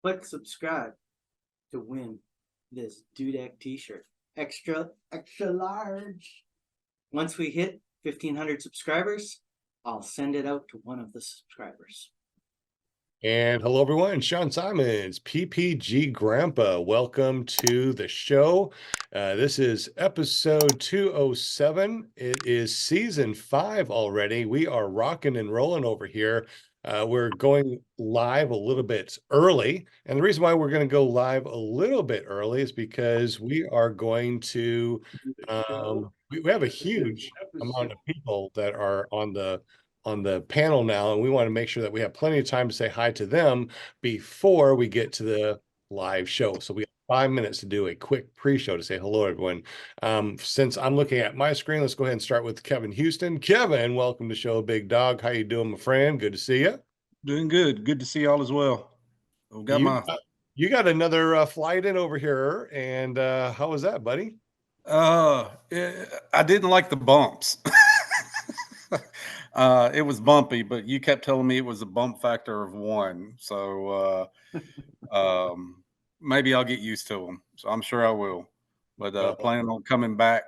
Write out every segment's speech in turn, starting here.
Click subscribe to win this Dudek t-shirt. Extra large. Once we hit 1,500 subscribers, I'll send it out to one of the subscribers. And hello, everyone. Sean Simons, PPG Grandpa. Welcome to the show. This is episode 207. It is season 5 already. We are rocking and rolling over here. We're going live a little bit early. And the reason why we're going to go live a little bit early is because we are going to, we have a huge amount of people that are on the panel now, and we want to make sure that we have plenty of time to say hi to them before we get to the live show. So we have 5 minutes to do a quick pre-show to say hello, everyone. Since I'm looking at my screen, let's go ahead and start with Kevin Houston. Kevin, welcome to the show, Big Dog. How you doing, my friend? Good to see you. Doing good. Good to see y'all as well. You got another flight in over here, and how was that, buddy? I didn't like the bumps. It was bumpy, but you kept telling me it was a bump factor of 1. So maybe I'll get used to them. So I'm sure I will. But planning on coming back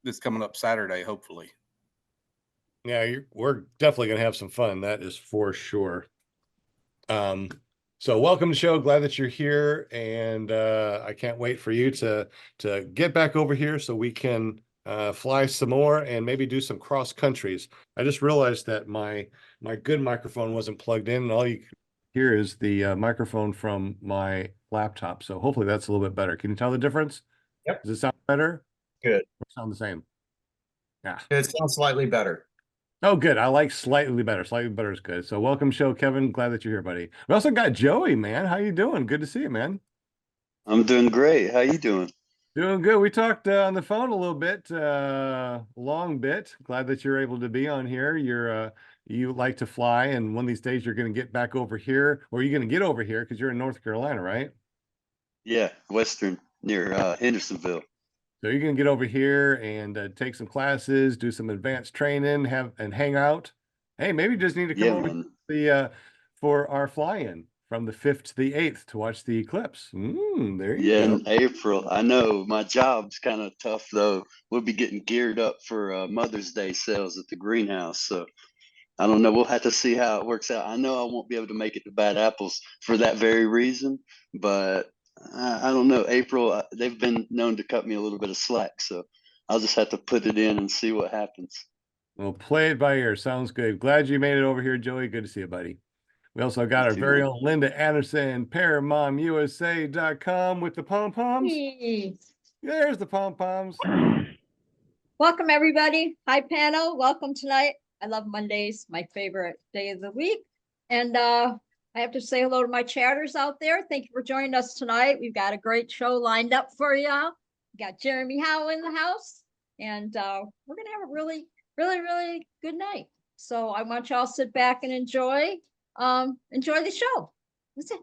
this coming up Saturday, hopefully. Yeah, we're definitely going to have some fun. That is for sure. So welcome to the show. Glad that you're here. And I can't wait for you to get back over here so we can fly some more and maybe do some cross countries. I just realized that my good microphone wasn't plugged in, and all you can hear is the microphone from my laptop. So hopefully that's a little bit better. Can you tell the difference? Yep. Does it sound better? Good. Or sound the same? Yeah. It sounds slightly better. Oh, good. I like slightly better. Slightly better is good. So welcome, show, Kevin. Glad that you're here, buddy. We also got Joey, man. How you doing? Good to see you, man. I'm doing great. How you doing? Doing good. We talked on the phone a little bit, long bit. Glad that you're able to be on here. You like to fly, and one of these days you're going to get back over here, or you're going to get over here because you're in North Carolina, right? Yeah, Western near Hendersonville. So you're going to get over here and take some classes, do some advanced training, hang out. Hey, maybe you just need to come over for our fly-in from the 5th to the 8th to watch the eclipse. There you go. In April. I know my job's kind of tough though. We'll be getting geared up for Mother's Day sales at the greenhouse. So I don't know. We'll have to see how it works out. I know I won't be able to make it to Bad Apples for that very reason, but I don't know. April, they've been known to cut me a little bit of slack, so I'll just have to put it in and see what happens. Well, play it by ear. Sounds good. Glad you made it over here, Joey. Good to see you, buddy. We also got our very own Linda Anderson, ParamomUSA.com with the pom-poms. There's the pom-poms. Welcome, everybody. Hi, panel. Welcome tonight. I love Mondays, my favorite day of the week. And I have to say hello to my chatters out there. Thank you for joining us tonight. We've got a great show lined up for y'all. We got Jeremy Howe in the house, and we're going to have a really, really, really good night. So I want y'all to sit back and enjoy the show. That's it.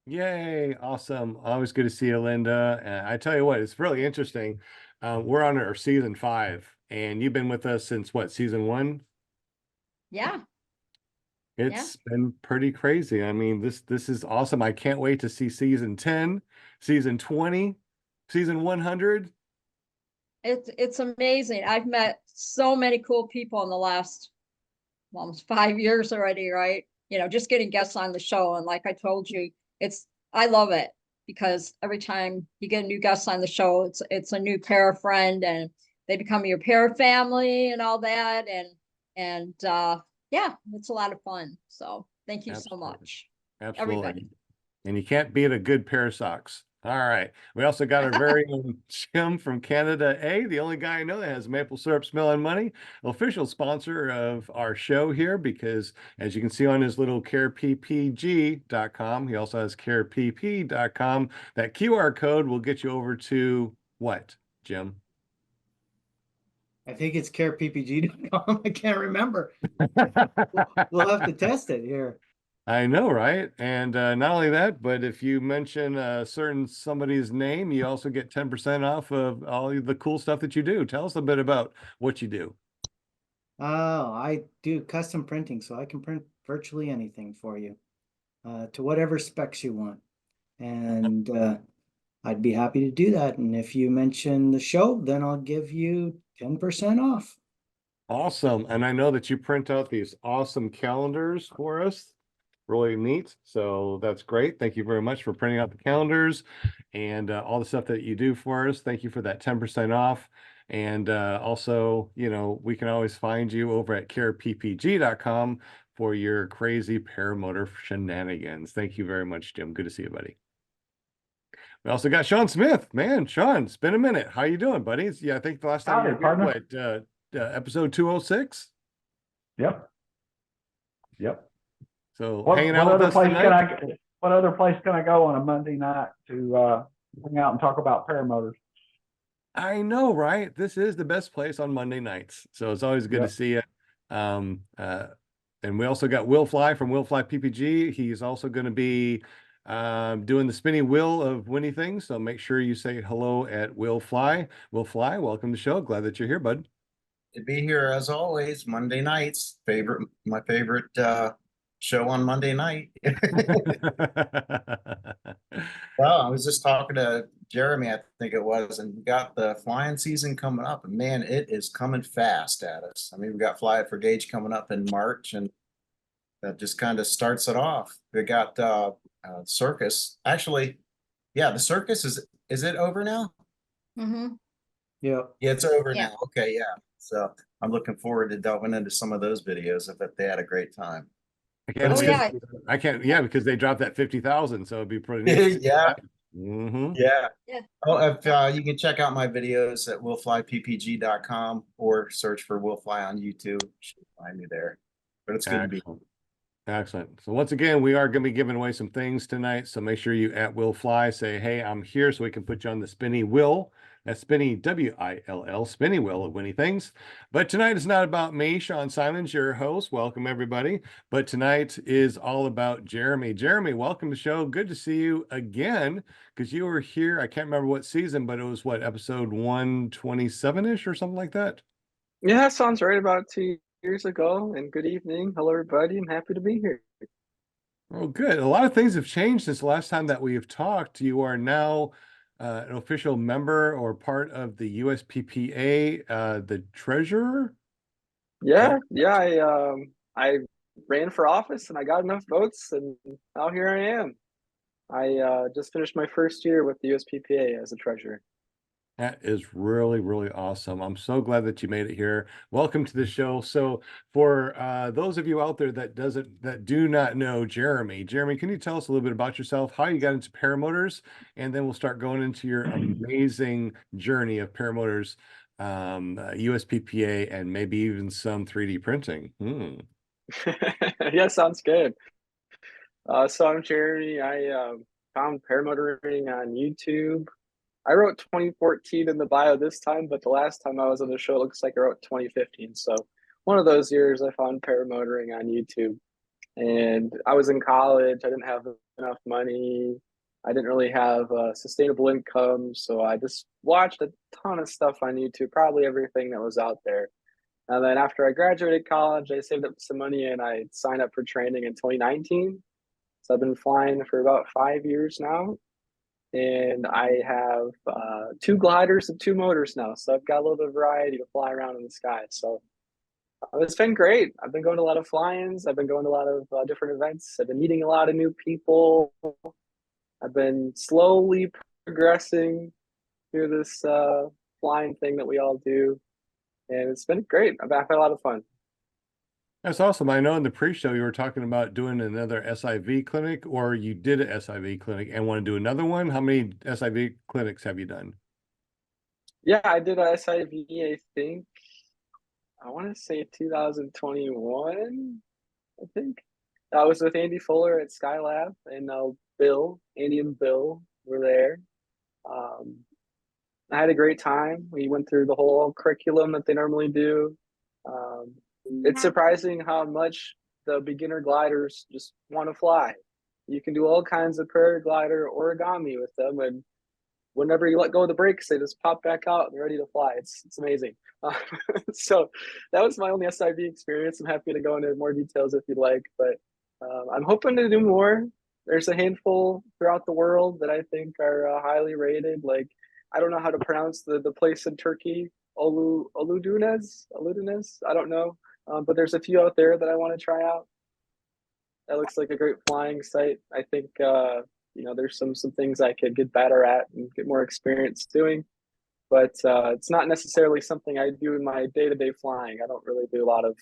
Yay. Awesome. Always good to see you, Linda. And I tell you what, it's really interesting. We're on our season 5, and you've been with us since what, season 1? Yeah. It's been pretty crazy. I mean, this is awesome. I can't wait to see season 10, season 20, season 100. It's amazing. I've met so many cool people in the last almost 5 years already, right? You know, just getting guests on the show. And like I told you, I love it because every time you get a new guest on the show, it's a new para friend, and they become your para family and all that. And yeah, it's a lot of fun. So thank you so much. Absolutely. Everybody. And you can't beat a good pair of socks. All right. We also got our very own Jim from Canada the only guy I know that has maple syrup smelling money, official sponsor of our show here, because as you can see on his little careppg.com, he also has carepp.com. That QR code will get you over to what, Jim? I think it's careppg.com. I can't remember. We'll have to test it here. I know, right? And not only that, but if you mention somebody's name, you also get 10% off of all the cool stuff that you do. Tell us a bit about what you do. Oh, I do custom printing, so I can print virtually anything for you. to whatever specs you want. And I'd be happy to do that. And if you mention the show, then I'll give you 10% off. Awesome. And I know that you print out these awesome calendars for us. Really neat. So that's great. Thank you very much for printing out the calendars and all the stuff that you do for us. Thank you for that 10% off. And also, you know, we can always find you over at careppg.com for your crazy paramotor shenanigans. Thank you very much, Jim. Good to see you, buddy. We also got Sean Smith. Man, Sean, it's been a minute. How you doing, buddy? Yeah, I think the last time Howdy, you were partner. here, episode 206. Yep. Yep. So What, hanging what out with other us place tonight. what other place can I go on a Monday night to hang out and talk about paramotors? I know, right? This is the best place on Monday nights. So it's always good to Yep. see you. And we also got Will Fly from Will Fly PPG. He's also going to be doing the spinny wheel of Winnie things. So make sure you say hello at Will Fly. Will Fly, welcome to the show. Glad that you're here, bud. To be here as always, Monday nights. My favorite show on Monday night. Well, I was just talking to Jeremy, I think it was, and we got the flying season coming up, and man, it is coming fast at us. I mean, we got Fly It for Gauge coming up in March, and that just kind of starts it off. We got circus. Actually, yeah, the circus is it over now? Mm-hmm. Yeah. Yeah, it's over Yeah. now. Okay, yeah. So I'm looking forward to delving into some of those videos. I bet they had a great time. I can't Oh, wait. yeah. I can't, yeah, because they dropped that 50,000. So it'd be pretty neat to see Yeah. that. Mhm. Yeah. Yeah. Oh, if you can check out my videos at willflyppg.com or search for Willfly on YouTube. You should find me there. But it's good to be. Excellent. Excellent. So once again, we are going to be giving away some things tonight. So make sure you at Will Fly say, hey, I'm here, so we can put you on the spinny wheel. That's spinny WILL, spinny wheel of Winnie Things. But tonight is not about me, Sean Simons, your host. Welcome everybody. But tonight is all about Jeremy. Jeremy, welcome to the show. Good to see you again, because you were here. I can't remember what season, but it was what, episode 127-ish or something like that? Yeah, sounds right, about 2 years ago. And good evening. Hello, everybody. I'm happy to be here. Oh, good. A lot of things have changed since the last time that we have talked. You are now an official member or part of the USPPA, the treasurer. Yeah, I ran for office and I got enough votes, and now here I am. I just finished my first year with the USPPA as a treasurer. That is really, really awesome. I'm so glad that you made it here. Welcome to the show. So for those of you out there that do not know Jeremy, can you tell us a little bit about yourself, how you got into paramotors, and then we'll start going into your amazing journey of paramotors, USPPA, and maybe even some 3D printing. Yeah, sounds good. So I'm Jeremy. I found paramotoring on YouTube. I wrote 2014 in the bio this time, but the last time I was on the show, it looks like I wrote 2015. So one of those years I found paramotoring on YouTube. And I was in college. I didn't have enough money. I didn't really have sustainable income. So I just watched a ton of stuff on YouTube, probably everything that was out there. And then after I graduated college, I saved up some money and I signed up for training in 2019. So I've been flying for about 5 years now. And I have 2 gliders and 2 motors now. So I've got a little bit of variety to fly around in the sky. So it's been great. I've been going to a lot of fly-ins. I've been going to a lot of different events. I've been meeting a lot of new people. I've been slowly progressing through this flying thing that we all do. And it's been great. I've had a lot of fun. That's awesome. I know in the pre-show you were talking about doing another SIV clinic, or you did an SIV clinic and want to do another one. How many SIV clinics have you done? Yeah, I did a SIV, I think. I want to say 2021, I think. I was with Andy Fuller at Skylab, and Andy and Bill were there. I had a great time. We went through the whole curriculum that they normally do. It's surprising how much the beginner gliders just want to fly. You can do all kinds of paraglider origami with them, and whenever you let go of the brakes, they just pop back out and they're ready to fly. It's amazing. So that was my only SIV experience. I'm happy to go into more details if you'd like, but I'm hoping to do more. there's a handful throughout the world that I think are highly rated. Like, I don't know how to pronounce the place in Turkey, Uludunez. I don't know, but there's a few out there that I want to try out. That looks like a great flying site. I think there's some things I could get better at and get more experience doing. But it's not necessarily something I do in my day-to-day flying. I don't really do a lot of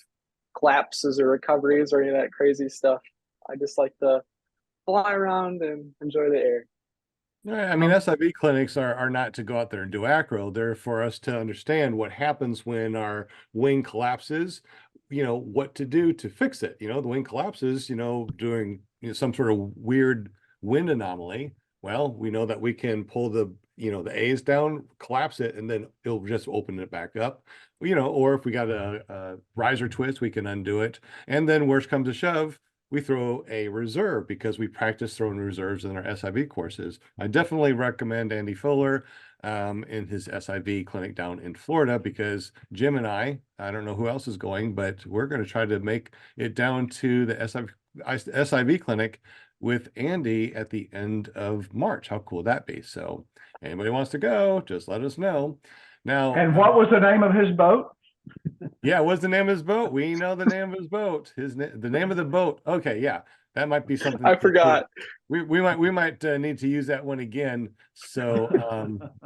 collapses or recoveries or any of that crazy stuff. I just like to fly around and enjoy the air. Yeah, I mean, SIV clinics are not to go out there and do acro. They're for us to understand what happens when our wing collapses, what to do to fix it. The wing collapses, during some sort of weird wind anomaly. Well, we know that we can pull the A's down, collapse it, and then it'll just open it back up. Or if we got a riser twist, we can undo it. And then worst comes to shove, we throw a reserve because we practice throwing reserves in our SIV courses. I definitely recommend Andy Fuller in his SIV clinic down in Florida, because Jim and I don't know who else is going, but we're going to try to make it down to the SIV clinic with Andy at the end of March. How cool would that be? So anybody wants to go, just let us know. Now, And what was the name of his boat? yeah, what's the name of his boat? We know the name of his boat. The name of the boat. Okay, yeah, that might be something. I forgot. We might need to use that one again. So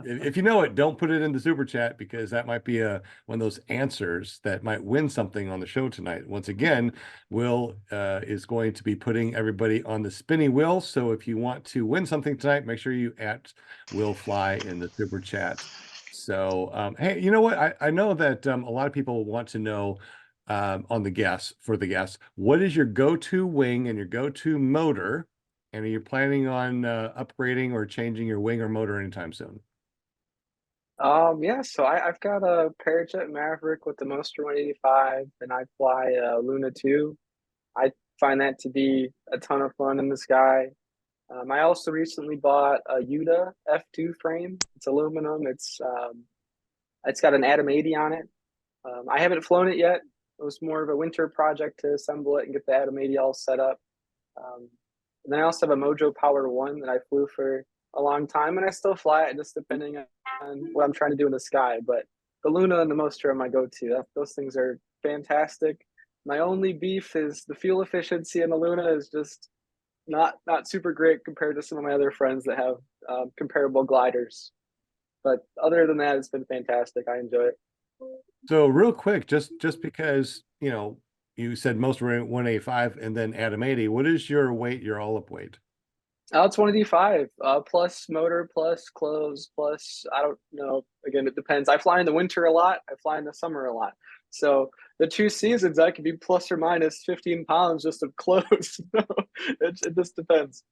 if you know it, don't put it in the super chat, because that might be one of those answers that might win something on the show tonight. Once again, Will is going to be putting everybody on the spinny wheel. So if you want to win something tonight, make sure you at Will Fly in the super chat. So, hey, you know what? I know that a lot of people want to know for the guests, what is your go-to wing and your go-to motor? And are you planning on upgrading or changing your wing or motor anytime soon? Yeah, so I've got a Parajet Maverick with the Moster 185, and I fly Luna 2. I find that to be a ton of fun in the sky. I also recently bought a Yuta F2 frame. It's aluminum. It's got an Atom 80 on it. I haven't flown it yet. It was more of a winter project to assemble it and get the Atom 80 all set up. And then I also have a Mojo Power 1 that I flew for a long time, and I still fly it, just depending on what I'm trying to do in the sky. But the Luna and the Moster are my go-to. Those things are fantastic. My only beef is the fuel efficiency in the Luna is just not super great compared to some of my other friends that have comparable gliders. But other than that, it's been fantastic. I enjoy it. So real quick, just because you said most were 185 and then Atom 80, what is your weight, your all-up weight? It's 185 plus motor plus clothes plus I don't know. Again, it depends. I fly in the winter a lot. I fly in the summer a lot. So the 2 seasons I could be plus or minus 15 pounds just of clothes. It just depends.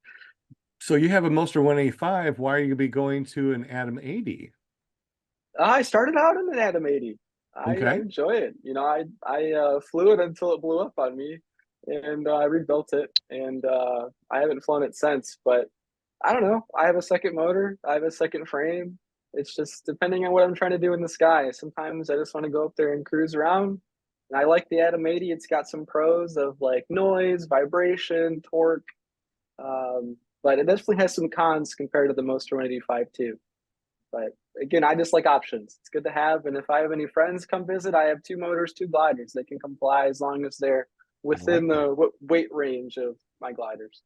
So you have a Moster 185. Why are you going to be going to an Atom 80? I started out in an Atom 80. I Okay. enjoy it. I flew it until it blew up on me, and I rebuilt it, and I haven't flown it since. But I don't know. I have a second motor. I have a second frame. It's just depending on what I'm trying to do in the sky. Sometimes I just want to go up there and cruise around. And I like the Atom 80. It's got some pros of like noise, vibration, torque. But it definitely has some cons compared to the Moster 185 too. But again, I just like options. It's good to have. And if I have any friends come visit, I have 2 motors, 2 gliders. They can come fly as long as they're within the weight range of my gliders.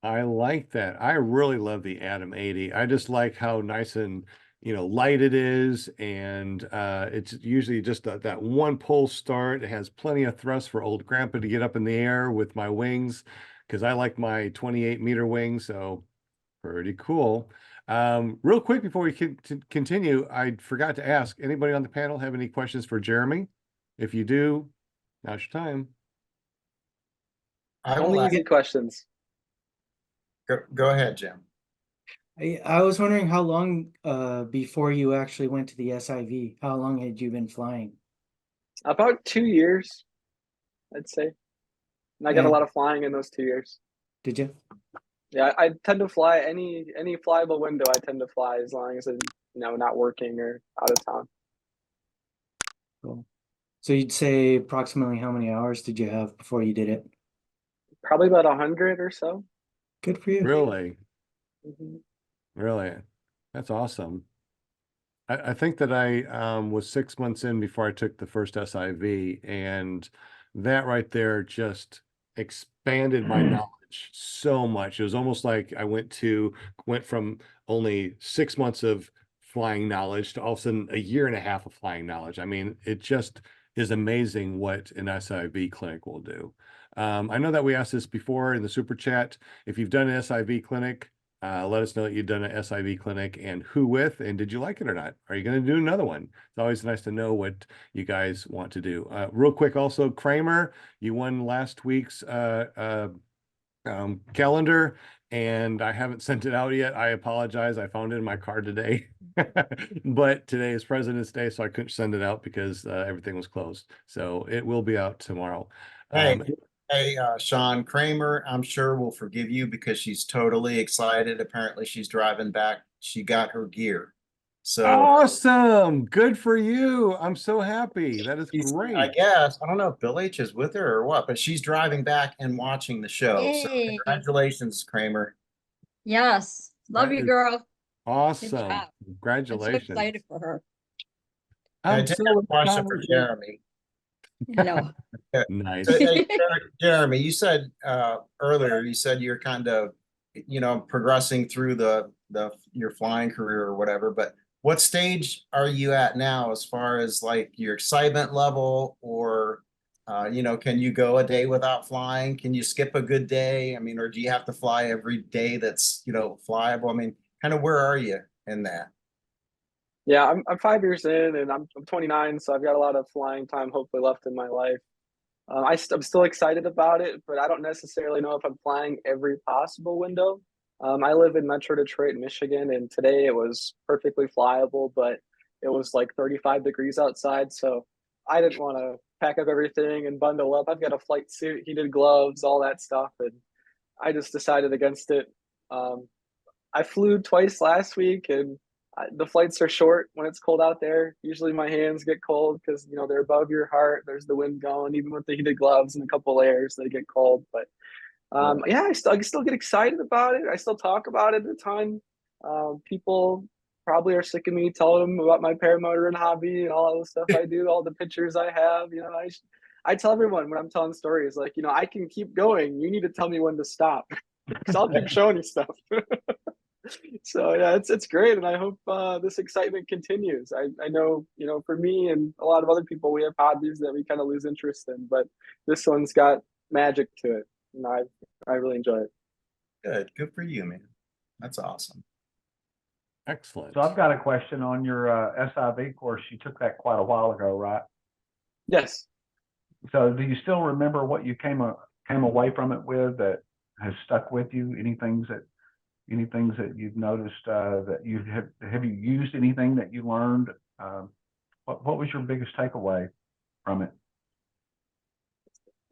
I like that. I really love the Atom 80. I just like how nice and light it is, and it's usually just that one pull start. It has plenty of thrust for old grandpa to get up in the air with my wings, because I like my 28-meter wings. So pretty cool. Real quick before we continue, I forgot to ask, anybody on the panel have any questions for Jeremy? If you do, now's your time. I will Only easy questions. go ahead, Jim. I was wondering how long before you actually went to the SIV, how long had you been flying? About 2 years, I'd say. And I got a And lot of flying in those 2 years. did you? Yeah, I tend to fly any flyable window. I tend to fly as long as I'm not working or out of town. Cool. So you'd say approximately how many hours did you have before you did it? Probably about 100 or so. Good for you. Really? Mhm. Really? That's awesome. I think that I was 6 months in before I took the first SIV, and that right there just expanded my knowledge so much. It was almost like I went from only 6 months of flying knowledge to all of a sudden a year and a half of flying knowledge. I mean, it just is amazing what an SIV clinic will do. I know that we asked this before in the super chat. If you've done an SIV clinic, let us know that you've done an SIV clinic and who with, and did you like it or not? Are you going to do another one? It's always nice to know what you guys want to do. Real quick, also, Kramer, you won last week's calendar, and I haven't sent it out yet. I apologize. I found it in my car today, but today is President's Day, so I couldn't send it out because everything was closed. So it will be out tomorrow. Hey, Sean, Kramer, I'm sure will forgive you because she's totally excited. Apparently, she's driving back. She got her gear. So Awesome. Good for you. I'm so happy. That is I great. guess, I don't know if Bill H is with her or what, but she's driving back and watching the show. So Yay. congratulations, Kramer. Yes. Love That you, is girl. Good awesome. job. I'm so Congratulations. excited for her. I I'm did so have a question for excited. Jeremy. I know. Nice. So, hey, Jeremy, you said earlier, you said you're kind of, progressing through your flying career or whatever, but what stage are you at now as far as like your excitement level or, can you go a day without flying? Can you skip a good day? I mean, or do you have to fly every day that's, flyable? I mean, kind of where are you in that? Yeah, I'm 5 years in, and I'm 29, so I've got a lot of flying time hopefully left in my life. I'm still excited about it, but I don't necessarily know if I'm flying every possible window. I live in Metro Detroit, Michigan, and today it was perfectly flyable, but it was like 35 degrees outside, so I didn't want to pack up everything and bundle up. I've got a flight suit, heated gloves, all that stuff, and I just decided against it. Um, I flew twice last week, and the flights are short when it's cold out there. Usually my hands get cold because they're above your heart. There's the wind going, even with the heated gloves and a couple layers, they get cold. But yeah, I still get excited about it. I still talk about it a ton. People probably are sick of me telling them about my paramotoring hobby and all the stuff I do, all the pictures I have. I tell everyone when I'm telling stories, like, I can keep going. You need to tell me when to stop because I'll keep showing you stuff. So yeah, it's great, and I hope this excitement continues. I know, for me and a lot of other people, we have hobbies that we kind of lose interest in, but this one's got magic to it, and I really enjoy it. Good for you, man. That's awesome. Excellent. So I've got a question on your SIV course. You took that quite a while ago, right? Yes. So do you still remember what you came away from it with that has stuck with you? Any things that you've noticed that you have you used anything that you learned? What was your biggest takeaway from it?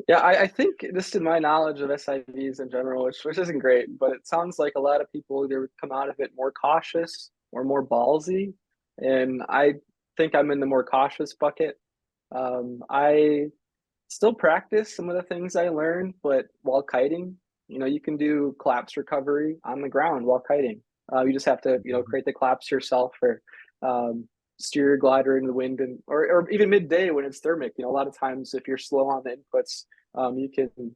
Yeah, I think this is my knowledge of SIVs in general, which isn't great, but it sounds like a lot of people either come out of it more cautious or more ballsy, and I think I'm in the more cautious bucket. I still practice some of the things I learned, but while kiting, you can do collapse recovery on the ground while kiting. You just have to, create the collapse yourself or steer your glider in the wind or even midday when it's thermic. A lot of times if you're slow on the inputs, you can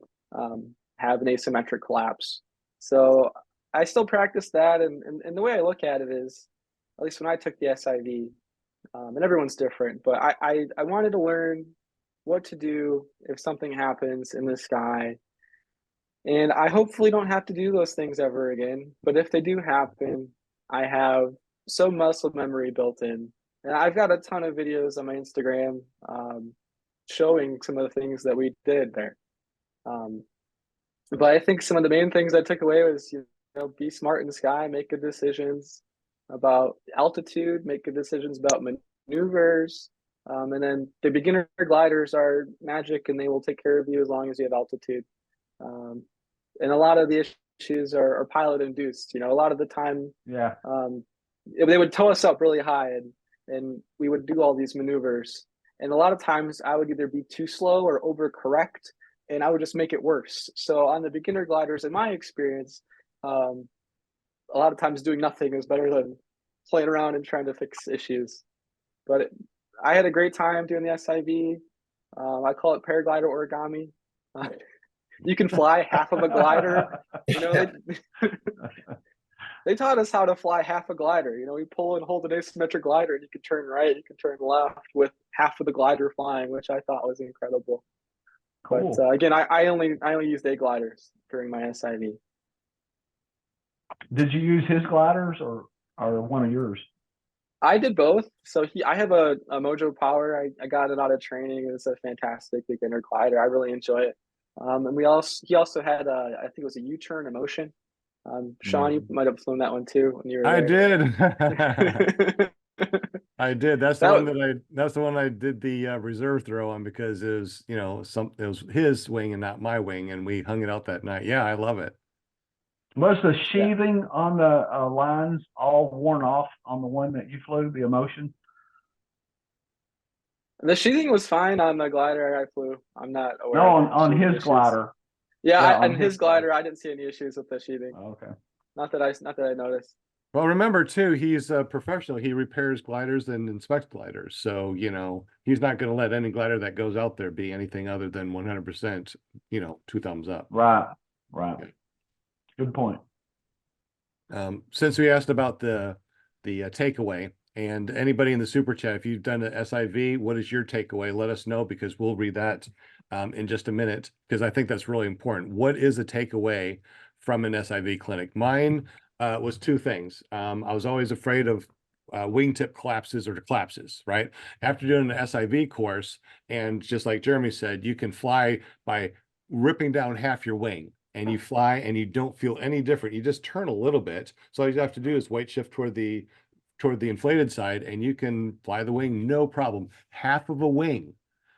have an asymmetric collapse. So I still practice that, and the way I look at it is, at least when I took the SIV, and everyone's different, but I wanted to learn what to do if something happens in the sky. And I hopefully don't have to do those things ever again. But if they do happen, I have so muscle memory built in. And I've got a ton of videos on my Instagram showing some of the things that we did there. But I think some of the main things I took away was, be smart in the sky, make good decisions about altitude, make good decisions about maneuvers. And then the beginner gliders are magic and they will take care of you as long as you have altitude. And a lot of the issues are pilot induced. A lot of the time, Yeah. They would tow us up really high and we would do all these maneuvers. And a lot of times I would either be too slow or overcorrect, and I would just make it worse. So on the beginner gliders, in my experience, A lot of times doing nothing is better than playing around and trying to fix issues. But I had a great time doing the SIV. I call it paraglider origami. You can fly half of a glider. You know, they taught us how to fly half a glider. You know, we pull and hold an asymmetric glider, and you can turn right, you can turn left with half of the glider flying, which I thought was incredible. Cool. But again, I only used A gliders during my SIV. Did you use his gliders or one of yours? I did both. So I have a Mojo Power. I got it out of training. It's a fantastic beginner glider. I really enjoy it. And he also had I think it was a U-turn Emotion. Sean, you might have flown that one too when you were I there. did. I did. That's the That one was- that's the one I did the reserve throw on because it was, you know, it was his wing and not my wing, and we hung it out that night. Yeah, I love it. Was the sheathing on the lines all worn off on the one that you flew, the Emotion? The sheathing was fine on the glider I flew. I'm not aware. No, of on sheathing his issues. glider. Yeah, Yeah, on on his his glider. glider, I didn't see any issues with the sheathing. Oh, okay. Not that I noticed. Well, remember too, he's a professional. He repairs gliders and inspects gliders. So, you know, he's not going to let any glider that goes out there be anything other than 100%, you know, 2 thumbs up. Right. Good point. Since we asked about the takeaway, and anybody in the super chat, if you've done an SIV, what is your takeaway? Let us know because we'll read that in just a minute, because I think that's really important. What is a takeaway from an SIV clinic? Mine was 2 things. I was always afraid of wingtip collapses, right? After doing an SIV course, and just like Jeremy said, you can fly by ripping down half your wing, and you fly and you don't feel any different. You just turn a little bit. So all you have to do is weight shift toward the inflated side, and you can fly the wing no problem. Half of a wing.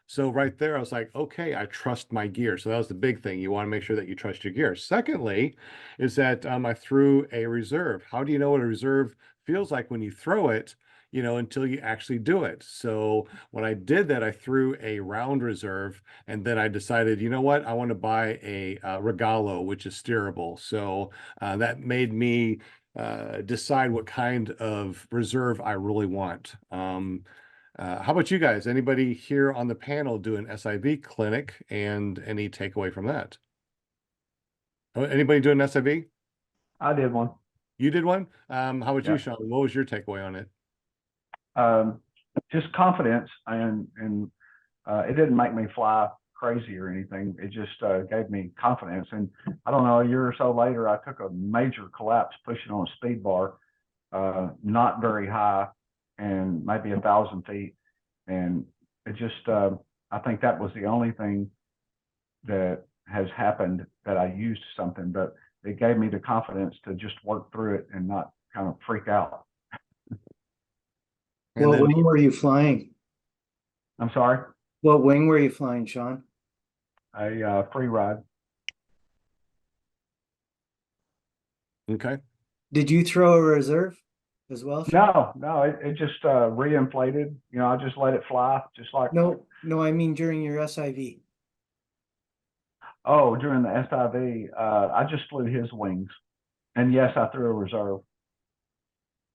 So right there, I was like, okay, I trust my gear. So that was the big thing. You want to make sure that you trust your gear. Secondly, is that I threw a reserve. How do you know what a reserve feels like when you throw it, you know, until you actually do it? So when I did that, I threw a round reserve, and then I decided, you know what, I want to buy a Regalo, which is steerable. So that made me decide what kind of reserve I really want. How about you guys? Anybody here on the panel do an SIV clinic, and any takeaway from that? Oh, anybody doing SIV? I did one. You did one? How about Yeah. you, Sean? What was your takeaway on it? Just confidence, and it didn't make me fly crazy or anything. It just gave me confidence. And I don't know, a year or so later, I took a major collapse pushing on a speed bar, not very high, and maybe 1,000 feet. And it just, I think that was the only thing that has happened that I used something, but it gave me the confidence to just work through it and not kind of freak out. And What then, wing were you flying? I'm sorry, What wing were you flying, Sean? a free ride. okay. Did you throw a reserve as well, Sean? No, it just reinflated. You know, I just let it fly, just like No, I mean during your SIV. Oh, during the SIV, I just flew his wings, and yes, I threw a reserve.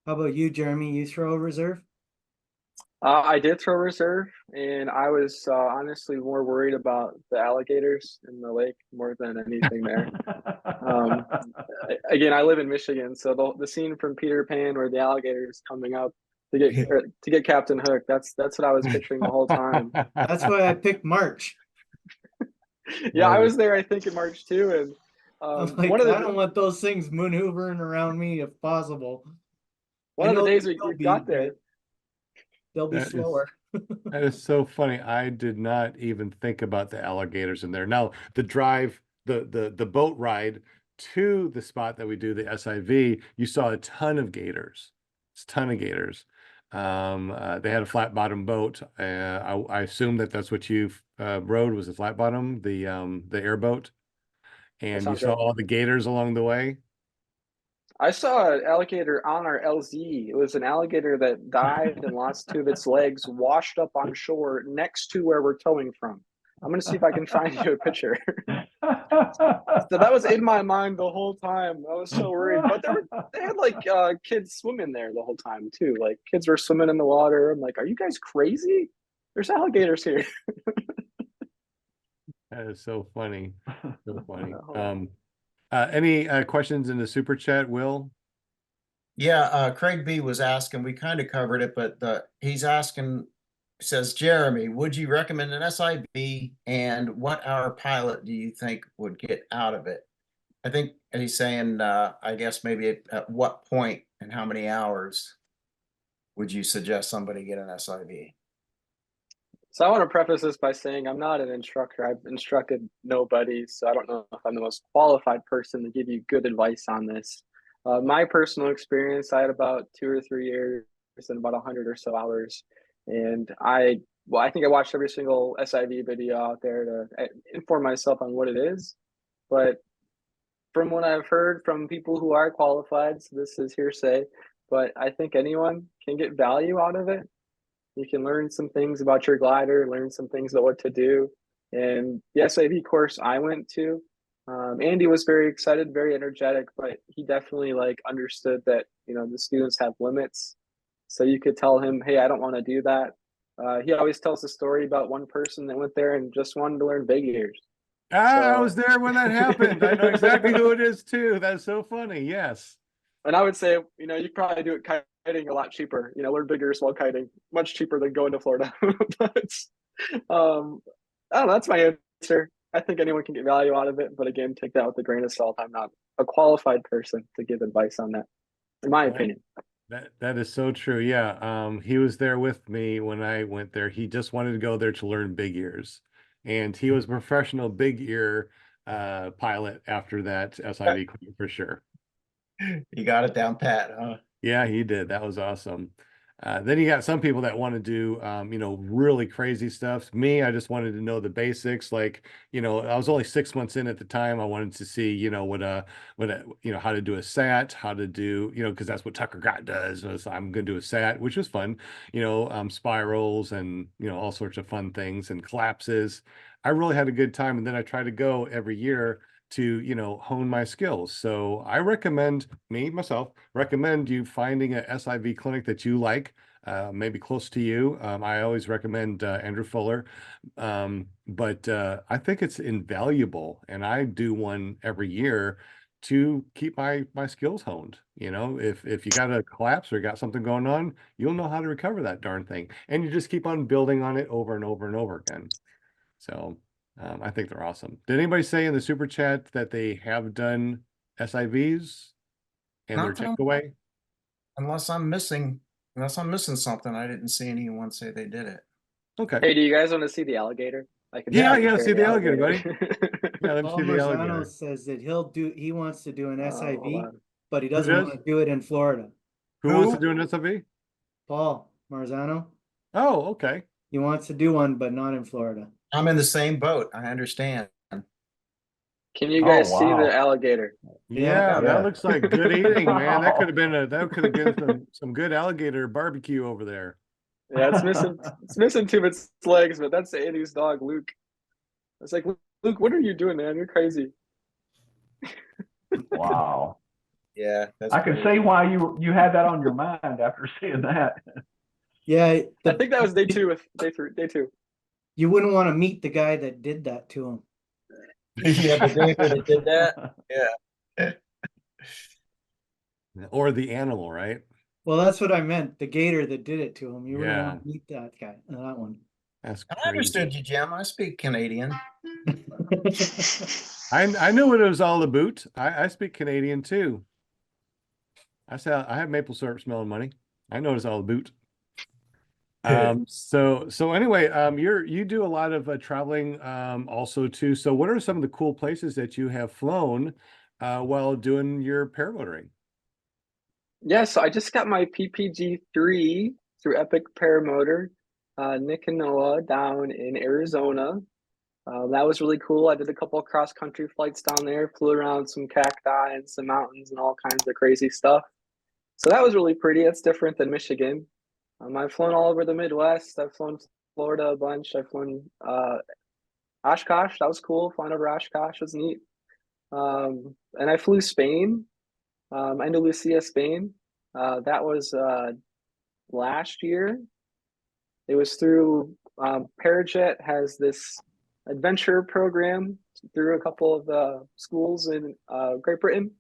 How about you, Jeremy? You throw a reserve? I did throw reserve, and I was honestly more worried about the alligators in the lake more than anything there. Again, I live in Michigan, so the scene from Peter Pan where the alligator's coming up to get Captain Hook. That's what I was picturing the whole time. That's why I picked March. Yeah, I Love was there, I think, in March too, and I'm like, one of I don't the want those things maneuvering around me if possible. one I of the know days they we will be, got there. but they'll be That is- slower. That is so funny. I did not even think about the alligators in there. Now, the drive, the boat ride to the spot that we do the SIV, you saw a ton of gators. It's a ton of gators. They had a flat bottom boat. I assume that that's what you rode, was a flat bottom, the airboat, and you sounds saw right. all the gators along the way. I saw an alligator on our LZ. It was an alligator that died and lost 2 of its legs, washed up on shore next to where we're towing from. I'm gonna see if I can find you a picture. So that was in my mind the whole time. I was so worried, but they had like kids swimming there the whole time too. Like kids were swimming in the water. I'm like, are you guys crazy? There's alligators here. That is so funny. So funny. Oh. Any questions in the super chat, Will? Yeah, Craig B was asking, we kind of covered it, but he's asking, says, Jeremy, would you recommend an SIV and what hour pilot do you think would get out of it? I think he's saying, I guess maybe at what point and how many hours would you suggest somebody get an SIV? So I want to preface this by saying I'm not an instructor. I've instructed nobody, so I don't know if I'm the most qualified person to give you good advice on this. My personal experience, I had about 2 or 3 years and about 100 or so hours, and I think I watched every single SIV video out there to inform myself on what it is. But from what I've heard from people who are qualified, so this is hearsay, but I think anyone can get value out of it. You can learn some things about your glider, learn some things about what to do. And the SIV course I went to, Andy was very excited, very energetic, but he definitely like understood that, the students have limits. So you could tell him, hey, I don't want to do that. He always tells a story about one person that went there and just wanted to learn big ears. I was So, there when that happened. I know exactly who it is too. That's so funny. Yes. and I would say, you probably do it kiting a lot cheaper, learn big ears while kiting, much cheaper than going to Florida. But I don't know, that's my answer. I think anyone can get value out of it, but again, take that with a grain of salt. I'm not a qualified person to give advice on that, in my opinion. That is so true. Yeah. He was there with me when I went there. He just wanted to go there to learn big ears. And he was a professional big ear pilot after that SIV for sure. You got it down pat, huh? Yeah, he did. That was awesome. Then you got some people that want to do, really crazy stuff. Me, I just wanted to know the basics. Like, I was only 6 months in at the time. I wanted to see, how to do a sat, how to do, because that's what Tucker Gott does. So I'm going to do a sat, which was fun, spirals and, all sorts of fun things and collapses. I really had a good time. And then I try to go every year to hone my skills. So I recommend you finding a SIV clinic that you like, maybe close to you. I always recommend Andrew Fuller, but I think it's invaluable, and I do one every year to keep my skills honed. If you got a collapse or got something going on, you'll know how to recover that darn thing, and you just keep on building on it over and over and over again. So I think they're awesome. Did anybody say in the super chat that they have done SIVs and their Not that I'm- takeaway? unless I'm missing something. I didn't see anyone say they did it. Okay. Hey, do you guys want to see the alligator? I can Yeah, share see the alligator, buddy. Yeah, let me Paul see the Marzano alligator. says that he wants to do an Oh, SIV, hold on. but he doesn't does? want to do it in Florida. Who wants to do an SIV? Paul Marzano, Oh, okay. he wants to do one, but not in Florida. I'm in the same boat. I understand. Can you Oh, guys see wow. the alligator? Yeah, Yeah. that Yeah. looks like good eating, man. That Wow. could have been some good alligator barbecue over there. Yeah, it's missing two of its legs, but that's Andy's dog, Luke. It's like, Luke, what are you doing, man? You're crazy. Wow. Yeah, that's I can crazy. see why you had that on your mind after seeing that. Yeah, I think that was day two with day two. you wouldn't want to meet the guy that did that to him. Yeah, the day that it did that. Yeah. Or the animal, right? Well, that's what I meant. The gator that did it to him. You wouldn't Yeah. want to meet that guy, that one. That's I crazy. understood you, Jim. I speak Canadian. I knew what it was all about. I speak Canadian too. I have maple syrup smelling money. I know what it's all about. So anyway, you do a lot of traveling also too. So what are some of the cool places that you have flown while doing your paramotoring? Yeah, so I just got my PPG3 through Epic Paramotor, Nick and Noah down in Arizona. That was really cool. I did a couple of cross-country flights down there, flew around some cacti and some mountains and all kinds of crazy stuff. So that was really pretty. That's different than Michigan. I've flown all over the Midwest. I've flown Florida a bunch. I've flown Oshkosh. That was cool. Flying over Oshkosh was neat. And I flew Spain, Andalusia, Spain. That was last year. It was through Parajet has this adventure program through a couple of schools in Great Britain,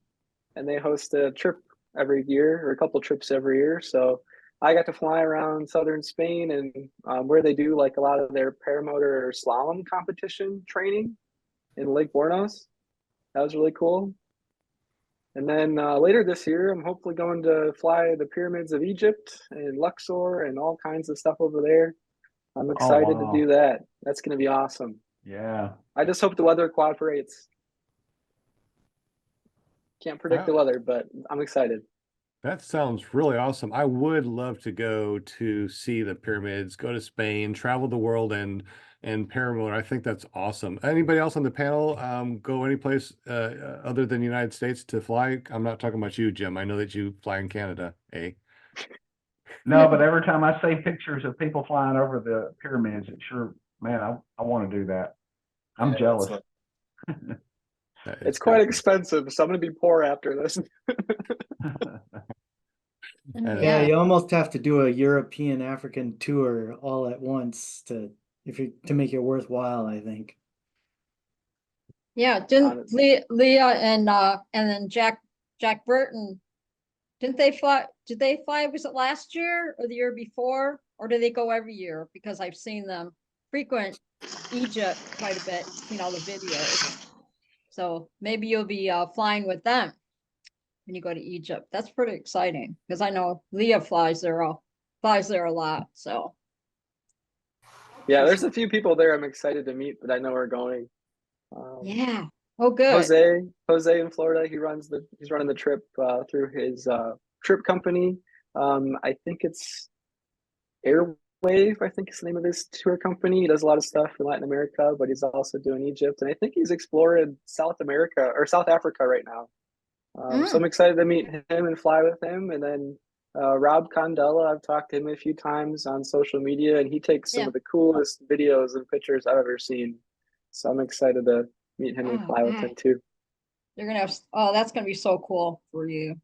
and they host a trip every year or a couple trips every year. So I got to fly around southern Spain and where they do like a lot of their paramotor slalom competition training in Lake Bornos. That was really cool. And then later this year, I'm hopefully going to fly the pyramids of Egypt and Luxor and all kinds of stuff over there. I'm excited to do that. That's going to be awesome. Yeah. I just hope the weather cooperates. Can't predict the weather, but I'm excited. That sounds really awesome. I would love to go to see the pyramids, go to Spain, travel the world and paramotor. I think that's awesome. Anybody else on the panel go any place other than the United States to fly? I'm not talking about you, Jim. I know that you fly in Canada, eh? No, but every time I see pictures of people flying over the pyramids, it sure, man, I want to do that. I'm Yeah, jealous. It's quite expensive, so I'm going to be poor after this. Yeah, you almost have to do a European African tour all at once to make it worthwhile, I think. Yeah, didn't Leah and then Jack Burton, didn't they fly? Did they fly? Was it last year or the year before? Or do they go every year? Because I've seen them frequent Egypt quite a bit, seen all the videos. So maybe you'll be flying with them when you go to Egypt. That's pretty exciting because I know Leah flies there a lot. So yeah, there's a few people there I'm excited to meet that I know are going. Yeah. Oh, good. Jose in Florida. He's running the trip through his trip company. I think it's Airwave. I think is the name of his tour company. He does a lot of stuff in Latin America, but he's also doing Egypt, and I think he's exploring South America or South Africa right now. So I'm excited to meet him and fly with him. And then Rob Condella, I've talked to him a few times on social media, and he takes some of the coolest videos and pictures I've ever seen. So I'm excited to meet him and fly with him too. You're gonna have, that's gonna be so cool for you.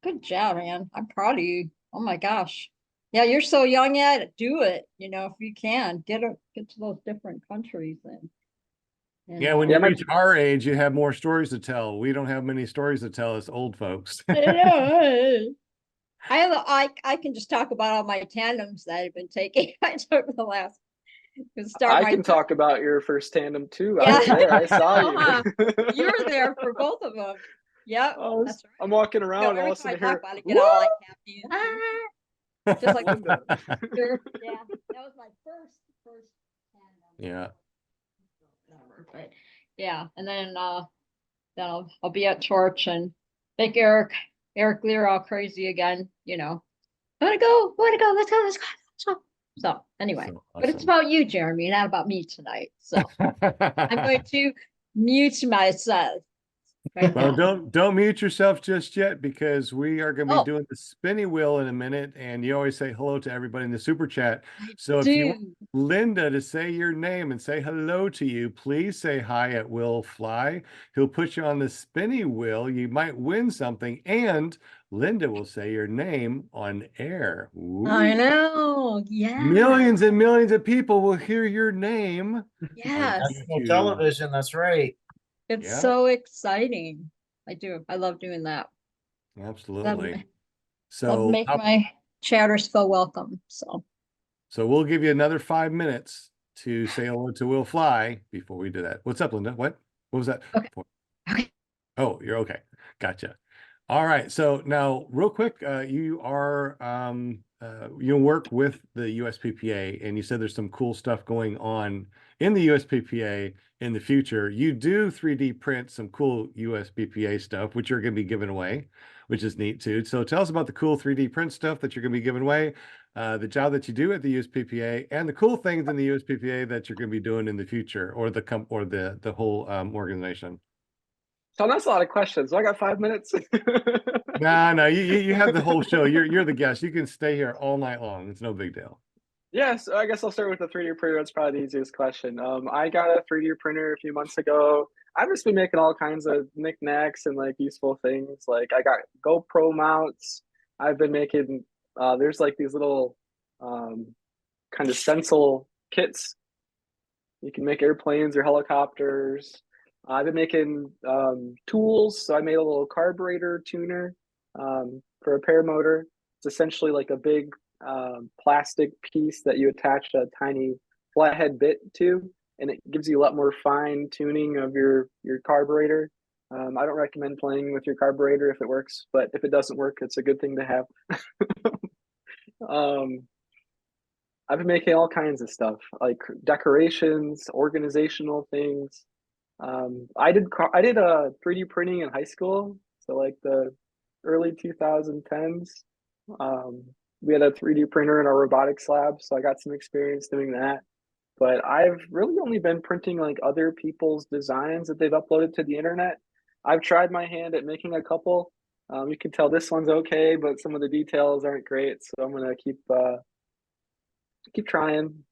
Good job, man. I'm proud of you. Oh my gosh. Yeah, you're so young yet. Do it. You know, if you can get to those different countries and yeah, when you reach our age, you have more stories to tell. We don't have many stories to tell as old folks. I can just talk about all my tandems that I've been taking. I took the last. I can talk about your first tandem too. Yeah. I was there. I saw you. You were there for both of them. Yep. That's right. I'm walking around. Every all time I talk about it, get all like happy. Just like Linda. Yeah, that was my first tandem. Yeah. But yeah, and then I'll be at church and make Eric Lear all crazy again. You know, I want to go, let's go. So anyway, but it's about you, Jeremy, not about me tonight. So I'm going to mute myself. Right well, now. don't mute yourself just yet, because we are going to be doing the spinny wheel in a minute, and you always say hello to everybody in the super chat. So if you want Linda to say your name and say hello to you, please say hi at Will Fly. He'll put you on the spinny wheel. You might win something, and Linda will say your name on air. Ooh. I know. Yeah. Millions and millions of people will hear your name. Yes. National television. That's right. It's so exciting. I love doing that. Absolutely. Love make my chatters feel welcome. So we'll give you another 5 minutes to say hello to Will Fly before we do that. What's up, Linda? What was that? Okay. Oh, you're okay. Gotcha. All right. So now real quick, you work with the USPPA, and you said there's some cool stuff going on in the USPPA in the future. You do 3D print some cool USPPA stuff, which you're going to be giving away, which is neat too. So tell us about the cool 3D print stuff that you're going to be giving away, the job that you do at the USPPA, and the cool things in the USPPA that you're going to be doing in the future, or the whole organization. So that's a lot of questions. So I got 5 minutes. No, you have the whole show. You're the guest. You can stay here all night long. It's no big deal. Yeah, so I guess I'll start with the 3D printer. That's probably the easiest question. I got a 3D printer a few months ago. I've just been making all kinds of knickknacks and like useful things. Like I got GoPro mounts. I've been making there's like these little um, kind of stencil kits. You can make airplanes or helicopters. I've been making tools. So I made a little carburetor tuner for a paramotor. It's essentially like a big plastic piece that you attach a tiny flathead bit to, and it gives you a lot more fine tuning of your carburetor. I don't recommend playing with your carburetor if it works, but if it doesn't work, it's a good thing to have. um, I've been making all kinds of stuff, like decorations, organizational things. I did a 3D printing in high school, so like the early 2010s. Um, we had a 3D printer in our robotics lab, so I got some experience doing that. But I've really only been printing like other people's designs that they've uploaded to the internet. I've tried my hand at making a couple. You can tell this one's okay, but some of the details aren't great, so I'm gonna keep trying.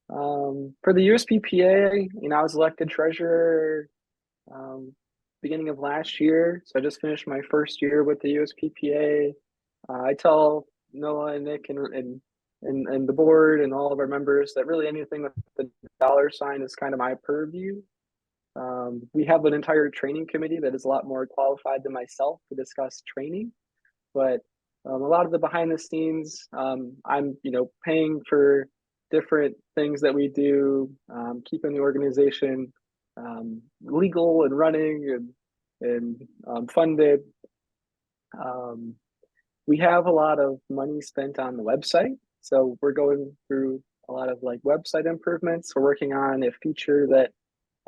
For the USPPA, I was elected treasurer um, beginning of last year, so I just finished my first year with the USPPA. I tell Noah and Nick and the board and all of our members that really anything with the dollar sign is kind of my purview. We have an entire training committee that is a lot more qualified than myself to discuss training, but a lot of the behind the scenes, I'm paying for different things that we do, keeping the organization legal and running and funded. We have a lot of money spent on the website, so we're going through a lot of like website improvements. We're working on a feature that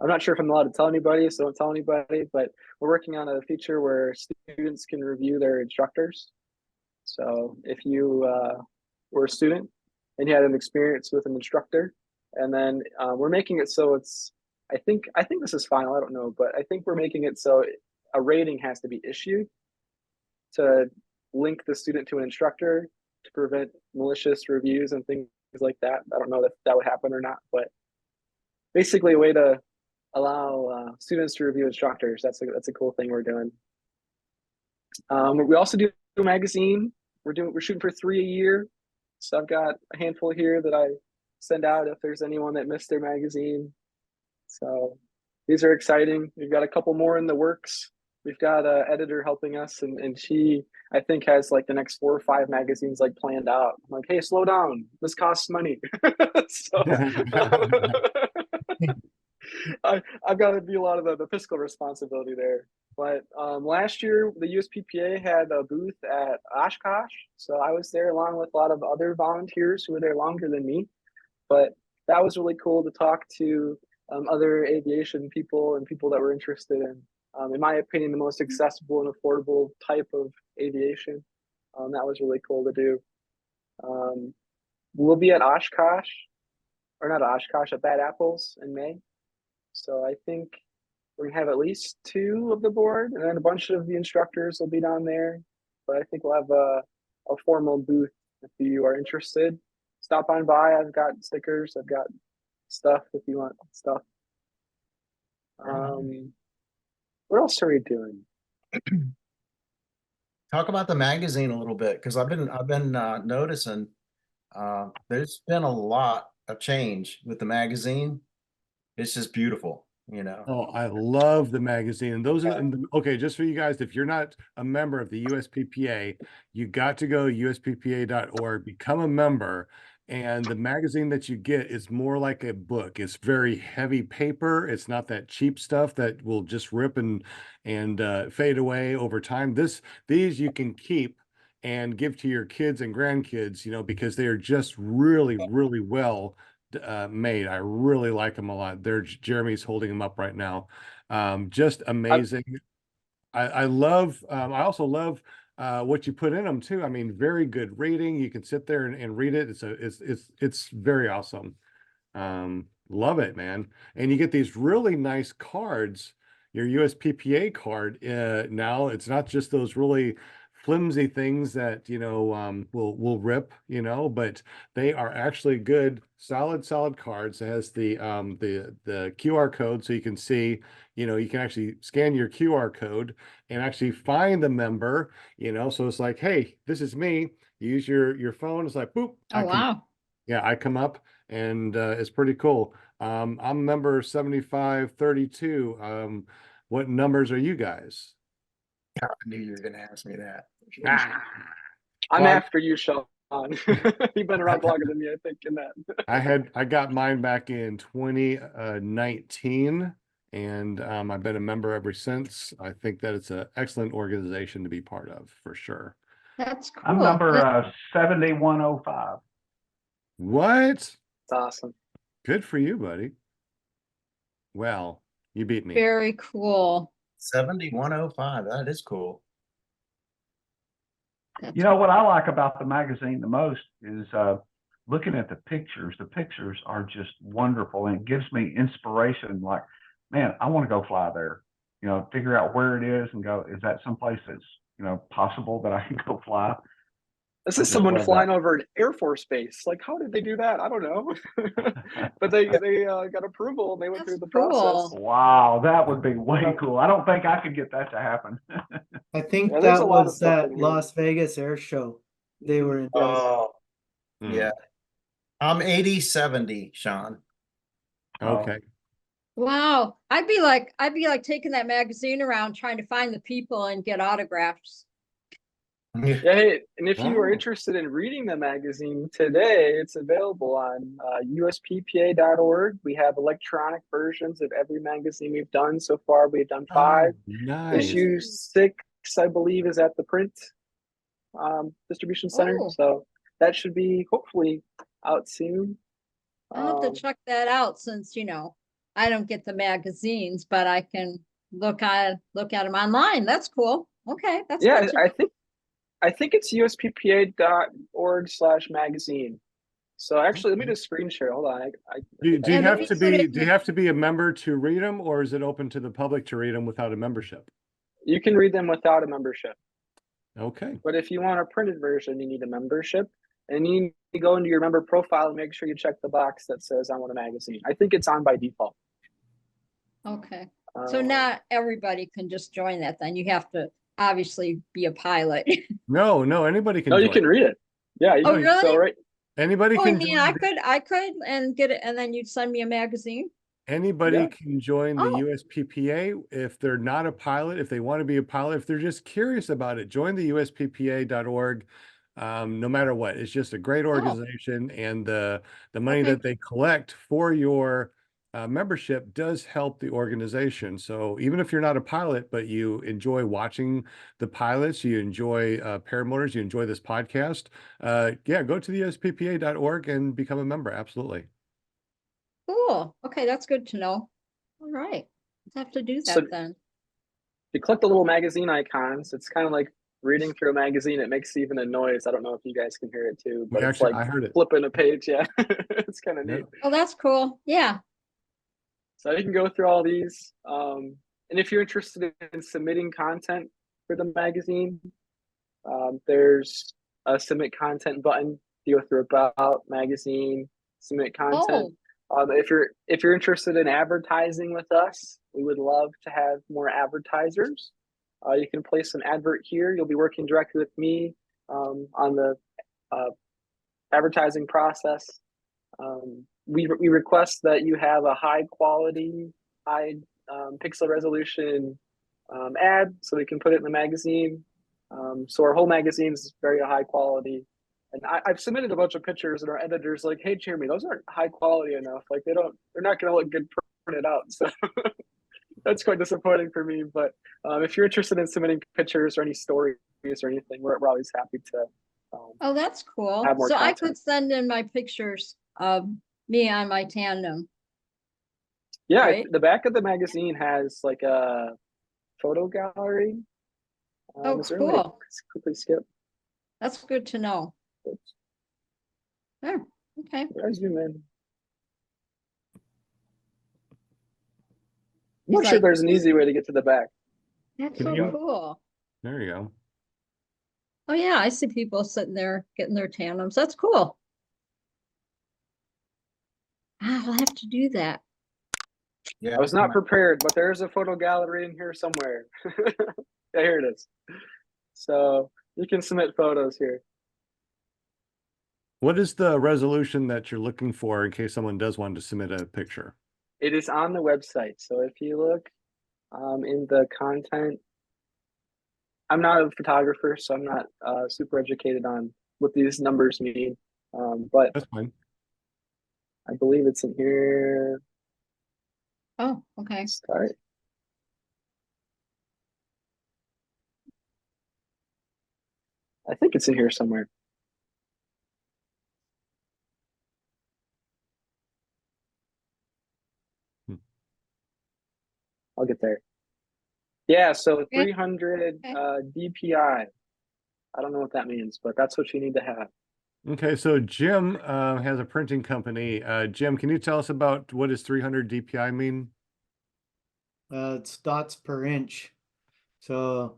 I'm not sure if I'm allowed to tell anybody, so don't tell anybody, but we're working on a feature where students can review their instructors. So if you were a student and you had an experience with an instructor, and then we're making it so it's, I think this is final, I don't know, but I think we're making it so a rating has to be issued to link the student to an instructor to prevent malicious reviews and things like that. I don't know if that would happen or not, but basically a way to allow students to review instructors. That's a cool thing we're doing. We also do a magazine. We're shooting for 3 a year. So I've got a handful here that I send out if there's anyone that missed their magazine. So these are exciting. We've got a couple more in the works. We've got an editor helping us, and she, I think, has like the next 4 or 5 magazines like planned out. I'm like, hey, slow down. This costs money. So I've got to do a lot of the fiscal responsibility there. But last year, the USPPA had a booth at Oshkosh. So I was there along with a lot of other volunteers who were there longer than me. But that was really cool to talk to other aviation people and people that were interested in my opinion, the most accessible and affordable type of aviation. That was really cool to do. We'll be at Oshkosh, or not Oshkosh, at Bad Apples in May. So I think we're gonna have at least 2 of the board, and then a bunch of the instructors will be down there. But I think we'll have a formal booth if you are interested. Stop on by. I've got stickers. I've got stuff if you want stuff. What else are we doing? Talk about the magazine a little bit, because I've been noticing there's been a lot of change with the magazine. It's just beautiful, Oh, I love the magazine. And those are, and okay, just for you guys, if you're not a member of the USPPA, you got to go usppa.org, become a member. And the magazine that you get is more like a book. It's very heavy paper. It's not that cheap stuff that will just rip and fade away over time. These you can keep and give to your kids and grandkids, because they are just really, really well made. I really like them a lot. Jeremy's holding them up right now. Just amazing. I love, I also love what you put in them too. I mean, very good reading. You can sit there and read it. It's very awesome. Love it, man. And you get these really nice cards, your USPPA card. Now it's not just those really flimsy things that, will rip, but they are actually good, solid cards. It has the QR code, so you can see, you can actually scan your QR code and actually find the member, so it's like, hey, this is me. You use your phone. It's like, boop. Oh, wow. I come up, and it's pretty cool. I'm member 7532. What numbers are you guys? I knew you were going to ask me that. Ah, I'm well, after you, Sean. You've been around longer than me, I think, in that. I got mine back in 2019, and I've been a member ever since. I think that it's an excellent organization to be part of, for sure. That's cool. I'm number 7105. What? It's awesome. Good for you, buddy. Well, you beat me. Very cool. 7105. That is cool. That's What I like about the magazine the most is looking at the pictures. The pictures are just wonderful, and it gives me inspiration. Like, man, I want to go fly there. Figure out where it is and go, is that someplace that's, possible that I can go fly? This I is just someone love flying that. over an Air Force base. Like, how did they do that? I don't know. But they got approval and they went That's through the cool. process. Wow, that would be way cool. I don't think I could get that to happen. I think Yeah, there's a that lot of was stuff that in here. Las Vegas air show they were in. Oh, Hmm. yeah. I'm 80/70, Sean. Okay. Wow. I'd be like taking that magazine around trying to find the people and get autographs. Yeah, hey, and if you are Oh. interested in reading the magazine today, it's available on USPPA.org. We have electronic versions of every magazine we've done so far. We've done 5. Nice. Issue 6, I believe, is at the print distribution center. Oh. So that should be hopefully out soon. I'll have to check that out since, I don't get the magazines, but I can look at them online. That's cool. Okay, that's Yeah, good to know. I think it's USPPA.org/magazine. So actually, let me just screen share. Hold on. Do you Yeah, have maybe to put it be in the- a member to read them, or is it open to the public to read them without a membership? You can read them without a membership. Okay. But if you want a printed version, you need a membership. And you need to go into your member profile and make sure you check the box that says I want a magazine. I think it's on by default. Okay. So Um, not everybody can just join that then. You have to obviously be a pilot. No, anybody can no, you join. can read it. Yeah. Oh, So really? right. Anybody Oh, I can mean, join. I could and get it, and then you'd send me a magazine. Anybody Yeah. can join the Oh. USPPA if they're not a pilot, if they want to be a pilot, if they're just curious about it, join the USPPA.org. No matter what, it's just a great organization, and the money Okay. that they collect for your membership does help the organization. So even if you're not a pilot, but you enjoy watching the pilots, you enjoy paramotors, you enjoy this podcast, go to the USPPA.org and become a member. Absolutely. Cool. Okay, that's good to know. All right. Let's have to do So that then. you click the little magazine icons. It's kind of like reading through a magazine. It makes even a noise. I don't know if you guys can hear it too, but it's like I heard it. flipping a page. Yeah. It's kind of neat. Oh, that's cool. Yeah. So you can go through all these. And if you're interested in submitting content for the magazine, there's a submit content button. You go through about magazine, submit content. If you're interested in advertising with us, we would love to have more advertisers. You can place an advert here. You'll be working directly with me on the advertising process. We request that you have a high quality, high pixel resolution ad so we can put it in the magazine. So our whole magazine is very high quality. And I've submitted a bunch of pictures, and our editor's like, "Hey, Jeremy, those aren't high quality enough. Like they're not going to look good printed out." So that's quite disappointing for me. But if you're interested in submitting pictures or any stories or anything, we're always happy to. Oh, that's cool. Have more So I content. could send in my pictures of me on my tandem. Yeah, right? the back of the magazine has like a photo gallery. Oh, Is there a way to cool. quickly skip? That's good to know. Oops. Oh, okay. Where I zoom in? I'm He's not sure like, there's an easy way to get to the back. that's Can so you- cool. There you go. Oh yeah, I see people sitting there getting their tandems. That's cool. I'll have to do that. Yeah, I was not prepared, but there's a photo gallery in here somewhere. Yeah, here it is. So you can submit photos here. What is the resolution that you're looking for in case someone does want to submit a picture? It is on the website. So if you look in the content, I'm not a photographer, so I'm not super educated on what these numbers mean. But That's fine. I believe it's in here. Oh, okay. Start. I think it's in here somewhere. I'll get there. Yeah, so 300 Okay. DPI. I don't know what that means, but that's what you need to have. Okay, so Jim has a printing company. Jim, can you tell us about what does 300 DPI mean? It's dots per inch. So,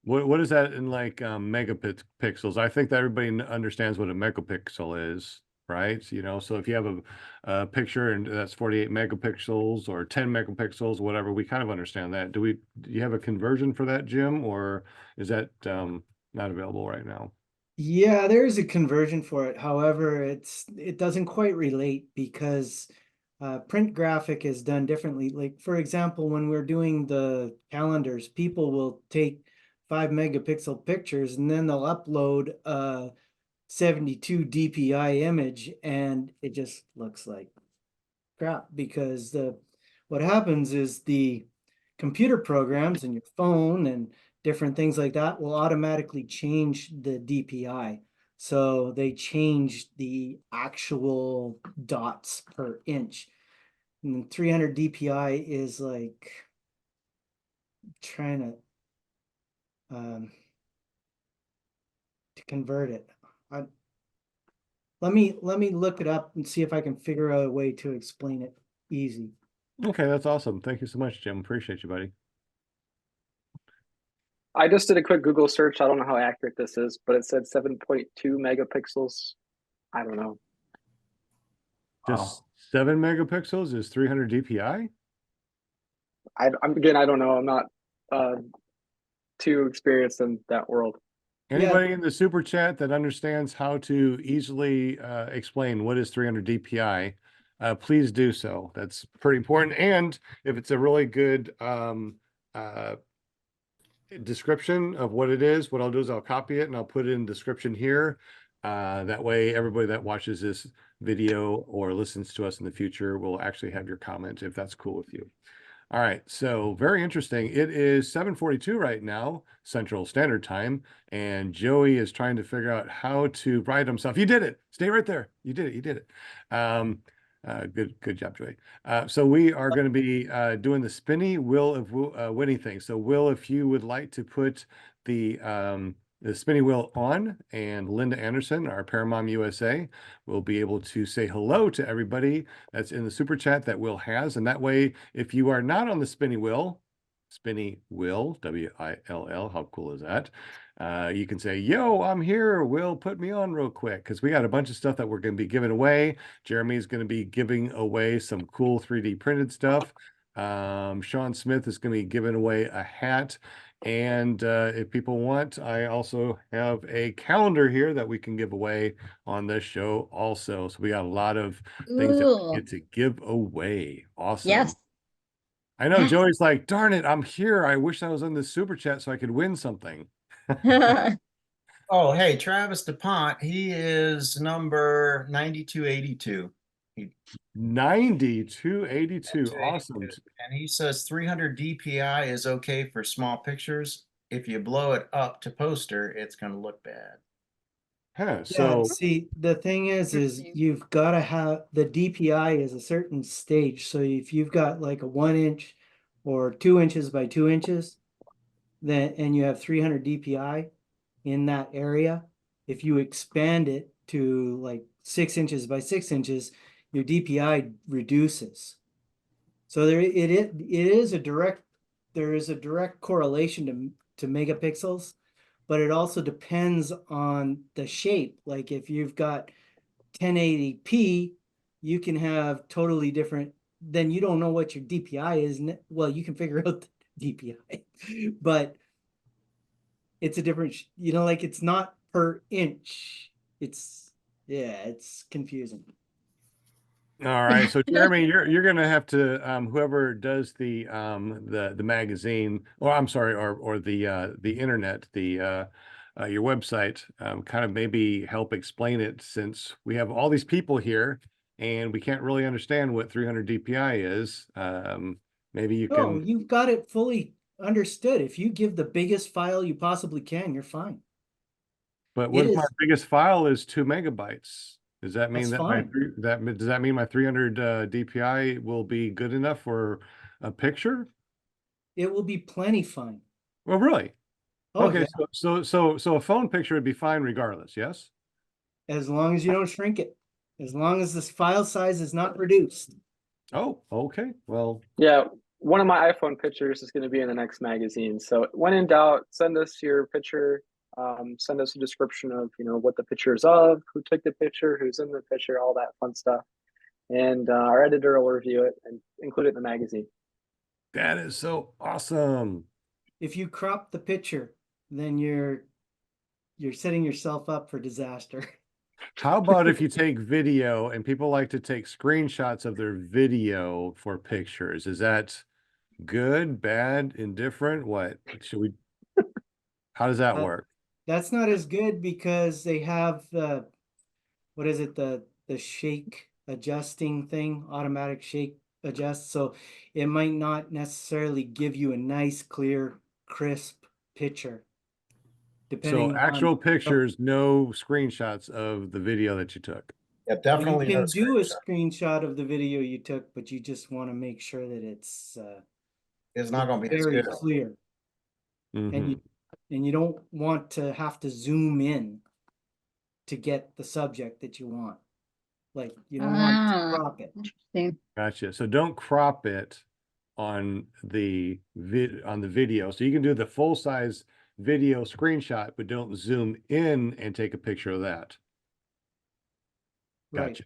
What is that in like megapixels? I think that everybody understands what a megapixel is, right? You know, so if you have a picture and that's 48 megapixels or 10 megapixels, whatever, we kind of understand that. Do you have a conversion for that, Jim, or is that not available right now? yeah, there is a conversion for it. However, it doesn't quite relate because print graphic is done differently. Like for example, when we're doing the calendars, people will take 5 megapixel pictures and then they'll upload a 72 DPI image and it just looks like crap because what happens is the computer programs and your phone and different things like that will automatically change the DPI. So they change the actual dots per inch. And 300 DPI is like trying to convert it. Let me look it up and see if I can figure out a way to explain it easy. Okay, that's awesome. Thank you so much, Jim. Appreciate you, buddy. I just did a quick Google search. I don't know how accurate this is, but it said 7.2 megapixels. I don't know. Just 7 megapixels is 300 DPI? Again, I don't know. I'm not too experienced in that world. Anybody in the super chat that understands how to easily explain what is 300 DPI, please do so. That's pretty important. And if it's a really good description of what it is, what I'll do is I'll copy it and I'll put it in description here. That way, everybody that watches this video or listens to us in the future will actually have your comment if that's cool with you. All right, so very interesting. It is 7:42 right now, Central Standard Time, and Joey is trying to figure out how to write himself. You did it. Stay right there. You did it. You did it. Good job, Joey. So we are going to be doing the spinny wheel of winning thing. So Will, if you would like to put the spinning wheel on, and Linda Anderson, our Paramom USA, will be able to say hello to everybody that's in the super chat that Will has. And that way, if you are not on the spinny wheel, WILL, how cool is that? You can say, yo, I'm here. Will, put me on real quick because we got a bunch of stuff that we're going to be giving away. Jeremy's going to be giving away some cool 3D printed stuff. Sean Smith is going to be giving away a hat. And if people want, I also have a calendar here that we can give away on this show also. So we got a lot of things that we get to give away. Awesome. Yes. I know Joey's like, darn it, I'm here. I wish I was on the super chat so I could win something. Oh, hey, Travis DuPont, he is number 9282. 9282. Awesome. And he says 300 DPI is okay for small pictures. If you blow it up to poster, it's going to look bad. Huh, so see, the thing is you've got to have the DPI is a certain stage. So if you've got like a 1 inch or 2 inches by 2 inches, then and you have 300 DPI in that area, if you expand it to like 6 inches by 6 inches, your DPI reduces. So there is a direct correlation to megapixels, but it also depends on the shape. Like if you've got 1080p, you can have totally different, then you don't know what your DPI is. Well, you can figure out the DPI, but it's a different, like it's not per inch. It's confusing. All right. So Jeremy, you're gonna have to whoever does the magazine, or I'm sorry, or the internet, your website, kind of maybe help explain it, since we have all these people here and we can't really understand what 300 DPI is. Maybe you No, can, you've got it fully understood. If you give the biggest file you possibly can, you're fine. but what It if my is, biggest file is 2 megabytes? Does that mean that's that fine. does that mean my 300 DPI will be good enough for a picture? It will be plenty fine. Well, really? Oh, Okay, yeah, so a phone picture would be fine regardless, yes? as long as you don't shrink it. As long as this file size is not reduced. Oh, okay. Well, Yeah, one of my iPhone pictures is going to be in the next magazine. So when in doubt, send us your picture. Send us a description of what the picture is of, who took the picture, who's in the picture, all that fun stuff. And our editor will review it and include it in the magazine. that is so awesome. If you crop the picture, then you're setting yourself up for disaster. How about if you take video, and people like to take screenshots of their video for pictures? Is that good, bad, indifferent? What should we, how does that work? That's not as good because they have the, what is it, the shake adjusting thing, automatic shake adjust. So it might not necessarily give you a nice, clear, crisp picture. So Depending actual on, pictures, no screenshots of the video that you took. Yeah, well, you definitely no can do a screenshot. screenshot of the video you took, but you just want to make sure that it's It's not gonna be as very good. clear. Mhm. And you don't want to have to zoom in to get the subject that you want. Like you don't want to Ah, crop it. interesting. Gotcha. So don't crop it on the video. So you can do the full size video screenshot, but don't zoom in and take a picture of that. Right. Gotcha.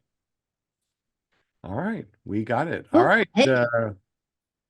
All right, we got it. All Oh, right. hey.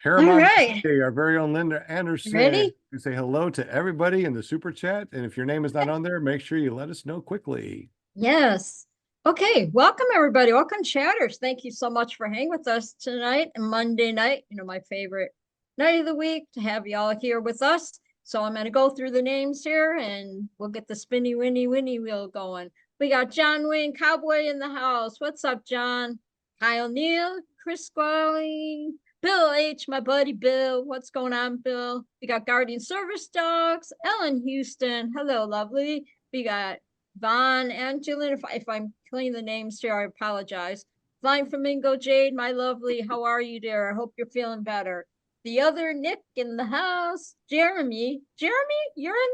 Paramount, right. our very own Linda Anderson. Ready? You say hello to everybody in the super chat. And if your name is not on there, make sure you let us know quickly. Yes. Okay. Welcome, everybody. Welcome, chatters. Thank you so much for hanging with us tonight and Monday night. My favorite night of the week to have y'all here with us. So I'm going to go through the names here and we'll get the spinny winny wheel going. We got John Wayne Cowboy in the house. What's up, John? Kyle Neal, Chris Squally, Bill H, my buddy Bill. What's going on, Bill? We got Guardian Service Dogs, Ellen Houston. Hello, lovely. We got Von Angelin. If I'm killing the names here, I apologize. Flying Flamingo Jade, my lovely. How are you, dear? I hope you're feeling better. The other Nick in the house, Jeremy. Jeremy, you're in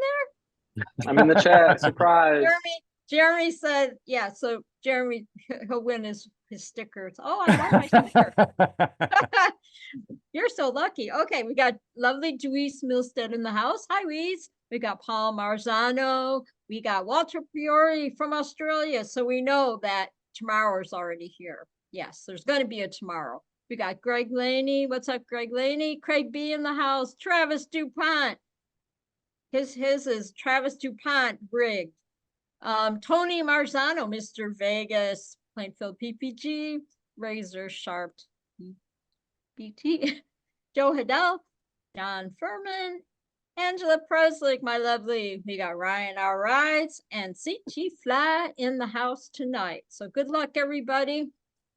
there? I'm in the chat. Surprise. Jeremy said, yeah, so Jeremy, he'll win his stickers. Oh, I love my sticker. You're so lucky. Okay, we got lovely Dewese Milstead in the house. Hi, Weeze. We got Paul Marzano. We got Walter Priori from Australia. So we know that tomorrow is already here. Yes, there's going to be a tomorrow. We got Greg Laney. What's up, Greg Laney? Craig B in the house. Travis DuPont. His is Travis DuPont rigged. Tony Marzano, Mr. Vegas, Plainfield PPG, Razor Sharp BT, Joe Hiddell, John Furman, Angela Preslick, my lovely. We got Ryan R. Rides and CT Fly in the house tonight. So good luck, everybody.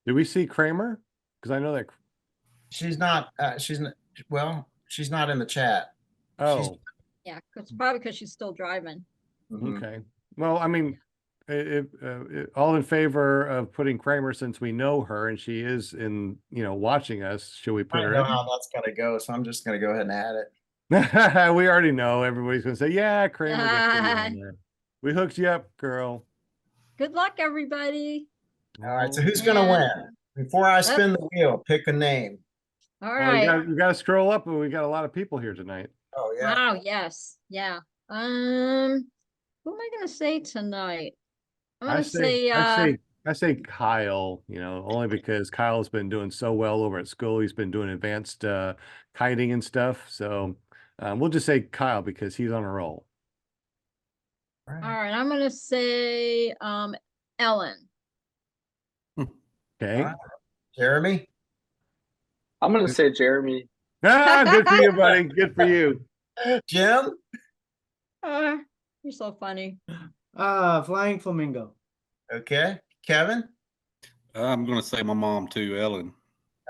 Did we see Kramer? Because I know that. She's not, well, she's not in the chat. Oh, yeah, it's probably because she's still driving. Okay. Well, I mean, all in favor of putting Kramer, since we know her and she is watching us. Should we put I her know in? how that's gonna go, so I'm just gonna go ahead and add it. We already know everybody's gonna say, yeah, Kramer gets to be on there. We hooked you up, girl. Good luck, everybody. All right, so who's gonna win? Before I spin the wheel, pick a name. All Well, right. you got to scroll up, but we got a lot of people here tonight. Oh, yeah. Wow, yes, yeah. Who am I gonna say tonight? I'm I gonna say, say, I say Kyle, only because Kyle's been doing so well over at school. He's been doing advanced kiting and stuff. So we'll just say Kyle because he's on a roll. all right, I'm gonna say, Ellen. Okay. Jeremy? I'm gonna say Jeremy. Ah, good for you, buddy. Good for you. Jim? Uh, you're so funny. Flying flamingo. Okay. Kevin? I'm gonna say my mom too, Ellen.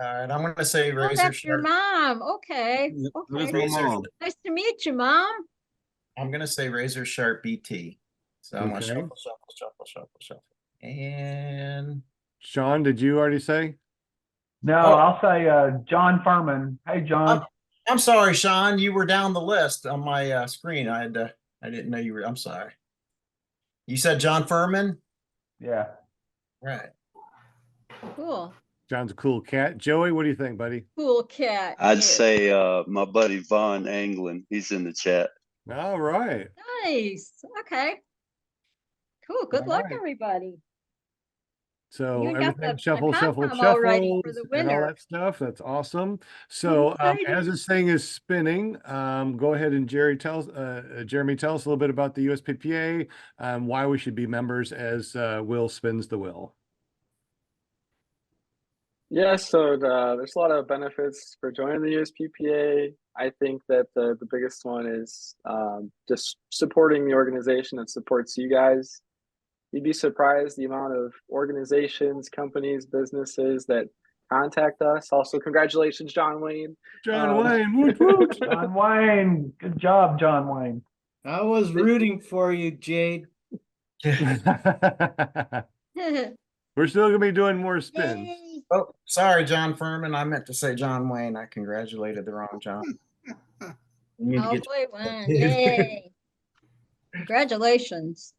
All right. I'm going to say Oh, Razor that's your Sharp. mom. Okay, That okay. is my mom. Nice to meet you, Mom. I'm going to say Razor Sharp BT. So I'm going to Okay. shuffle. And Sean, did you already say? No, Oh. I'll say John Furman. Hey, John. I'm sorry, Sean. You were down the list on my screen. I didn't know you were. I'm sorry. You said John Furman? Yeah. Right. Cool, John's a cool cat. Joey, what do you think, buddy? cool cat. I'd Yeah. say my buddy Von Anglin. He's in the chat. All right. Nice. Okay. Cool. Good All luck, right. everybody. So You got everything my shuffle, pom-pom all ready for the and all winner. that stuff. That's awesome. So excited. as this thing is spinning, go ahead and Jeremy, tell us a little bit about the USPPA, why we should be members as Will spins the wheel. Yeah, so there's a lot of benefits for joining the USPPA. I think that the biggest one is just supporting the organization that supports you guys. You'd be surprised the amount of organizations, companies, businesses that contact us. Also, congratulations, John Wayne. John Wayne, woot woot. John Wayne. Good job, John Wayne. I was rooting for you, Jade. We're still gonna be doing more spins. Yay. Oh, sorry, John Furman. I meant to say John Wayne. I congratulated the wrong John. You need to Oh get boy, won. Yay. Congratulations.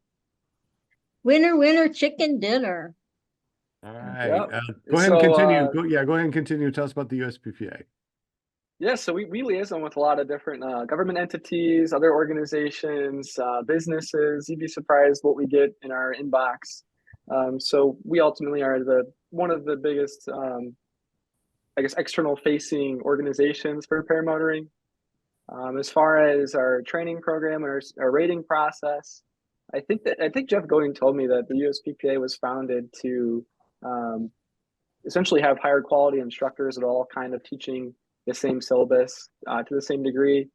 Winner, winner, chicken dinner. All right. Yep. Go ahead and So, continue. Go ahead and continue. Tell us about the USPPA. Yeah, so we liaison with a lot of different government entities, other organizations, businesses. You'd be surprised what we get in our inbox. So we ultimately are one of the biggest, I guess, external facing organizations for paramotoring. As far as our training program and our rating process, I think Jeff Goding told me that the USPPA was founded to essentially have higher quality instructors that are all kind of teaching the same syllabus to the same degree,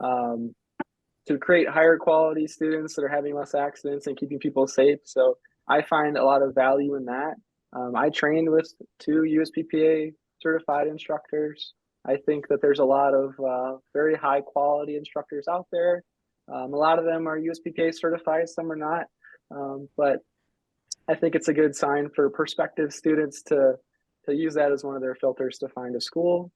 to create higher quality students that are having less accidents and keeping people safe. So I find a lot of value in that. I trained with 2 USPPA certified instructors. I think that there's a lot of very high quality instructors out there. A lot of them are USPPA certified, some are not. But I think it's a good sign for prospective students to use that as one of their filters to find a school.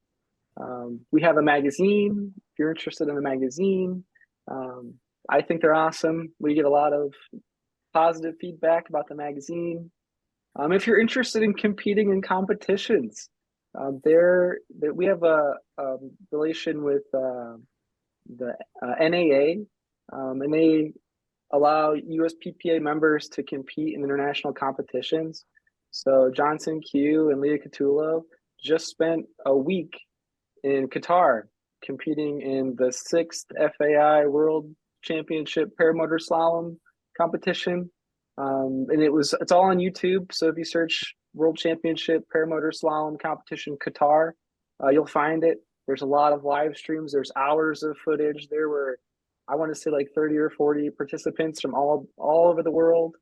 We have a magazine. If you're interested in a magazine, I think they're awesome. We get a lot of positive feedback about the magazine. If you're interested in competing in competitions, we have a relation with the NAA, and they allow USPPA members to compete in international competitions. So Johnson Q and Leah Catullo just spent a week in Qatar competing in the 6th FAI World Championship Paramotor Slalom competition. And it's all on YouTube. So if you search World Championship Paramotor Slalom Competition Qatar, you'll find it. There's a lot of live streams. There's hours of footage. There were, I want to say, like 30 or 40 participants from all over the world.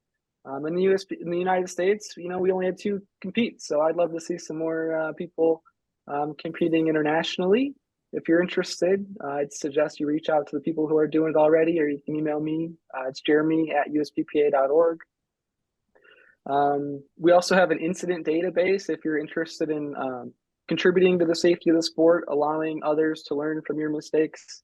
In the United States, we only had 2 compete. So I'd love to see some more people competing internationally. If you're interested, I'd suggest you reach out to the people who are doing it already, or you can email me. It's jeremy@usppa.org. We also have an incident database if you're interested in contributing to the safety of the sport, allowing others to learn from your mistakes.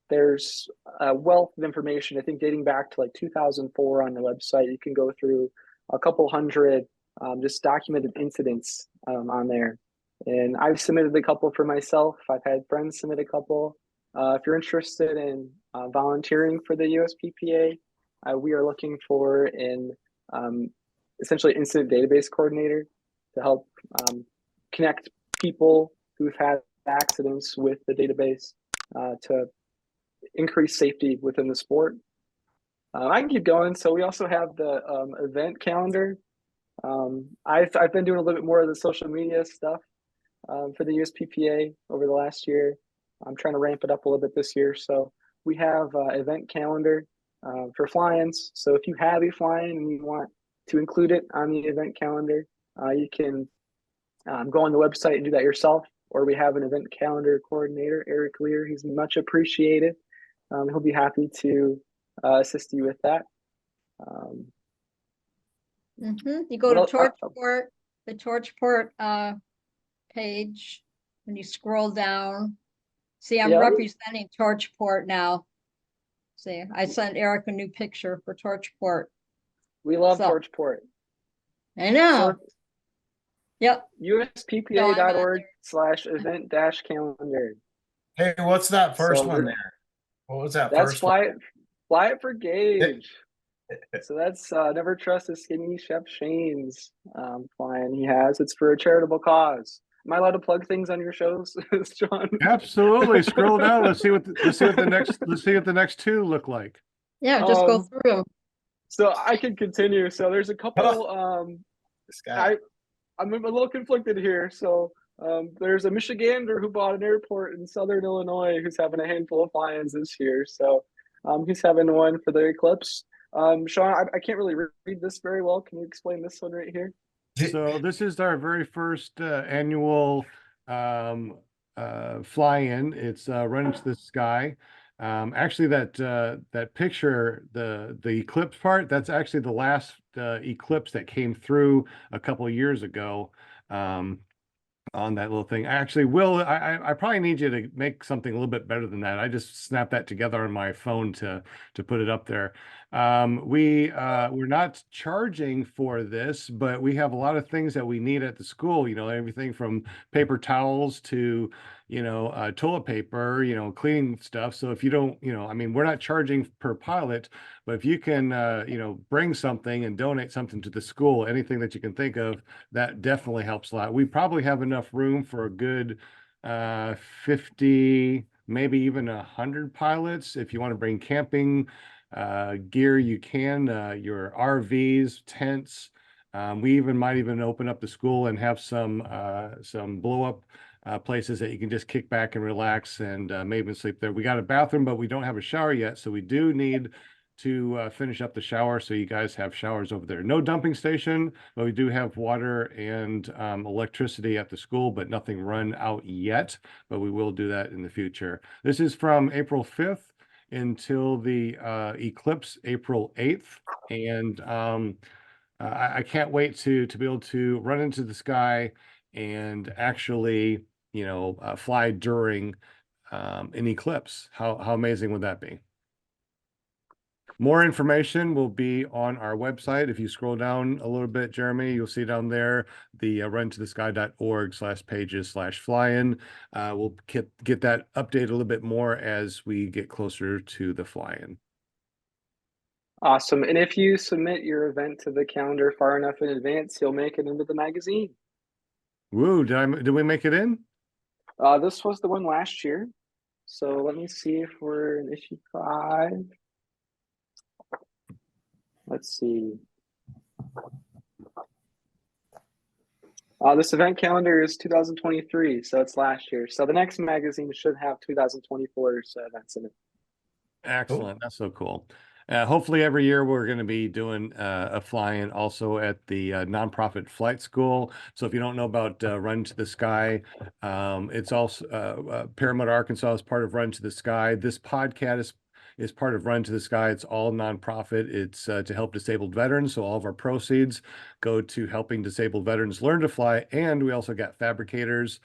There's a wealth of information, I think, dating back to like 2004 on the website. You can go through a couple hundred just documented incidents on there. And I've submitted a couple for myself. I've had friends submit a couple. if you're interested in volunteering for the USPPA, we are looking for an essentially incident database coordinator to help connect people who've had accidents with the database to increase safety within the sport. I can keep going. So we also have the event calendar. I've been doing a little bit more of the social media stuff for the USPPA over the last year. I'm trying to ramp it up a little bit this year. So we have event calendar for fly-ins. So if you have a fly-in and you want to include it on the event calendar, you can go on the website and do that yourself. Or we have an event calendar coordinator, Eric Lear. He's much appreciated. He'll be happy to assist you with that. You go to well, Torchport, the Torchport page, and you scroll down. See, I'm Yeah. representing Torchport now. See, I sent Eric a new picture for Torchport. We love So- Torchport. I know. So Yep. USPPA.org/event-calendar. Hey, what's that first So one we're- there? What was that That's first one? Fly It for Gage. So that's Never Trust a Skinny Chef Shane's flying he has. It's for a charitable cause. Am I allowed to plug things on your shows, John? Absolutely. Scroll down. Let's see what the next two look like. Yeah, just go through them. So I can continue. So there's a couple. This guy. I'm a little conflicted here. So there's a Michigander who bought an airport in Southern Illinois who's having a handful of fly-ins this year. So he's having one for the Eclipse. Sean, I can't really read this very well. Can you explain this one right here? So this is our very first annual fly-in. It's Run Into the Sky. Actually, that picture, the eclipse part, that's actually the last eclipse that came through a couple of years ago. On that little thing. Actually, Will, I probably need you to make something a little bit better than that. I just snapped that together on my phone to put it up there. We're not charging for this, but we have a lot of things that we need at the school, you know, everything from paper towels to, you know, toilet paper, you know, cleaning stuff. So if you don't, you know, I mean, we're not charging per pilot, but if you can, you know, bring something and donate something to the school, anything that you can think of, that definitely helps a lot. We probably have enough room for a good 50, maybe even 100 pilots. If you want to bring camping gear, you can, your RVs, tents. We might even open up the school and have some blow up places that you can just kick back and relax and maybe even sleep there. We got a bathroom, but we don't have a shower yet, so we do need to finish up the shower, so you guys have showers over there. No dumping station, but we do have water and electricity at the school, but nothing run out yet, but we will do that in the future. This is from April 5th until the eclipse April 8th, and I can't wait to be able to run into the sky and actually, you know, fly during an eclipse. How amazing would that be? More information will be on our website. If you scroll down a little bit, Jeremy, you'll see down there the runtothesky.org/pages/fly-in. We'll get that updated a little bit more as we get closer to the fly-in. Awesome. And if you submit your event to the calendar far enough in advance, you'll make it into the magazine. Woo, did we make it in? This was the one last year. So let me see if we're in issue 5. Let's see. This event calendar is 2023, so it's last year. So the next magazine should have 2024's events in it. Excellent. That's so cool. Hopefully every year we're going to be doing a fly-in also at the nonprofit flight school. So if you don't know about Run to the Sky, it's also Paramount, Arkansas is part of Run to the Sky. This podcast is part of Run to the Sky. It's all nonprofit. It's to help disabled veterans. So all of our proceeds go to helping disabled veterans learn to fly. And we also got fabricators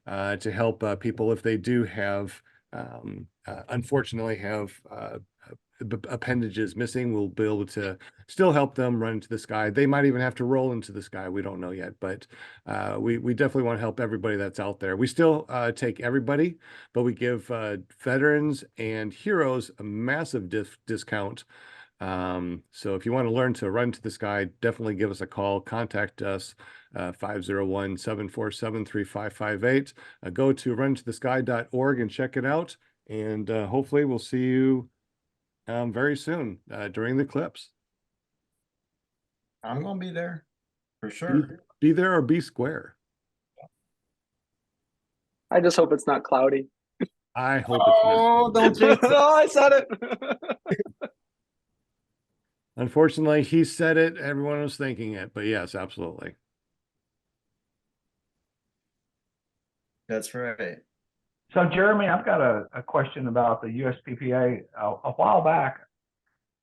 to help people if they do have unfortunately have appendages missing, we'll be able to still help them run into the sky. They might even have to roll into the sky. We don't know yet, but we definitely want to help everybody that's out there. We still take everybody, but we give veterans and heroes a massive discount. So if you want to learn to run to the sky, definitely give us a call. Contact us, 501-747-3558. Go to runtothesky.org and check it out. And hopefully we'll see you very soon during the eclipse. I'm gonna be there for sure. Be there or be square. I just hope it's not cloudy. I hope it's not. Oh, don't jinx it. Oh, I said it. Unfortunately, he said it. Everyone was thinking it, but yes, absolutely. That's right. So Jeremy, I've got a question about the USPPA. A while back,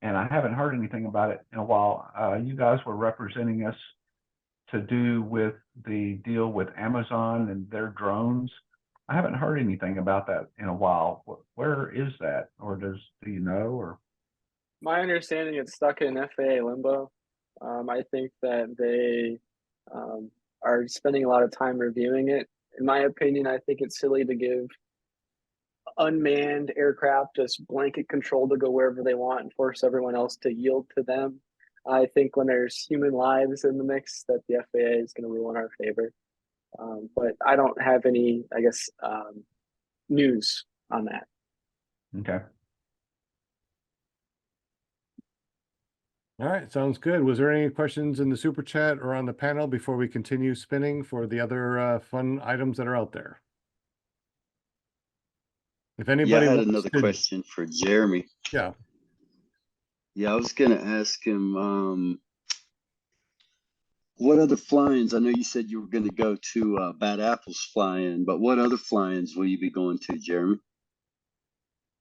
and I haven't heard anything about it in a while. You guys were representing us to do with the deal with Amazon and their drones. I haven't heard anything about that in a while. Where is that, or do you know? Or My understanding, it's stuck in FAA limbo. I think that they are spending a lot of time reviewing it. In my opinion, I think it's silly to give unmanned aircraft just blanket control to go wherever they want and force everyone else to yield to them. I think when there's human lives in the mix, that the FAA is going to rule in our favor. But I don't have any, I guess, news on that. okay. All right, sounds good. Was there any questions in the super chat or on the panel before we continue spinning for the other fun items that are out there? If anybody Yeah, I had wants another to- question for Jeremy. Yeah. Yeah, I was gonna ask him, what other fly-ins? I know you said you were gonna go to Bad Apple's fly-in, but what other fly-ins will you be going to, Jeremy?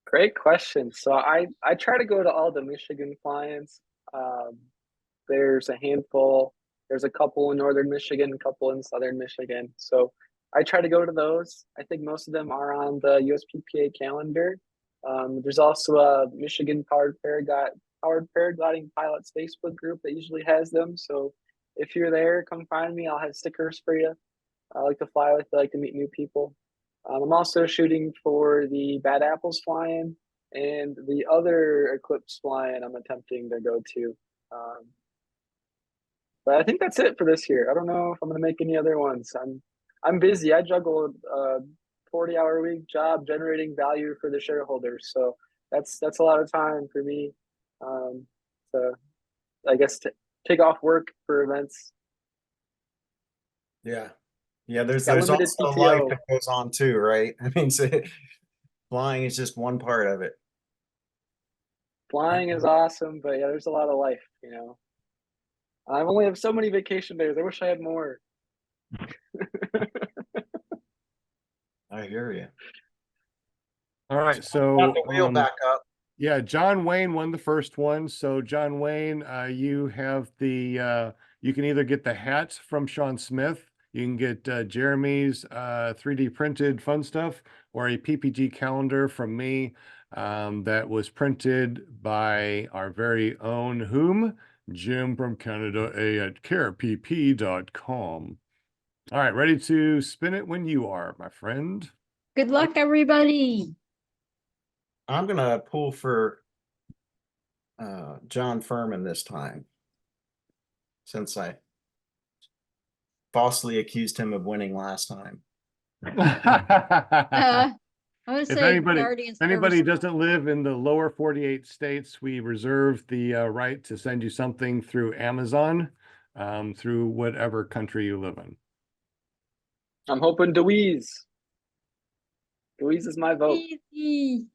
Great question. So I try to go to all the Michigan fly-ins. There's a handful. There's a couple in northern Michigan, a couple in southern Michigan. So I try to go to those. I think most of them are on the USPPA calendar. There's also a Michigan powered paragliding pilots Facebook group that usually has them. So if you're there, come find me. I'll have stickers for you. I like to fly with. I like to meet new people. I'm also shooting for the Bad Apples fly-in and the other Eclipse fly-in I'm attempting to go to. But I think that's it for this year. I don't know if I'm going to make any other ones. I'm busy. I juggle a 40-hour week job generating value for the shareholders. So that's a lot of time for me. So I guess to take off work for events. Yeah. Yeah, there's Got also limited a life PTO. that goes on too, right? I mean, so flying is just one part of it. Flying is awesome, but yeah, there's a lot of life, you know. I only have so many vacation days. I wish I had more. I hear you. All right, Got so the wheel back up. yeah, John Wayne won the first one. So John Wayne, you have the you can either get the hat from Sean Smith, you can get Jeremy's 3D printed fun stuff, or a PPG calendar from me that was printed by our very own whom? Jim from Canada A at carepp.com. All right, ready to spin it when you are, my friend. Good luck, everybody. I'm gonna pull for John Furman this time, since I falsely accused him of winning last time. I would If say anybody, Guardians. if anybody doesn't live in the lower 48 states, we reserve the right to send you something through Amazon, through whatever country you live in. I'm hoping Deweese. Deweese is my vote. Easy.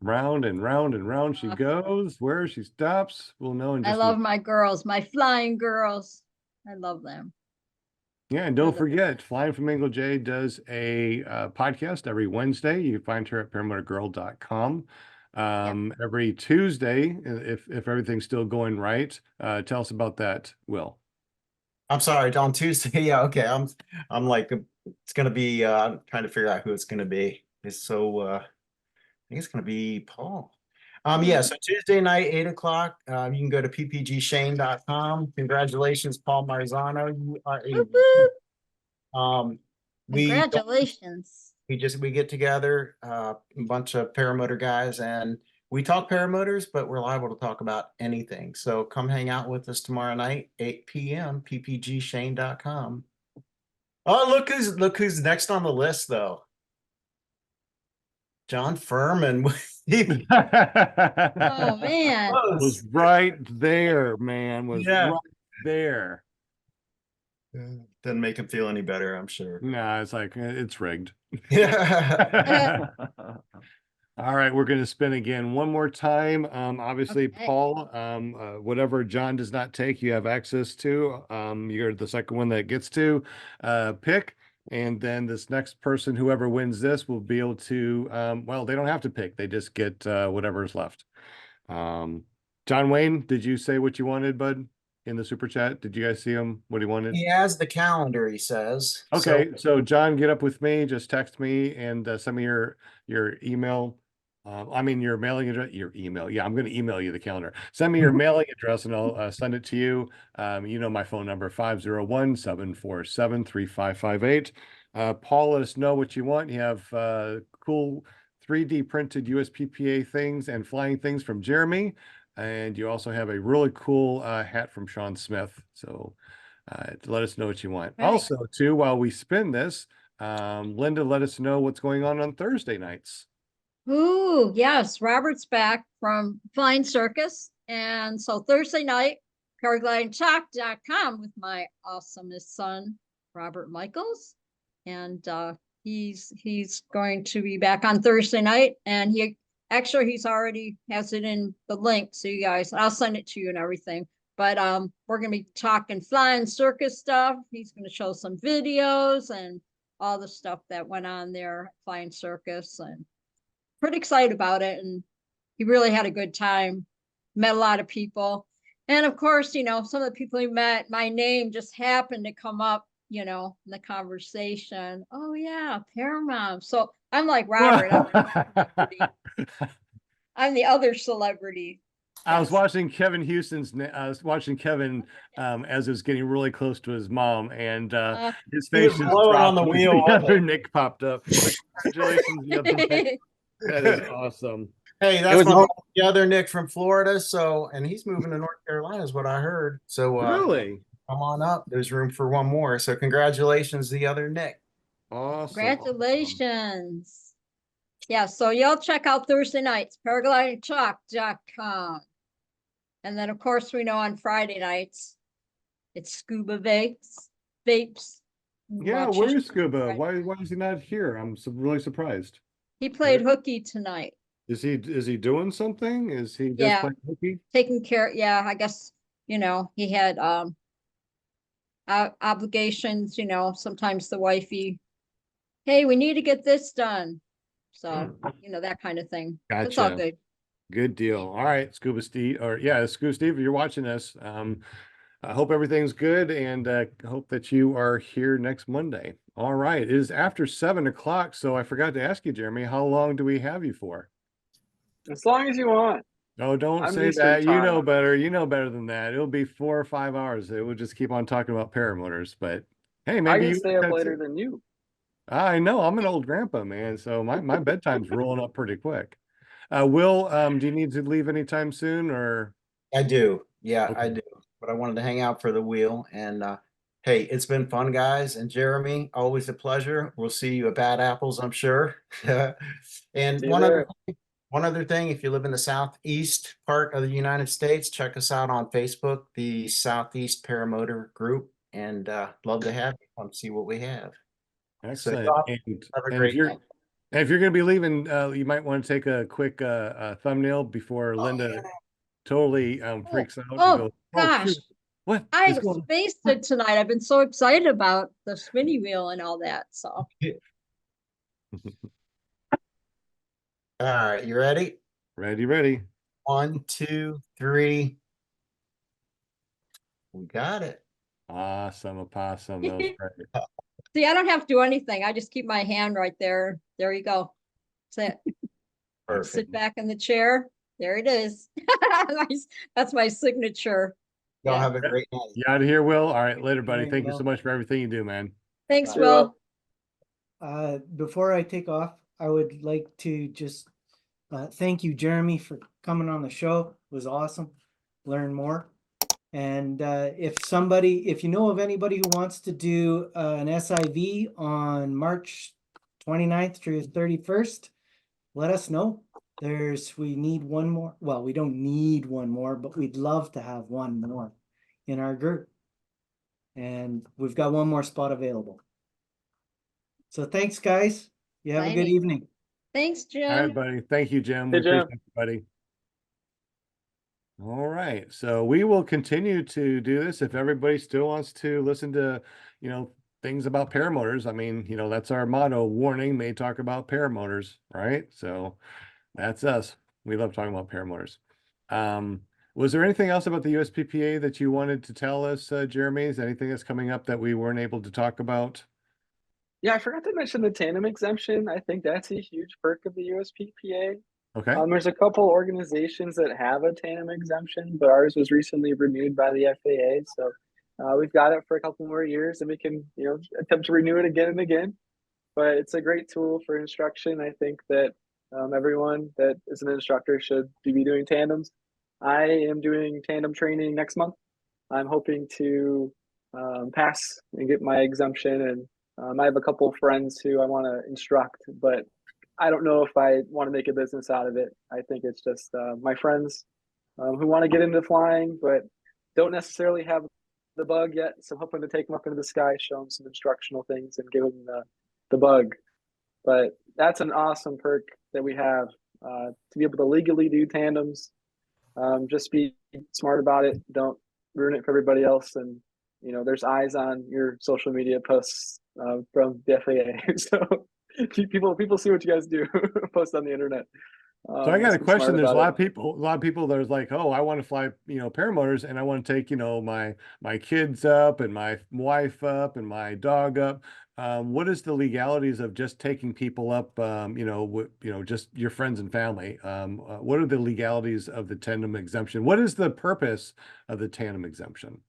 Round and round and round she goes. Where she stops, we'll know in I just a love minute. my girls, my flying girls. I love them. Yeah, and don't forget, Flying Flamingo J does a podcast every Wednesday. You can find her at paramotorgirl.com. Every Tuesday, if everything's still going right. Tell us about that, Will. I'm sorry, on Tuesday. Yeah, okay. I'm like, it's gonna be I'm trying to figure out who it's gonna be. It's so think it's going to be Paul. Yeah, so Tuesday night, 8 o'clock. You can go to ppgshane.com. Congratulations, Paul Marzano. You are a Whoop, whoop. we don't Congratulations. we get together, a bunch of paramotor guys, and we talk paramotors, but we're liable to talk about anything. So come hang out with us tomorrow night, 8 p.m. ppgshane.com. Oh, look who's next on the list though. John Furman. Oh man. Was right there, man. Was Yeah. right there. Doesn't make him feel any better, I'm sure. Nah, it's like it's rigged. Yeah. All right, we're going to spin again one more time. Obviously, Okay. Paul, whatever John does not take, you have access to. You're the second one that gets to pick. And then this next person, whoever wins this, will be able to, well, they don't have to pick. They just get whatever's left. John Wayne, did you say what you wanted, bud, in the super chat? Did you guys see him, what he wanted? He has the calendar, he says. Okay, so John, get up with me. Just text me and send me your email. I mean your mailing address, your email. Yeah, I'm going to email you the calendar. Send me your mailing address and I'll send it to you. You know my phone number, 501-747-3558. Paul, let us know what you want. You have cool 3D printed USPPA things and flying things from Jeremy. And you also have a really cool hat from Sean Smith. So let us know what you want. Right. Also, too, while we spin this, Linda, let us know what's going on Thursday nights. Ooh, yes, Robert's back from Flying Circus. And so Thursday night, paraglidingtalk.com with my awesomest son, Robert Michaels. And he's going to be back on Thursday night. And he's already has it in the link. So you guys, I'll send it to you and everything. But we're gonna be talking flying circus stuff. He's gonna show some videos and all the stuff that went on there at Flying Circus, and pretty excited about it. And he really had a good time, met a lot of people. And of course, some of the people he met, my name just happened to come up, in the conversation. Oh yeah, Paramount. So I'm like Robert, I'm the other celebrity. I was watching Kevin Houston's. I was watching Kevin as it was getting really close to his mom, and his face just blowing on dropped the when wheel, the wasn't other it? Nick popped up. But congratulations, the other Nick. That is awesome. Hey, It that's was the other Nick from Florida. So, and he's moving to North Carolina, is what I heard. So, Really come on up. There's room for one more. So, congratulations, the other Nick. awesome. Congratulations. Yeah, so y'all check out Thursday nights, paraglidingtalk.com. And then, of course, we know on Friday nights, it's Scuba Vapes. Yeah, Watch where his- is Scuba? Why is he not here? I'm really surprised. He played hooky tonight. Is he doing something? Is he just Yeah. playing hooky? Taking care. Yeah, I guess, he had obligations, sometimes the wifey, hey, we need to get this done. So, that kind of thing. It's all Gotcha. good. Good deal. All right, Scuba Steve, or yeah, Scuba Steve, if you're watching this, I hope everything's good and hope that you are here next Monday. All right, it is after 7 o'clock, so I forgot to ask you, Jeremy, how long do we have you for? As long as you want. Oh, don't I'm say Eastern that. You time. know better. You know better than that. It'll be 4 or 5 hours. It will just keep on talking about paramotors. But hey, I maybe can you stay up that's later it. than you. I know I'm an old grandpa, man. So my bedtime's rolling up pretty quick. Will, do you need to leave anytime soon or? I do. Yeah, Okay. I do. But I wanted to hang out for the wheel. And hey, it's been fun, guys. And Jeremy, always a pleasure. We'll see you at Bad Apples, I'm sure. And See you there. one other thing, if you live in the southeast part of the United States, check us out on Facebook, the Southeast Paramotor Group, and love to have you come see what we have. Excellent. y'all And, have a and great night. if you're going to be leaving, you might want to take a quick thumbnail before Linda totally freaks out and goes, "Oh gosh. shoot, what I is going on?" spaced it tonight. I've been so excited about the spinny wheel and all that. So All right, you ready? Ready. 1, 2, 3. We got it. Awesome, opossum. That was great. see, I don't have to do anything. I just keep my hand right there. There you go. That's it. And sit Perfect. back in the chair. There it is. That's my signature. Y'all Yeah. have a great night. You out of here, Will? All right, later, buddy. Alright, Thank you Will. so much for everything you do, man. Thanks, Be Will. well. Before I take off, I would like to just thank you, Jeremy, for coming on the show. It was awesome. Learn more. And if you know of anybody who wants to do an SIV on March 29th through 31st, let us know. We need one more. Well, we don't need one more, but we'd love to have one more in our group. And we've got one more spot available. So thanks, guys. You have a good Exciting. evening. Thanks, All right, Jim. buddy. Thank you, Jim. Hey, We Jim. appreciate it, buddy. All right. So we will continue to do this if everybody still wants to listen to, things about paramotors. I mean, that's our motto, warning, may talk about paramotors, right? So that's us. We love talking about paramotors. Was there anything else about the USPPA that you wanted to tell us, Jeremy? Is there anything that's coming up that we weren't able to talk about? Yeah, I forgot to mention the tandem exemption. I think that's a huge perk of the USPPA. Okay. There's a couple organizations that have a tandem exemption, but ours was recently renewed by the FAA. So we've got it for a couple more years, and we can, attempt to renew it again and again. But it's a great tool for instruction. I think that everyone that is an instructor should be doing tandems. I am doing tandem training next month. I'm hoping to pass and get my exemption, and I have a couple of friends who I want to instruct, but I don't know if I want to make a business out of it. I think it's just my friends who want to get into flying, but don't necessarily have the bug yet. So I'm hoping to take them up into the sky, show them some instructional things, and give them the bug. But that's an awesome perk that we have to be able to legally do tandems. Just be smart about it. Don't ruin it for everybody else. And there's eyes on your social media posts from the FAA. So people see what you guys do, post on the internet. So I got a let's be smart question. There's a about lot it. of people that are like, oh, I want to fly, paramotors, and I want to take, my kids up and my wife up and my dog up. What is the legalities of just taking people up, just your friends and family? What are the legalities of the tandem exemption? What is the purpose of the tandem exemption?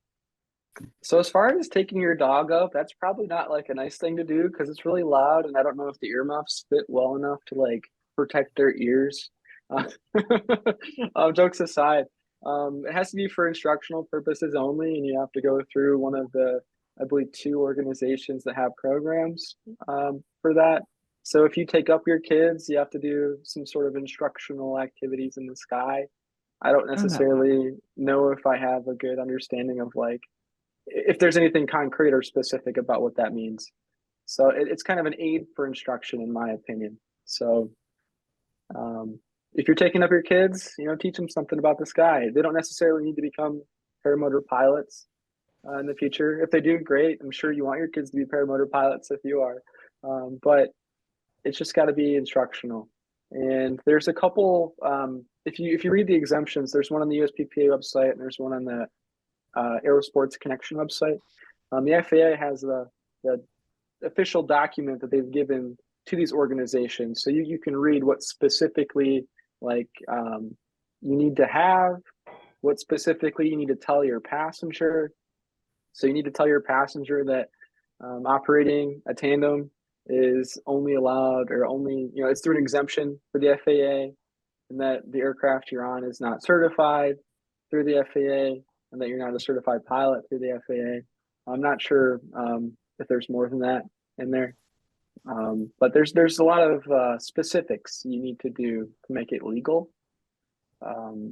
So as far as taking your dog up, that's probably not like a nice thing to do because it's really loud, and I don't know if the earmuffs fit well enough to like protect their ears. Jokes aside, it has to be for instructional purposes only, and you have to go through one of the, I believe, 2 organizations that have programs for that. So if you take up your kids, you have to do some sort of instructional activities in the sky. I don't necessarily know if I have a good understanding of like if there's anything concrete or specific about what that means. So it's kind of an aid for instruction, in my opinion. So if you're taking up your kids, teach them something about the sky. They don't necessarily need to become paramotor pilots in the future. If they do, great. I'm sure you want your kids to be paramotor pilots if you are. But it's just got to be instructional. And there's a couple. If you read the exemptions, there's one on the USPPA website, and there's one on the Aerosports Connection website. The FAA has the official document that they've given to these organizations, so you can read what specifically you need to have, what specifically you need to tell your passenger. So you need to tell your passenger that operating a tandem is only allowed, or only it's through an exemption for the FAA, and that the aircraft you're on is not certified through the FAA, and that you're not a certified pilot through the FAA. I'm not sure if there's more than that in there, but there's a lot of specifics you need to do to make it legal. But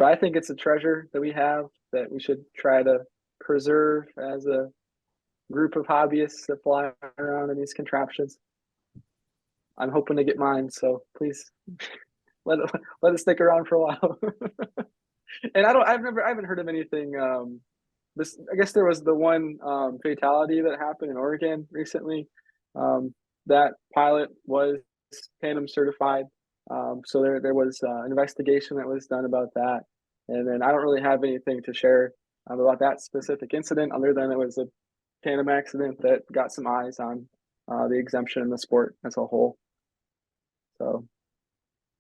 I think it's a treasure that we have that we should try to preserve as a group of hobbyists that fly around in these contraptions. I'm hoping to get mine, so please let it stick around for a while. And I haven't heard of anything. I guess there was the one fatality that happened in Oregon recently. That pilot was tandem certified. So there was an investigation that was done about that. And then I don't really have anything to share about that specific incident, other than it was a tandem accident that got some eyes on the exemption in the sport as a whole. So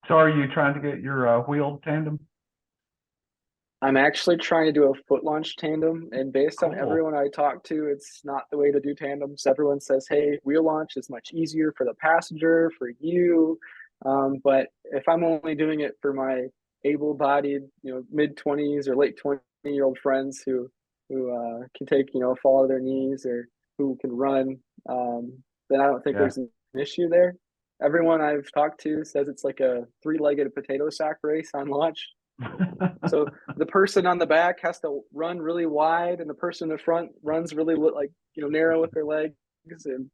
So are you trying to get your wheeled tandem? I'm actually trying to do a foot launch tandem, and based on Cool. everyone I talk to, it's not the way to do tandems. Everyone says, hey, wheel launch is much easier for the passenger, for you. But if I'm only doing it for my able-bodied, mid-20s or late 20-year-old friends who can take, a fall to their knees or who can run, then I don't think Yeah. there's an issue there. Everyone I've talked to says it's like a three-legged potato sack race on launch. So the person on the back has to run really wide, and the person in the front runs really narrow with their legs. And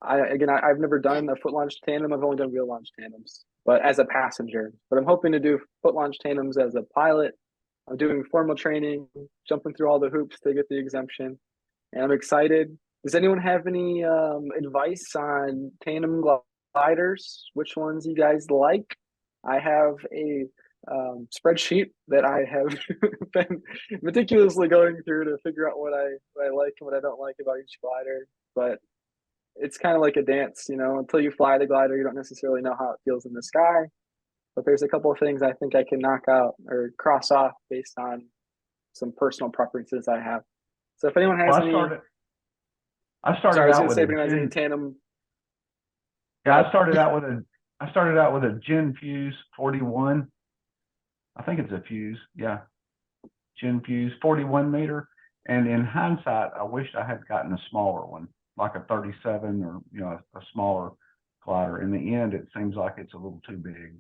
I've never done a foot launch tandem. I've only done wheel launch tandems, but as a passenger. But I'm hoping to do foot launch tandems as a pilot. I'm doing formal training, jumping through all the hoops to get the exemption, and I'm excited. Does anyone have any advice on tandem gliders? Which ones you guys like? I have a spreadsheet that I have been meticulously going through to figure out what I like and what I don't like about each glider. But it's kind of like a dance, until you fly the glider, you don't necessarily know how it feels in the sky. But there's a couple of things I think I can knock out or cross off based on some personal preferences I have. So if anyone has Well, any, I started sorry, I was out going to with say a if anyone has any Gen, tandem. yeah, I started out with a Gen Fuse 41. I think it's a Fuse, yeah. Gen Fuse 41 meter. And in hindsight, I wished I had gotten a smaller one, like a 37 or a smaller glider. In the end, it seems like it's a little too big.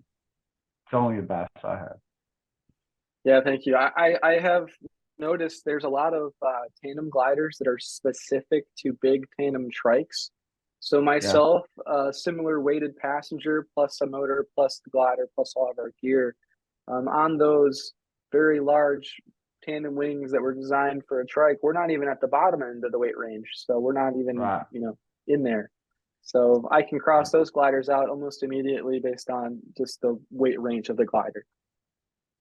It's only a bias I have. Yeah, thank you. I have noticed there's a lot of tandem gliders that are specific to big tandem trikes. So myself, similar weighted passenger plus a motor plus the glider plus all of our gear on those very large tandem wings that were designed for a trike. We're not even at the bottom end of the weight range, so we're not even Right. in there. So I can cross those gliders out almost immediately based on just the weight range of the glider.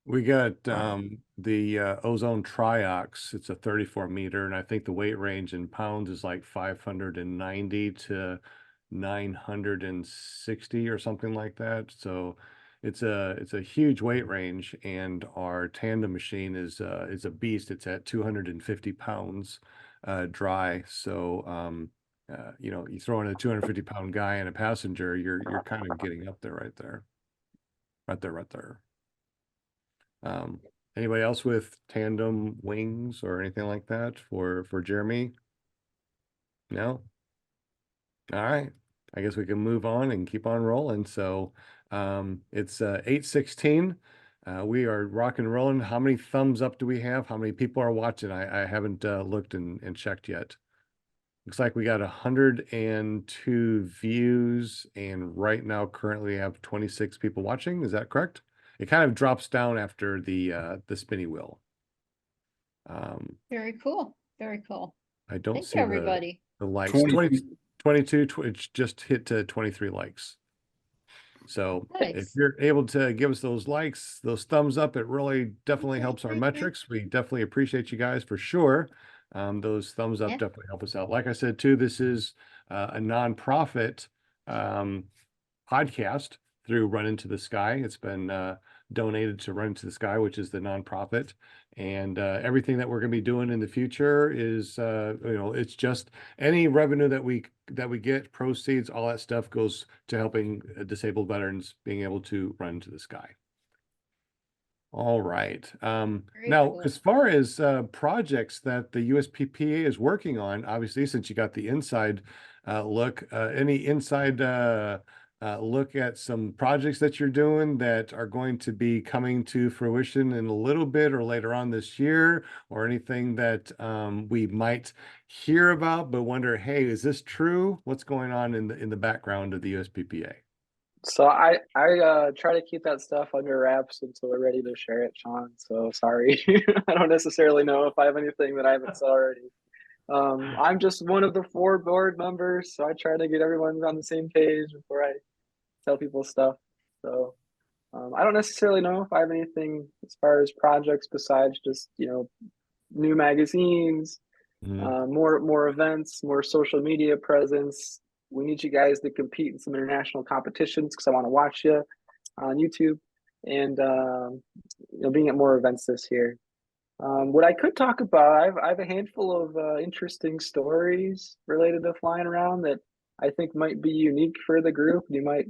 We got the Ozone Triox. It's a 34 meter, and I think the weight range in pounds is like 590 to 960 or something like that. So it's a huge weight range, and our tandem machine is a beast. It's at 250 pounds dry. So you throw in a 250-pound guy and a passenger, you're kind of getting up there, right there. Anybody else with tandem wings or anything like that for Jeremy? No? All right. I guess we can move on and keep on rolling. So it's 8:16. We are rock and rolling. How many thumbs up do we have? How many people are watching? I haven't looked and checked yet. Looks like we got 102 views, and right now currently have 26 people watching. Is that correct? It kind of drops down after the spinny wheel. Very cool. Very cool. I don't Thank see you, everybody. the likes. 22. 22, it's just hit 23 likes. So if Nice. you're able to give us those likes, those thumbs up, it really definitely helps our metrics. We definitely appreciate you guys for sure. Those thumbs up Yeah. definitely help us out. Like I said, too, this is a nonprofit podcast through Run Into the Sky. It's been donated to Run Into the Sky, which is the nonprofit. And everything that we're going to be doing in the future is, it's just any revenue that we get, proceeds, all that stuff goes to helping disabled veterans being able to run into the sky. All right. Now, cool. as far as projects that the USPPA is working on, obviously, since you got the inside look, any inside look at some projects that you're doing that are going to be coming to fruition in a little bit or later on this year, or anything that we might hear about but wonder, hey, is this true? What's going on in the background of the USPPA? So I try to keep that stuff under wraps until we're ready to share it, Sean. So sorry. I don't necessarily know if I have anything that I haven't said already. I'm just one of the 4 board members, so I try to get everyone on the same page before I tell people stuff. So I don't necessarily know if I have anything as far as projects besides just new magazines, more events, more social media presence, We need you guys to compete in some international competitions because I want to watch you on YouTube and being at more events this year. What I could talk about, I have a handful of interesting stories related to flying around that I think might be unique for the group. You might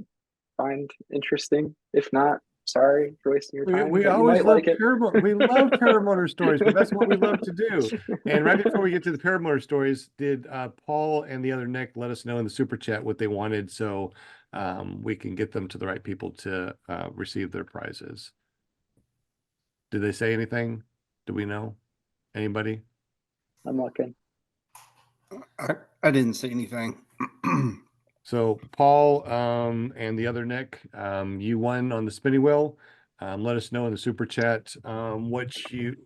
find interesting. If not, sorry for wasting your time. We but you always might love like it. we love paramotor stories, but that's what we love to do. And right before we get to the paramotor stories, did Paul and the other Nick let us know in the super chat what they wanted, so we can get them to the right people to receive their prizes? Did they say anything? Do we know? Anybody? I'm looking. I didn't say anything. So Paul and the other Nick, you won on the spinning wheel. Let us know in the super chat what you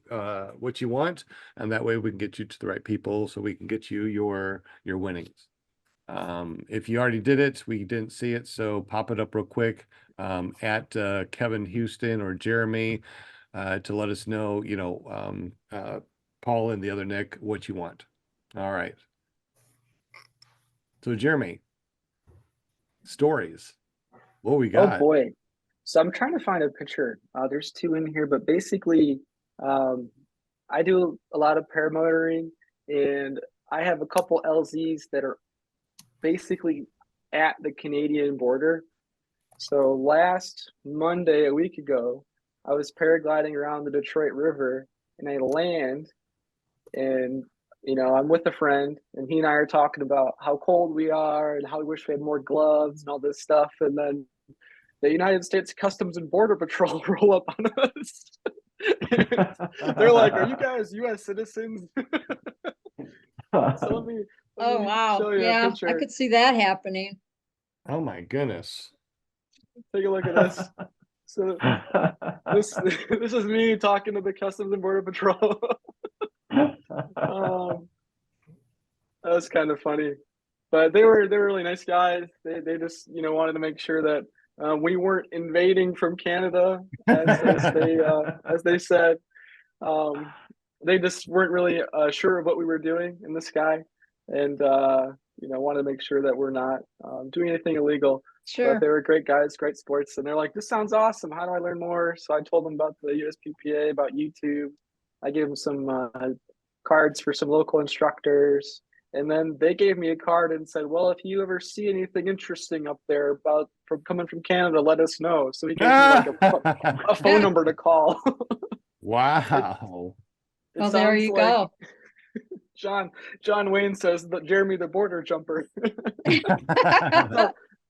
want, and that way we can get you to the right people so we can get you your winnings. If you already did it, we didn't see it, so pop it up real quick at Kevin Houston or Jeremy to let us know, Paul and the other Nick, what you want. All right. So Jeremy, stories. What we Oh got? boy. So I'm trying to find a picture. There's two in here, but basically, I do a lot of paramotoring, and I have a couple LZs that are basically at the Canadian border. So last Monday, a week ago, I was paragliding around the Detroit River, and I land, and I'm with a friend, and he and I are talking about how cold we are and how we wish we had more gloves and all this stuff, and then the United States Customs and Border Patrol roll up on us. They're like, "Are you guys U.S. citizens?" So let me wow. show you a Yeah, I picture. could see that happening. Oh my goodness. Take a look at this. So this is me talking to the Customs and Border Patrol. That was kind of funny, but they were really nice guys. They just wanted to make sure that we weren't invading from Canada, as they said. They just weren't really sure of what we were doing in the sky, and wanted to make sure that we're not doing anything illegal. Sure. But they were great guys, great sports, and they're like, "This sounds awesome. How do I learn more?" So I told them about the USPPA, about YouTube. I gave them some cards for some local instructors, and then they gave me a card and said, "Well, if you ever see anything interesting up there about from coming from Canada, let us know." So he gave me like a phone number to call. Wow. It Well, there sounds you like go. John Wayne says that Jeremy the border jumper.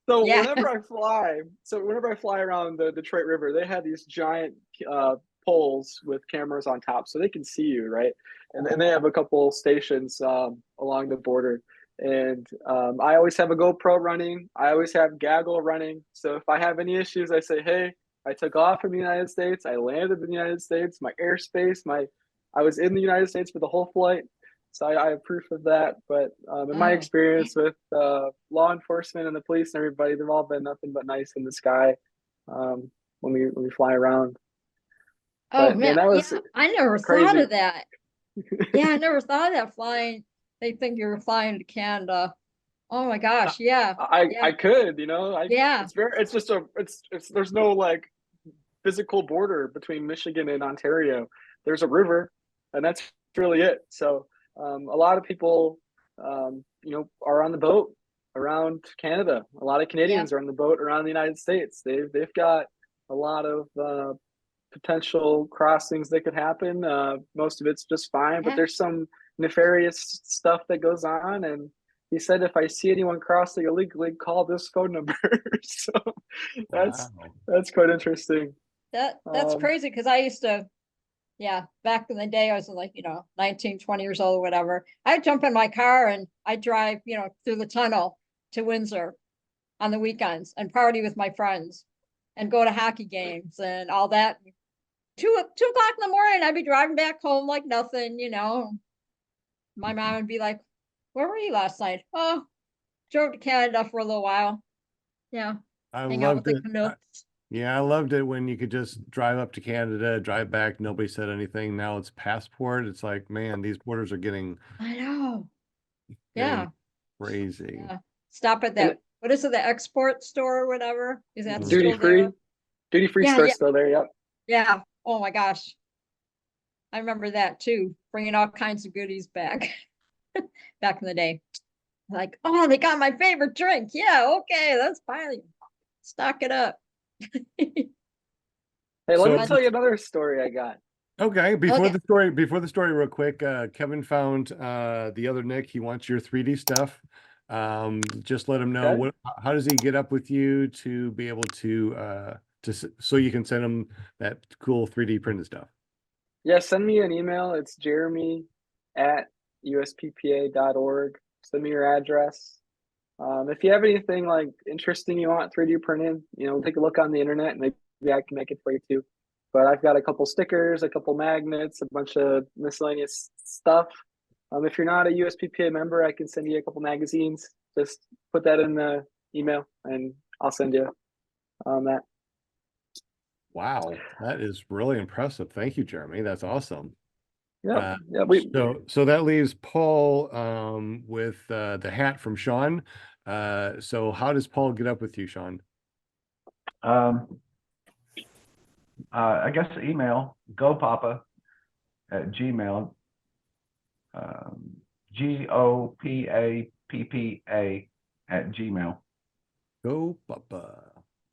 So Yeah. whenever I fly around the Detroit River, they have these giant poles with cameras on top, so they can see you, right? And they have a couple stations along the border. And I always have a GoPro running. I always have Gaggle running. So if I have any issues, I say, "Hey, I took off from the United States. I landed in the United States. My airspace, I was in the United States for the whole flight." So I have proof of that. But in my experience with law enforcement and the police and everybody, they've all been nothing but nice in the sky when we fly around. Oh But, man, that was I never thought crazy. of that. Yeah, I never thought of that flying. They think you were flying to Canada. Oh my gosh, yeah. I could, Yeah. it's there's no like physical border between Michigan and Ontario. There's a river, and that's really it. So a lot of people, are on the boat around Canada. A lot of Canadians are on the boat around the United States. They've got a lot of potential crossings that could happen. Most of it's just fine, but there's some nefarious stuff that goes on. And he said, if I see anyone crossing illegally, call this phone number. So that's quite interesting. That's crazy because I used to, back in the day, I was like, 19, 20 years old or whatever. I'd jump in my car and I'd drive, through the tunnel to Windsor on the weekends and party with my friends and go to hockey games and all that. 2 o'clock in the morning, I'd be driving back home like nothing, My mom would be like, "Where were you last night?" "Oh, drove to Canada for a little while." Yeah. I Hang out with loved the it. Canucks. Yeah, I loved it when you could just drive up to Canada, drive back, nobody said anything. Now it's passport. It's like, man, these borders are getting I know. Yeah. crazy. Yeah. stop at And that, what is it, the export store or whatever? Is that duty still free, there? duty free Yeah, store yeah. still there. Yep. Yeah. Oh my gosh. I remember that too, bringing all kinds of goodies back, back in the day. Like, oh, they got my favorite drink. Yeah, okay, let's finally stock it up. Hey, let So me tell you another story I got. okay, before Okay. the story real quick, Kevin found the other Nick. He wants your 3D stuff. Just let him know Okay. how does he get up with you to be able to so you can send him that cool 3D printed stuff. Yeah, send me an email. It's jeremy@usppa.org. Send me your address. If you have anything like interesting you want 3D printed, take a look on the internet. Maybe I can make it for you too. But I've got a couple stickers, a couple magnets, a bunch of miscellaneous stuff. If you're not a USPPA member, I can send you a couple magazines. Just put that in the email and I'll send you that. Wow, that is really impressive. Thank you, Jeremy. That's awesome. Yeah, So that leaves Paul with the hat from Sean. So how does Paul get up with you, Sean? I guess the email gopapa@gmail, GOPAPPA Go Papa.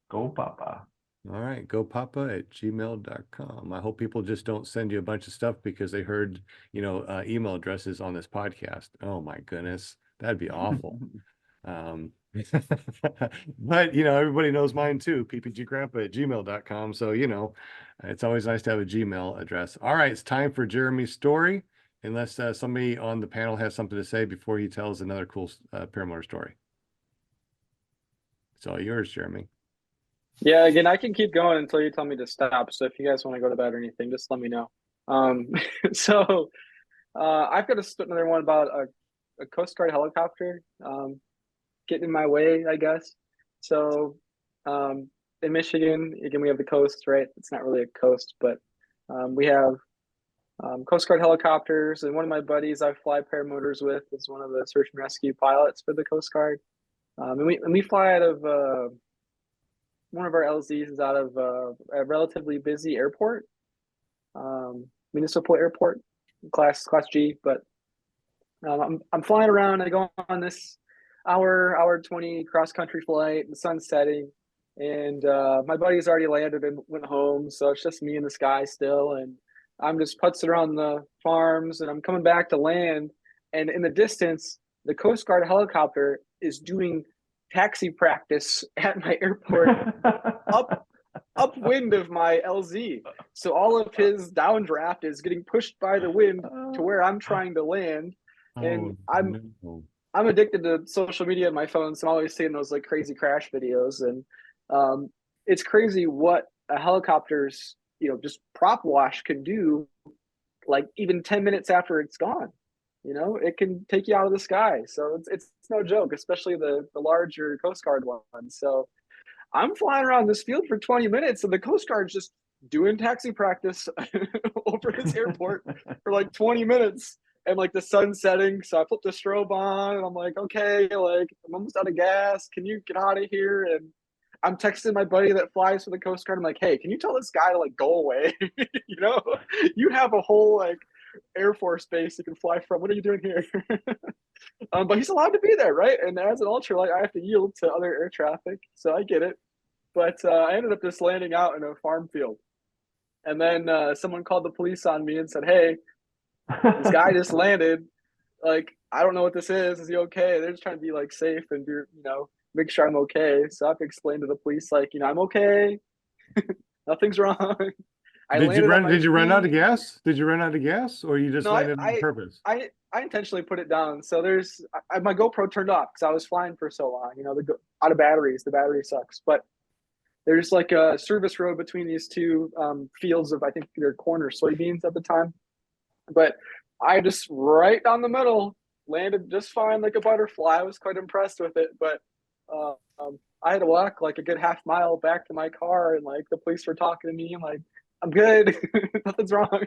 Go Papa. All right, gopapa@gmail.com. I hope people just don't send you a bunch of stuff because they heard, email addresses on this podcast. Oh my goodness, that'd be awful. But everybody knows mine too, ppggrandpa@gmail.com. So, it's always nice to have a Gmail address. All right, it's time for Jeremy's story. Unless somebody on the panel has something to say before he tells another cool paramotor story. It's all yours, Jeremy. Yeah, again, I can keep going until you tell me to stop. So if you guys want to go to bed or anything, just let me know. So I've got another one about a Coast Guard helicopter getting in my way, I guess. So in Michigan, again, we have the coast, right? It's not really a coast, but we have Coast Guard helicopters. And one of my buddies I fly paramotors with is one of the search and rescue pilots for the Coast Guard. And we fly out of one of our LZs is out of a relatively busy airport, municipal airport, class G. But I'm flying around. I go on this hour 20 cross country flight. The sun's setting, and my buddy's already landed and went home. So it's just me and this guy still, and I'm just putzing around the farms, and I'm coming back to land. And in the distance, the Coast Guard helicopter is doing taxi practice at my airport upwind of my LZ. So all of his downdraft is getting pushed by the wind to where I'm trying to land. And I'm addicted to social media on my phone, so I'm always seeing those like crazy crash videos. And it's crazy what a helicopter's just prop wash can do, like even 10 minutes after it's gone. It can take you out of the sky. So it's no joke, especially the larger Coast Guard ones. So I'm flying around this field for 20 minutes and the Coast Guard's just doing taxi practice over this airport for like 20 minutes. And like the sun's setting. So I put the strobe on and I'm like, okay, like I'm almost out of gas. Can you get out of here? And I'm texting my buddy that flies for the Coast Guard. I'm like, hey, can you tell this guy to like go away? You have a whole like Air Force base you can fly from. What are you doing here? But he's allowed to be there, right? And as an ultralight, I have to yield to other air traffic, so I get it. But I ended up just landing out in a farm field, and then someone called the police on me and said, "Hey, this guy just landed. Like, I don't know what this is. Is he okay?" They're just trying to be like safe and do, make sure I'm okay. So I have to explain to the police, like, I'm okay. Nothing's wrong. I landed on my Did you run out of feet. gas? Did you run out of gas, or you just No, landed on purpose? I intentionally put it down. So my GoPro turned off because I was flying for so long. Out of batteries. The battery sucks. But there's like a service road between these two fields of, I think they're corn or soybeans at the time. But I just right down the middle landed just fine like a butterfly. I was quite impressed with it. But I had to walk like a good half mile back to my car, and like the police were talking to me. I'm like, I'm good. Nothing's wrong.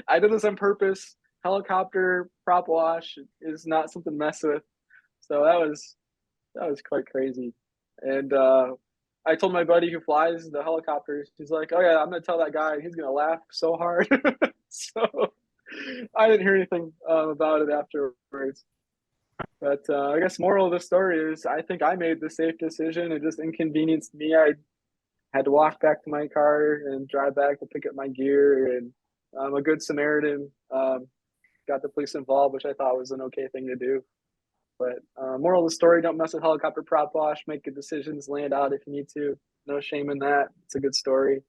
I did this on purpose. Helicopter prop wash is not something to mess with. So that was That was quite crazy. And I told my buddy who flies the helicopters, he's like, "Oh yeah, I'm gonna tell that guy, he's gonna laugh so hard." So I didn't hear anything about it afterwards. But I guess moral of the story is I think I made the safe decision. It just inconvenienced me. I had to walk back to my car and drive back to pick up my gear. And a good Samaritan got the police involved, which I thought was an okay thing to do. But moral of the story, don't mess with helicopter prop wash. Make good decisions, land out if you need to. No shame in that. It's a good story.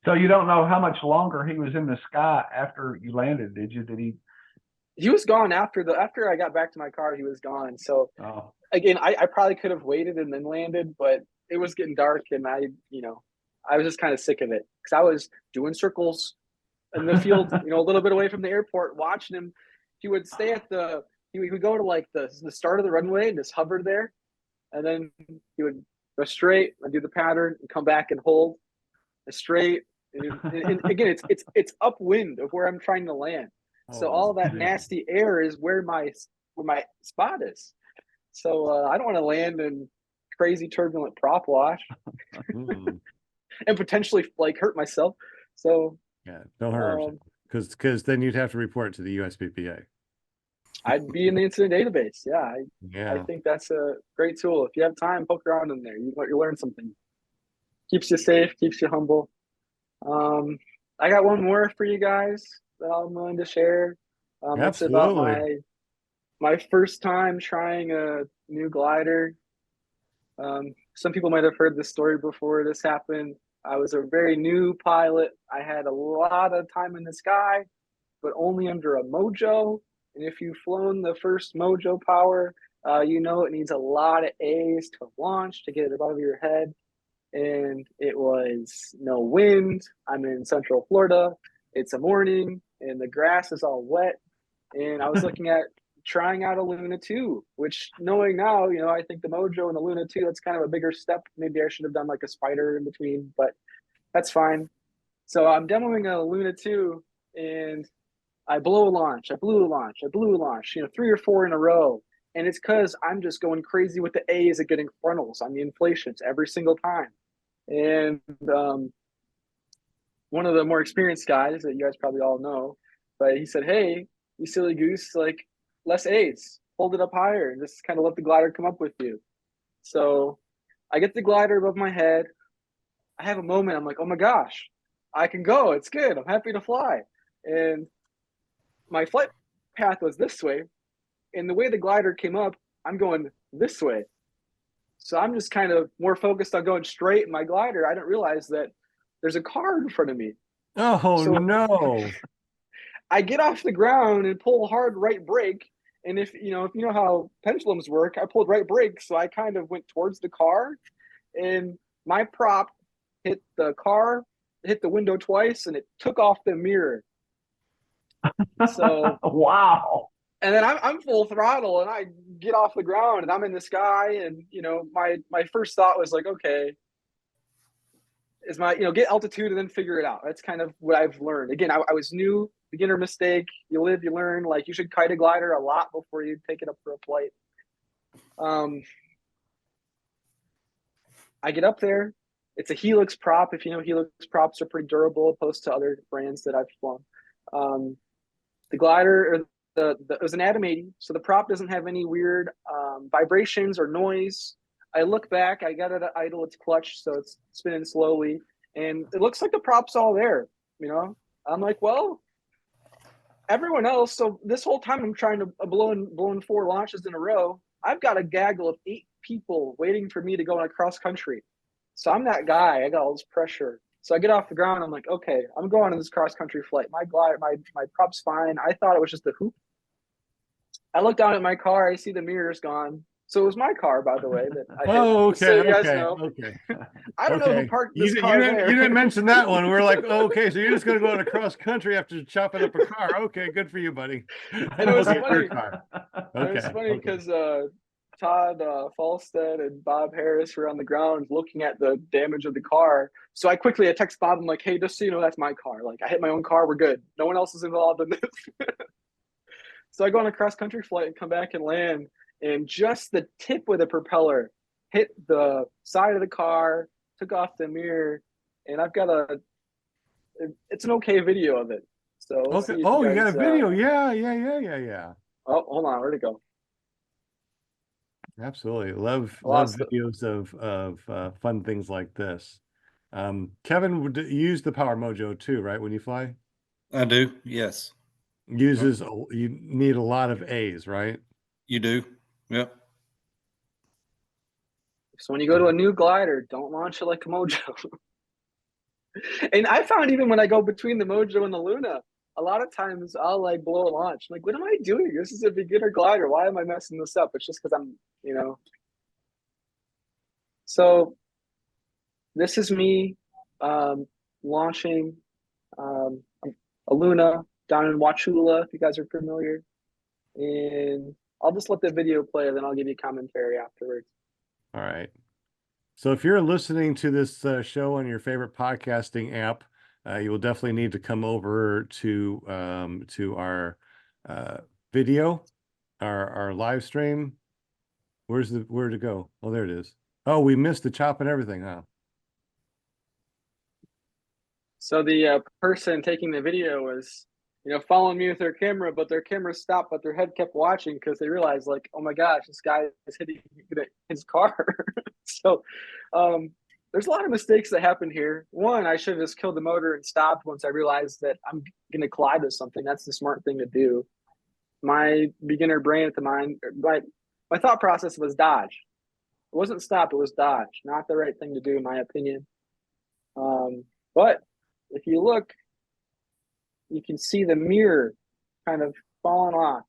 So you don't know how much longer he was in the sky after you landed, did you? Did he? He was gone after I got back to my car. He was gone. So Oh, again, I probably could have waited and then landed, but it was getting dark, and I was just kind of sick of it because I was doing circles in the field, a little bit away from the airport, watching him. He would stay at he would go to like the start of the runway and just hover there, and then he would go straight and do the pattern and come back and hold straight. And again, it's upwind of where I'm trying to land. So Oh, all that man. nasty air is where my spot is. So I don't want to land in crazy turbulent prop wash Mm. and potentially like hurt myself. So Yeah, don't hurt yourself. Because then you'd have to report to the USPPA. I'd be in the incident database. Yeah, I Yeah. think that's a great tool. If you have time, poke around in there. You learn something. Keeps you safe, keeps you humble. I got one more for you guys that I'm willing to share. It's about Absolutely. my first time trying a new glider. Some people might have heard this story before this happened. I was a very new pilot. I had a lot of time in the sky, but only under a Mojo. And if you've flown the first Mojo power, you know it needs a lot of A's to launch to get it above your head. And it was no wind. I'm in Central Florida. It's a morning, and the grass is all wet. And I was looking at trying out a Luna 2, which knowing now, I think the Mojo and the Luna 2, that's kind of a bigger step. Maybe I should have done like a spider in between, but that's fine. So I'm demoing a Luna 2, and I blow a launch. I blew a launch. I blew a launch, 3 or 4 in a row. And it's because I'm just going crazy with the A's at getting frontals on the inflations every single time. And one of the more experienced guys that you guys probably all know, but he said, "Hey, you silly goose, like less A's, hold it up higher, and just kind of let the glider come up with you." So I get the glider above my head. I have a moment. I'm like, "Oh my gosh, I can go. It's good. I'm happy to fly." And my flight path was this way, and the way the glider came up, I'm going this way. So I'm just kind of more focused on going straight in my glider. I didn't realize that there's a car in front of me. Oh, So no. I get off the ground and pull hard right brake. And if you know how pendulums work, I pulled right brake, so I kind of went towards the car, and my prop hit the car, hit the window twice, and it took off the mirror. So wow. and then I'm full throttle, and I get off the ground, and I'm in the sky, and my first thought was like, okay, is my get altitude and then figure it out. That's kind of what I've learned. Again, I was new, beginner mistake. You live, you learn. Like you should kite a glider a lot before you take it up for a flight. I get up there. It's a Helix prop. If you know, Helix props are pretty durable opposed to other brands that I've flown. The glider, or it was an Atom 80, so the prop doesn't have any weird vibrations or noise. I look back, I got it at idle, it's clutch, so it's spinning slowly, and it looks like the prop's all there. I'm like, well, everyone else. So this whole time I'm trying to blowing 4 launches in a row. I've got a gaggle of 8 people waiting for me to go on a cross country. So I'm that guy. I got all this pressure. So I get off the ground. I'm like, okay, I'm going on this cross country flight. My glider, my prop's fine. I thought it was just the hoop. I look down at my car. I see the mirror's gone. So it was my car, by the way, that I hit. Oh, Just so okay, you guys okay, know. okay. I don't know who Okay. parked You, this you car didn't there. you didn't mention that one. We're like, oh, okay, so you're just gonna go on a cross country after chopping up a car. Okay, good for you, buddy. And it was Okay, funny. your car. And it was Okay. funny Okay. because Todd Falstead and Bob Harris were on the ground looking at the damage of the car. So I text Bob. I'm like, hey, just so you know, that's my car. Like I hit my own car. We're good. No one else is involved in this. So I go on a cross country flight and come back and land. and just the tip of the propeller hit the side of the car, took off the mirror, and I've got it's an okay video of it. So we'll Okay. see if Oh, you got a guys, video. Yeah. oh, hold on, where'd it go? Absolutely. Love I lost it. videos of fun things like this. Kevin would use the Power Mojo too, right? When you fly? I do. Yes, You need a lot of A's, right? you do. Yep. So when you go to a new glider, don't launch it like a Mojo. And I found even when I go between the Mojo and the Luna, a lot of times I'll like blow a launch. I'm like, what am I doing? This is a beginner glider. Why am I messing this up? It's just because I'm. So this is me launching um, a Luna down in Wachula, if you guys are familiar. And I'll just let the video play, and then I'll give you commentary afterwards. All right. So if you're listening to this show on your favorite podcasting app, you will definitely need to come over to our video, our live stream. Where'd it go? Oh, there it is. Oh, we missed the chop and everything, huh? So the person taking the video was, following me with their camera, but their camera stopped, but their head kept watching because they realized, like, oh my gosh, this guy is hitting his car. So there's a lot of mistakes that happen here. One, I should have just killed the motor and stopped once I realized that I'm going to collide with something. That's the smart thing to do. My beginner brain at the mind, my thought process was dodge. It wasn't stop, it was dodge. Not the right thing to do, in my opinion. But if you look, you can see the mirror kind of falling off.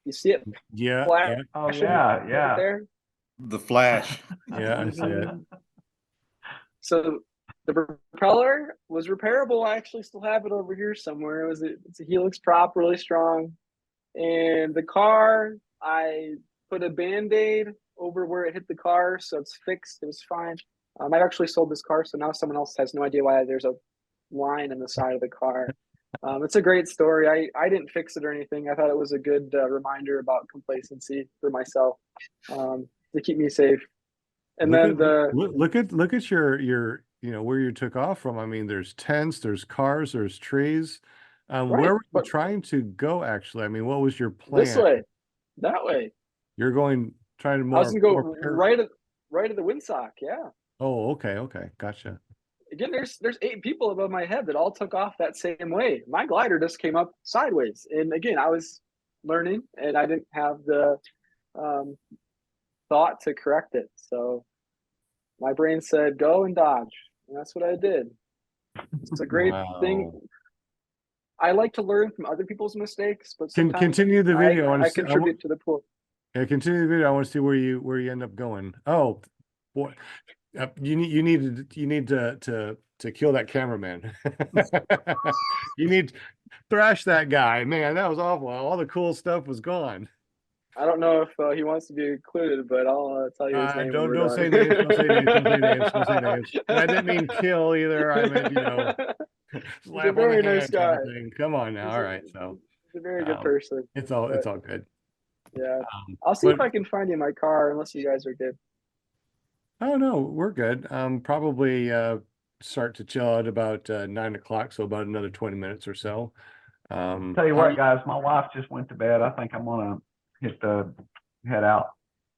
You see it Yeah. flashing Oh yeah, yeah. right there? The flash. Yeah, I see it. So the propeller was repairable. I actually still have it over here somewhere. It's a Helix prop, really strong. And the car, I put a Band-Aid over where it hit the car, so it's fixed. It was fine. I actually sold this car, so now someone else has no idea why there's a line in the side of the car. It's a great story. I didn't fix it or anything. I thought it was a good reminder about complacency for myself to keep me safe. And then look at your where you took off from. I mean, there's tents, there's cars, there's trees. right, Where were you trying to go actually? I mean, what was your plan? This way, that way. You're trying to I was gonna go right at the windsock. Yeah. Oh, okay, gotcha. Again, there's 8 people above my head that all took off that same way. My glider just came up sideways, and again, I was learning, and I didn't have the thought to correct it. So my brain said, "Go and dodge," and that's what I did. It's a great thing. I like to learn from other people's mistakes, but sometimes continue the video. I contribute to the pool. Yeah, continue the video. I want to see where you end up going. Oh, boy. You need to kill that cameraman. You need to thrash that guy. Man, that was awful. All the cool stuff was gone. I don't know if he wants to be included, but I'll tell you his name. Don't say names. Don't say names. Don't say names. Don't say names. And I didn't mean kill either. I meant slap a very on the nice hand guy. kind of thing. Come on now. All right, so he's a very good person. It's all good. Yeah, I'll see if I can find you my car, unless you guys are good. Oh no, we're good. Probably start to chill at about 9 o'clock, so about another 20 minutes or so. Tell you what, guys, my wife just went to bed. I think I'm gonna head out.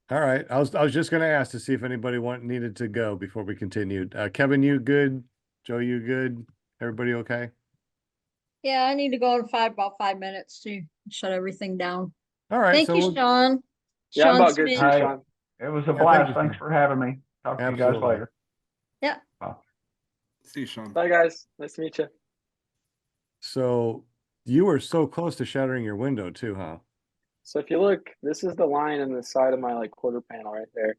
All right. I was just gonna ask to see if anybody needed to go before we continued. Kevin, you good? Joe, you good? Everybody okay? Yeah, I need to go in about 5 minutes to shut everything down. All right. Thank you, Sean. Yeah, I'm about good Smith. too, Sean. It was a blast. Thanks for having me. Talk to you guys later. Yeah. Bye. See you, Sean. Bye, guys. Nice to meet you. So you were so close to shattering your window too, huh? So if you look, this is the line in the side of my quarter panel right there.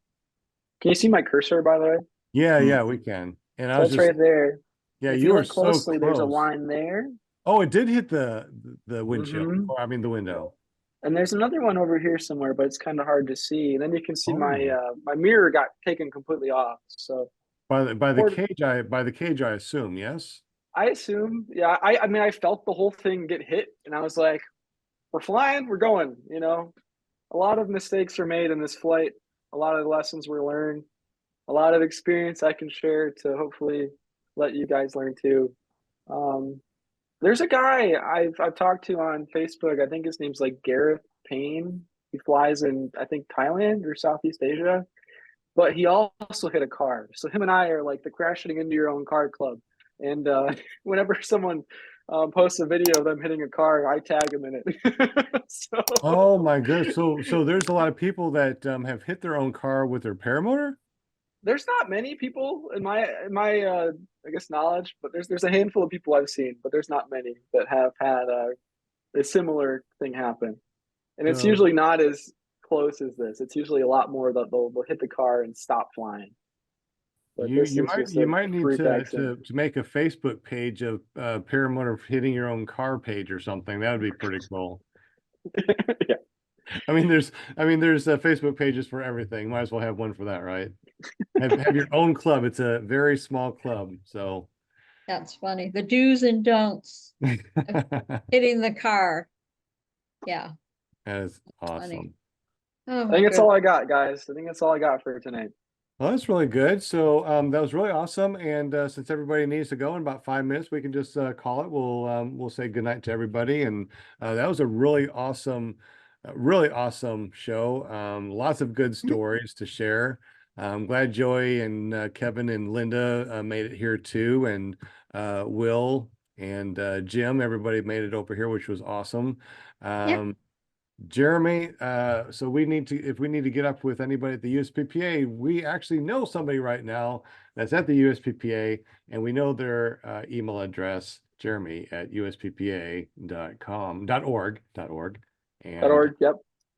Can you see my cursor, by the way? Yeah, we can. And so it's right there. Yeah, if you were look closely, so close. There's a line there. Oh, it did hit the windshield. I mean the window. And there's another one over here somewhere, but it's kind of hard to see. And then you can see my mirror got taken completely off. So by the cage, I assume, yes. I assume, yeah. I mean, I felt the whole thing get hit, and I was like, we're flying, we're going. A lot of mistakes are made in this flight. A lot of lessons were learned. A lot of experience I can share to hopefully let you guys learn too. There's a guy I've talked to on Facebook. I think his name's like Gareth Payne. He flies in, I think, Thailand or Southeast Asia, but he also hit a car. So him and I are like the crashing into your own car club. And whenever someone posts a video of them hitting a car, I tag them in it. So Oh my goodness. So there's a lot of people that have hit their own car with their paramotor? there's not many people in my I guess knowledge, but there's a handful of people I've seen, but there's not many that have had a similar thing happen. And it's So usually not as close as this. It's usually a lot more that they'll hit the car and stop flying. But you this you is might just you a might need freak to accident. to make a Facebook page of paramotor hitting your own car page or something. That would be pretty cool. Yeah, I mean there's Facebook pages for everything. Might as well have one for that, right? Have your own club. It's a very small club, so That's funny. The do's and don'ts that hitting the car. Yeah, is funny. awesome. Oh I my think that's good. all I got, guys. I think that's all I got for tonight. Well, that's really good. So that was really awesome. And since everybody needs to go in about 5 minutes, we can just call it. We'll say goodnight to everybody. And that was a really awesome show. Lots of good stories to share. I'm glad Joey and Kevin and Linda made it here too, and Will and Jim. Everybody made it over here, which was awesome. Jeremy, so if we need to get up with anybody at the USPPA, we actually know somebody right now that's at the USPPA, and we know their email address, Jeremy at usppa.org. And .org. Yep.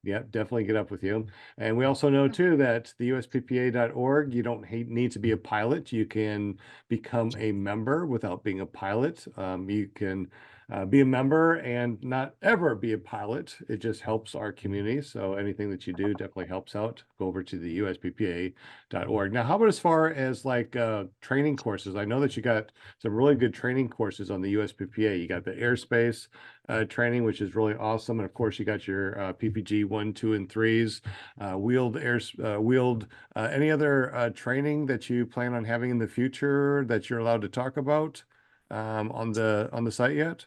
yeah, definitely get up with you. And we also know too that the usppa.org, you don't need to be a pilot. You can become a member without being a pilot. You can be a member and not ever be a pilot. It just helps our community. So anything that you do definitely helps out. Go over to the usppa.org. Now, how about as far as like training courses? I know that you got some really good training courses on the USPPA. You got the airspace training, which is really awesome. And of course, you got your PPG 1, 2, and 3s, wheeled. Any other training that you plan on having in the future that you're allowed to talk about on the site yet?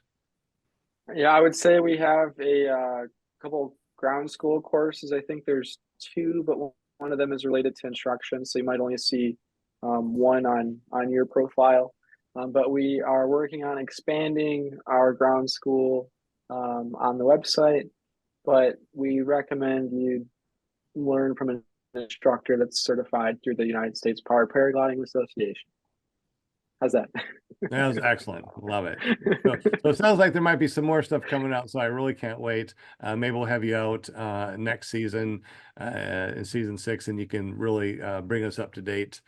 Yeah, I would say we have a couple ground school courses. I think there's two, but one of them is related to instruction, so you might only see one on your profile. But we are working on expanding our ground school on the website. But we recommend you learn from an instructor that's certified through the United States Power Paragliding Association. How's that? That was excellent. Love it. So it sounds like there might be some more stuff coming out. So I really can't wait. Maybe we'll have you out next season, in season 6, and you can really bring us up to date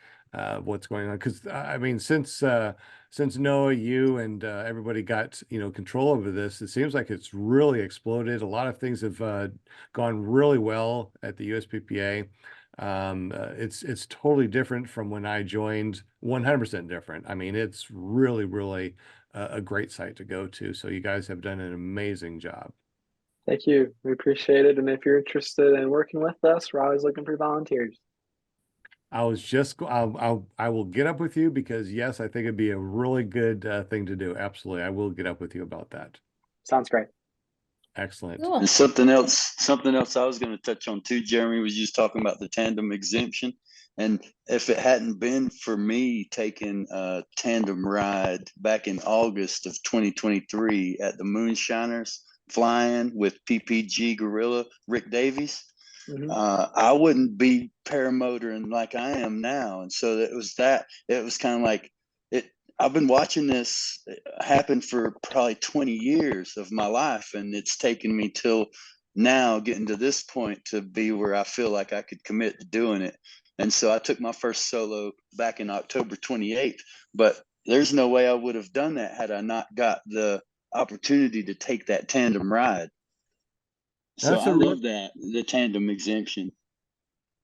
what's going on. Because I mean, since Noah, you and everybody got control over this, it seems like it's really exploded. A lot of things have gone really well at the USPPA. It's totally different from when I joined, 100% different. I mean, it's really a great site to go to. So you guys have done an amazing job. Thank you. We appreciate it. And if you're interested in working with us, we're always looking for volunteers. I was just, I will get up with you because yes, I think it'd be a really good thing to do. Absolutely. I will get up with you about that. Sounds great. Excellent. Cool. And something else I was going to touch on too, Jeremy, was just talking about the tandem exemption. And if it hadn't been for me taking a tandem ride back in August of 2023 at the Moonshiners flying with PPG Gorilla Rick Davies, I wouldn't be paramotoring like I am now. And so it was kind of like it. I've been watching this happen for probably 20 years of my life, and it's taken me till now getting to this point to be where I feel like I could commit to doing it. And so I took my first solo back in October 28th, but there's no way I would have done that had I not got the opportunity to take that tandem ride. So That's I love that, the tandem exemption.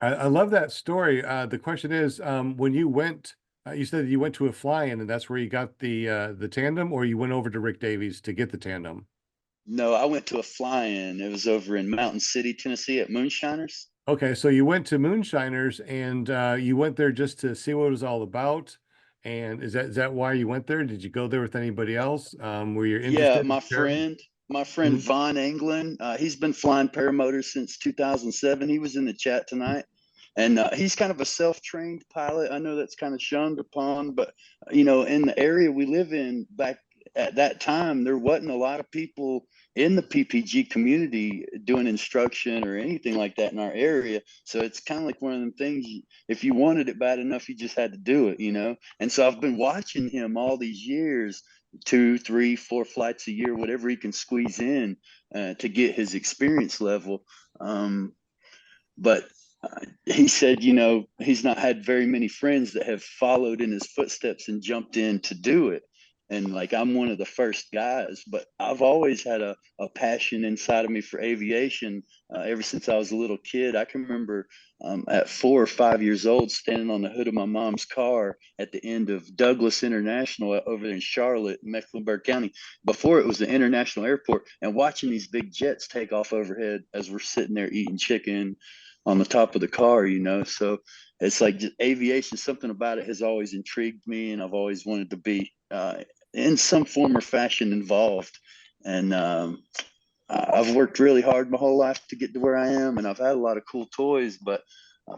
I love that story. The question is, when you went, you said you went to a fly-in and that's where you got the tandem, or you went over to Rick Davies to get the tandem? No, I went to a fly-in. It was over in Mountain City, Tennessee at Moonshiners. Okay, so you went to Moonshiners and you went there just to see what it was all about. And is that why you went there? Did you go there with anybody else? Were you Yeah, interested in my friend Mhm. Von Englund, he's been flying paramotors since 2007. He was in the chat tonight, and he's kind of a self-trained pilot. I know that's kind of shunned upon, but in the area we live in back at that time, there wasn't a lot of people in the PPG community doing instruction or anything like that in our area. So it's kind of like one of them things. If you wanted it bad enough, you just had to do it. And so I've been watching him all these years, 2, 3, 4 flights a year, whatever he can squeeze in to get his experience level. But he said, he's not had very many friends that have followed in his footsteps and jumped in to do it. And like, I'm one of the first guys, but I've always had a passion inside of me for aviation ever since I was a little kid. I can remember at 4 or 5 years old, standing on the hood of my mom's car at the end of Douglas International over in Charlotte, Mecklenburg County, before it was the international airport, and watching these big jets take off overhead as we're sitting there eating chicken on the top of the car. So it's like just aviation, something about it has always intrigued me, and I've always wanted to be in some form or fashion involved. And I've worked really hard my whole life to get to where I am, and I've had a lot of cool toys, but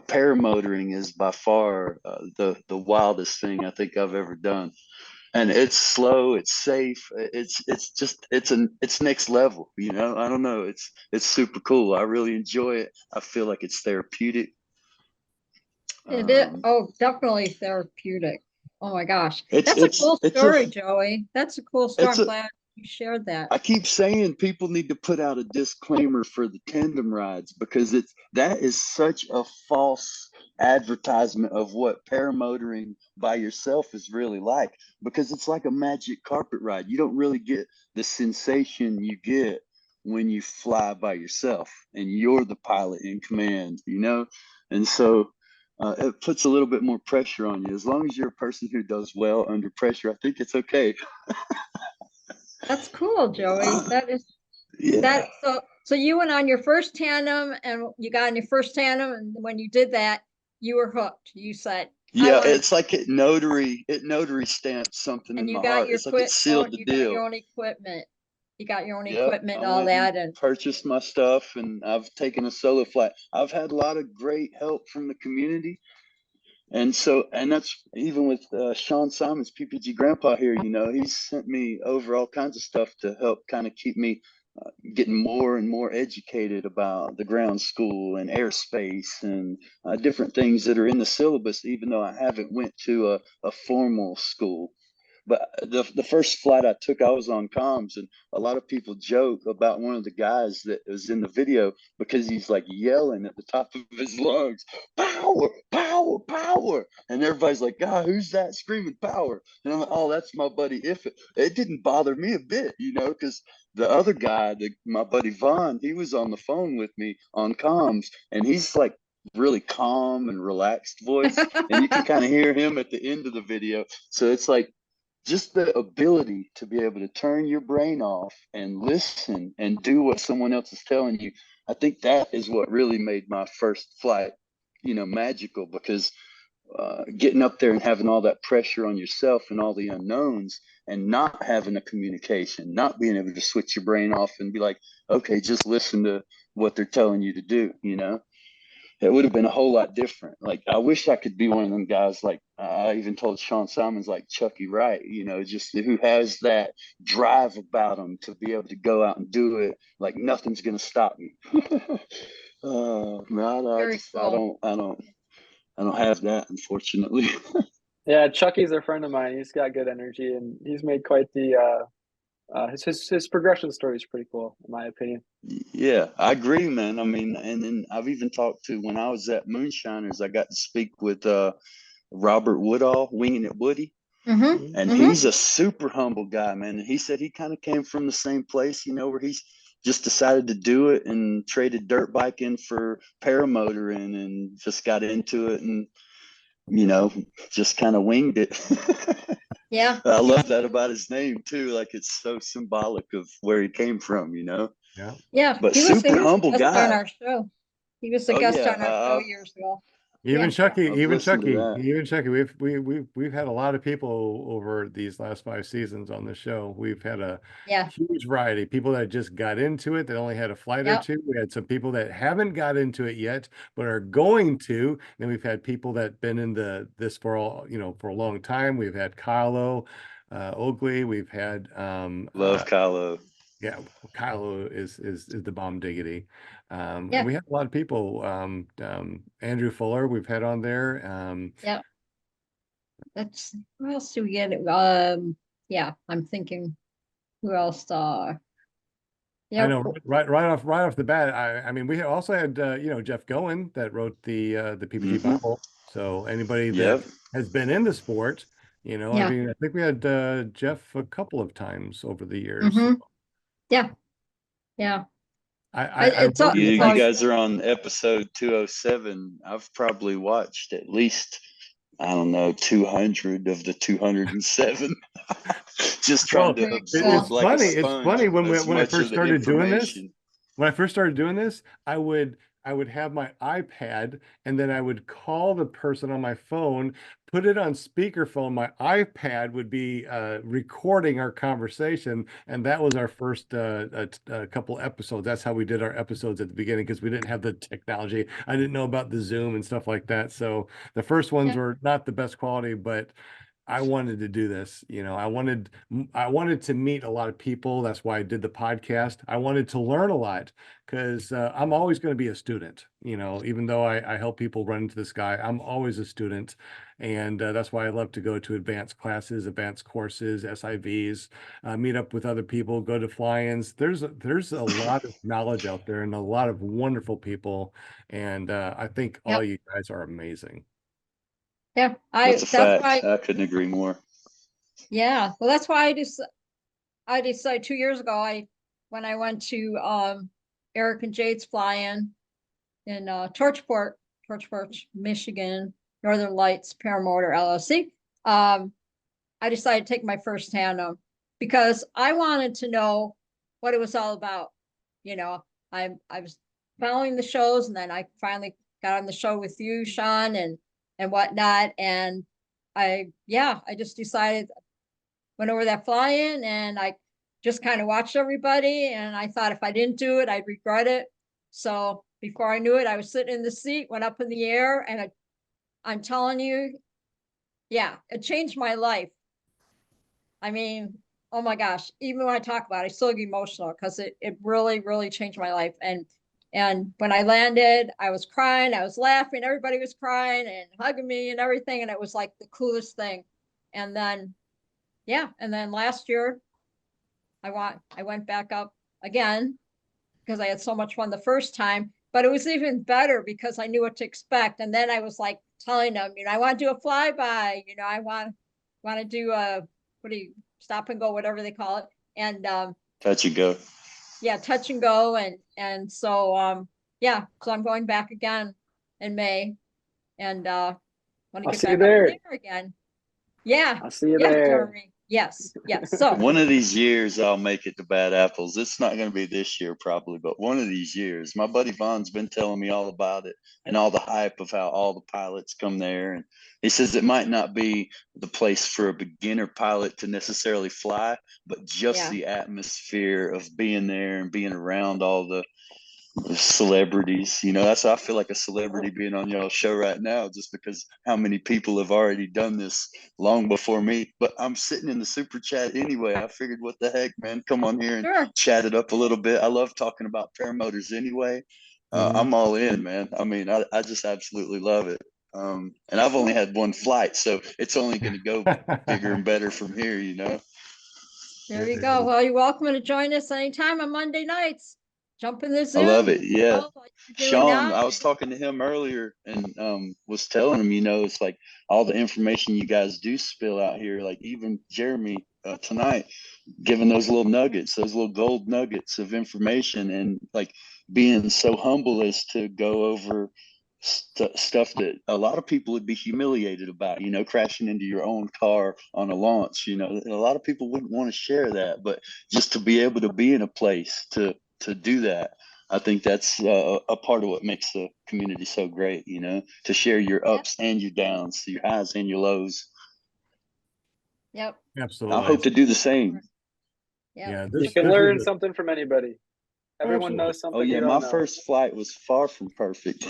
paramotoring is by far the wildest thing I think I've ever done. And it's slow, it's safe, it's next level. I don't know, it's super cool. I really enjoy it. I feel like it's therapeutic. It is, um oh, definitely therapeutic. Oh my gosh. it's That's a it's cool it's a story, Joey. That's a cool story. it's I'm a glad you shared that. I keep saying people need to put out a disclaimer for the tandem rides, because that is such a false advertisement of what paramotoring by yourself is really like, because it's like a magic carpet ride. You don't really get the sensation you get when you fly by yourself and you're the pilot in command. And so it puts a little bit more pressure on you. As long as you're a person who does well under pressure, I think it's okay. That's cool, Joey. That is Yeah. that so you went on your first tandem and you got in your first tandem, and when you did that, you were hooked. You said, I Yeah, want to, it's like it notary stamps something and in you my got heart. your It's like it sealed the you got your deal. own equipment. You got your own Yep, equipment I and all went and that, and purchased my stuff, and I've taken a solo flight. I've had a lot of great help from the community, and that's even with Sean Simon's PPG Grandpa here. He's sent me over all kinds of stuff to help kind of keep me getting more and more educated about the ground school and airspace and different things that are in the syllabus, even though I haven't went to a formal school. But the first flight I took, I was on comms, and a lot of people joke about one of the guys that was in the video, because he's like yelling at the top of his lungs, "Power, power, power!" And everybody's like, "God, who's that screaming power?" And I'm like, "Oh, that's my buddy If It didn't bother me a bit, because the other guy, my buddy Vaughn, he was on the phone with me on comms, and he's like really calm and relaxed voice, and you can kind of hear him at the end of the video. So it's like just the ability to be able to turn your brain off and listen and do what someone else is telling you. I think that is what really made my first flight, magical, because getting up there and having all that pressure on yourself and all the unknowns, and not having a communication, not being able to switch your brain off and be like, okay, just listen to what they're telling you to do. It would have been a whole lot different. Like, I wish I could be one of them guys. Like, I even told Sean Simons, like Chucky Wright, just who has that drive about him to be able to go out and do it. Like, nothing's going to stop me. No, I very just, cool. I don't have that, unfortunately. Yeah, Chucky's a friend of mine. He's got good energy, and he's made quite the his progression story is pretty cool, in my opinion. Yeah, I agree, man. I mean, and then I've even talked to, when I was at Moonshiners, I got to speak with Robert Woodall, Winging It Woody. And he's a super humble guy, man. And he said he kind of came from the same place, where he's just decided to do it and traded dirt biking for paramotoring and just got into it and, just kind of winged it. Yeah, I love that about his name too. Like it's so symbolic of where he came from, you know. Yeah. yeah. But He was super a humble guest on guy. our show. He was a Oh guest yeah, on our show years ago. Even Yeah. Chucky, I've listened to that. even Chucky. We've had a lot of people over these last 5 seasons on the show. We've had a Yeah. huge variety. People that just got into it that only had a flight or Yep. two. We had some people that haven't got into it yet, but are going to. Then we've had people that been in this for for a long time. We've had Kylo, Oakley. We've had Love Kylo. yeah, Kylo is the bomb diggity. Yeah. And we have a lot of people. Andrew Fuller, we've had on there. Yeah. That's who else do we get? Yeah, I'm thinking who else? I Yeah. know right off the bat. I mean, we also had Jeff Goen that wrote the PPG Hmm. Bible. So anybody that Yep. has been in the sport, I Yeah. mean, I think we had Jeff a couple of times over the years. Mm-hmm. So Yeah. Yeah. I It's all, really it's You always guys are on episode 207. I've probably watched at least, I don't know, 200 of the 207. Just trying well, to very absorb cool. it's like a funny. It's sponge funny when as when I much first of the started doing this. information. When I first started doing this, I would have my iPad and then I would call the person on my phone, put it on speakerphone. My iPad would be recording our conversation, and that was our first couple episodes. That's how we did our episodes at the beginning because we didn't have the technology. I didn't know about the Zoom and stuff like that. So the first ones Yeah. were not the best quality, but I wanted to do this. I wanted to meet a lot of people. That's why I did the podcast. I wanted to learn a lot because I'm always going to be a student. Even though I help people run into the sky, I'm always a student, and that's why I love to go to advanced classes, advanced courses, SIVs, meet up with other people, go to fly-ins. There's a lot of knowledge out there and a lot of wonderful people, and I think all Yep. you guys are amazing. Yeah. That's a That's fact. why. I couldn't agree more. Yeah. Well, that's why I decided 2 years ago, when I went to Eric and Jade's fly-in Torchport, Michigan, Northern Lights Paramotor LLC. I decided to take my first hand because I wanted to know what it was all about. I was following the shows, and then I finally got on the show with you, Sean, and whatnot. And I just decided, went over that fly-in, and I just kind of watched everybody, and I thought if I didn't do it, I'd regret it. So before I knew it, I was sitting in the seat, went up in the air, and I'm telling you, yeah, it changed my life. I mean, oh my gosh, even when I talk about it, I still get emotional because it really, really changed my life. And when I landed, I was crying, I was laughing, everybody was crying and hugging me and everything. And it was like the coolest thing. And then, and then last year I went back up again because I had so much fun the first time, but it was even better because I knew what to expect. And then I was like telling them, I want to do a flyby, I want to do a, what do you, stop and go, whatever they call it. And Touch and go. yeah, touch and go. And so so I'm going back again in May, and want to I'll get see you back up in there. the air again. Yeah. I'll see you Yes, there. Jeremy. Yes. Yes. So One of these years, I'll make it to Bad Apples. It's not going to be this year, probably, but one of these years. My buddy Vaughn's been telling me all about it and all the hype of how all the pilots come there. And he says it might not be the place for a beginner pilot to necessarily fly, but just yeah. the atmosphere of being there and being around all the celebrities. That's why I feel like a celebrity being on your show right now, just because how many people have already done this long before me. But I'm sitting in the super chat anyway. I figured, what the heck, man, come on here and Sure. chat it up a little bit. I love talking about paramotors anyway. I'm all in, man. I mean, I just absolutely love it. And I've only had one flight, so it's only going to go bigger and better from here. There you go. Well, you're welcome to join us anytime on Monday nights. Jump in the Zoom. I love it. Yeah. Like you're doing Sean, now. I was talking to him earlier and was telling him, it's like all the information you guys do spill out here, like even Jeremy tonight, giving those little nuggets, those little gold nuggets of information, and like being so humble as to go over stuff that a lot of people would be humiliated about, you know, crashing into your own car on a launch. You know, a lot of people wouldn't want to share that, but just to be able to be in a place to do that, I think that's a part of what makes the community so great, you know, to share your Yep. ups and your downs, your highs and your lows. Yep. I Absolutely. hope to do the same. Yep. Yeah, You this can is learn a- something from anybody. Everyone Absolutely. knows Oh something yeah, you my don't know. first flight was far from perfect.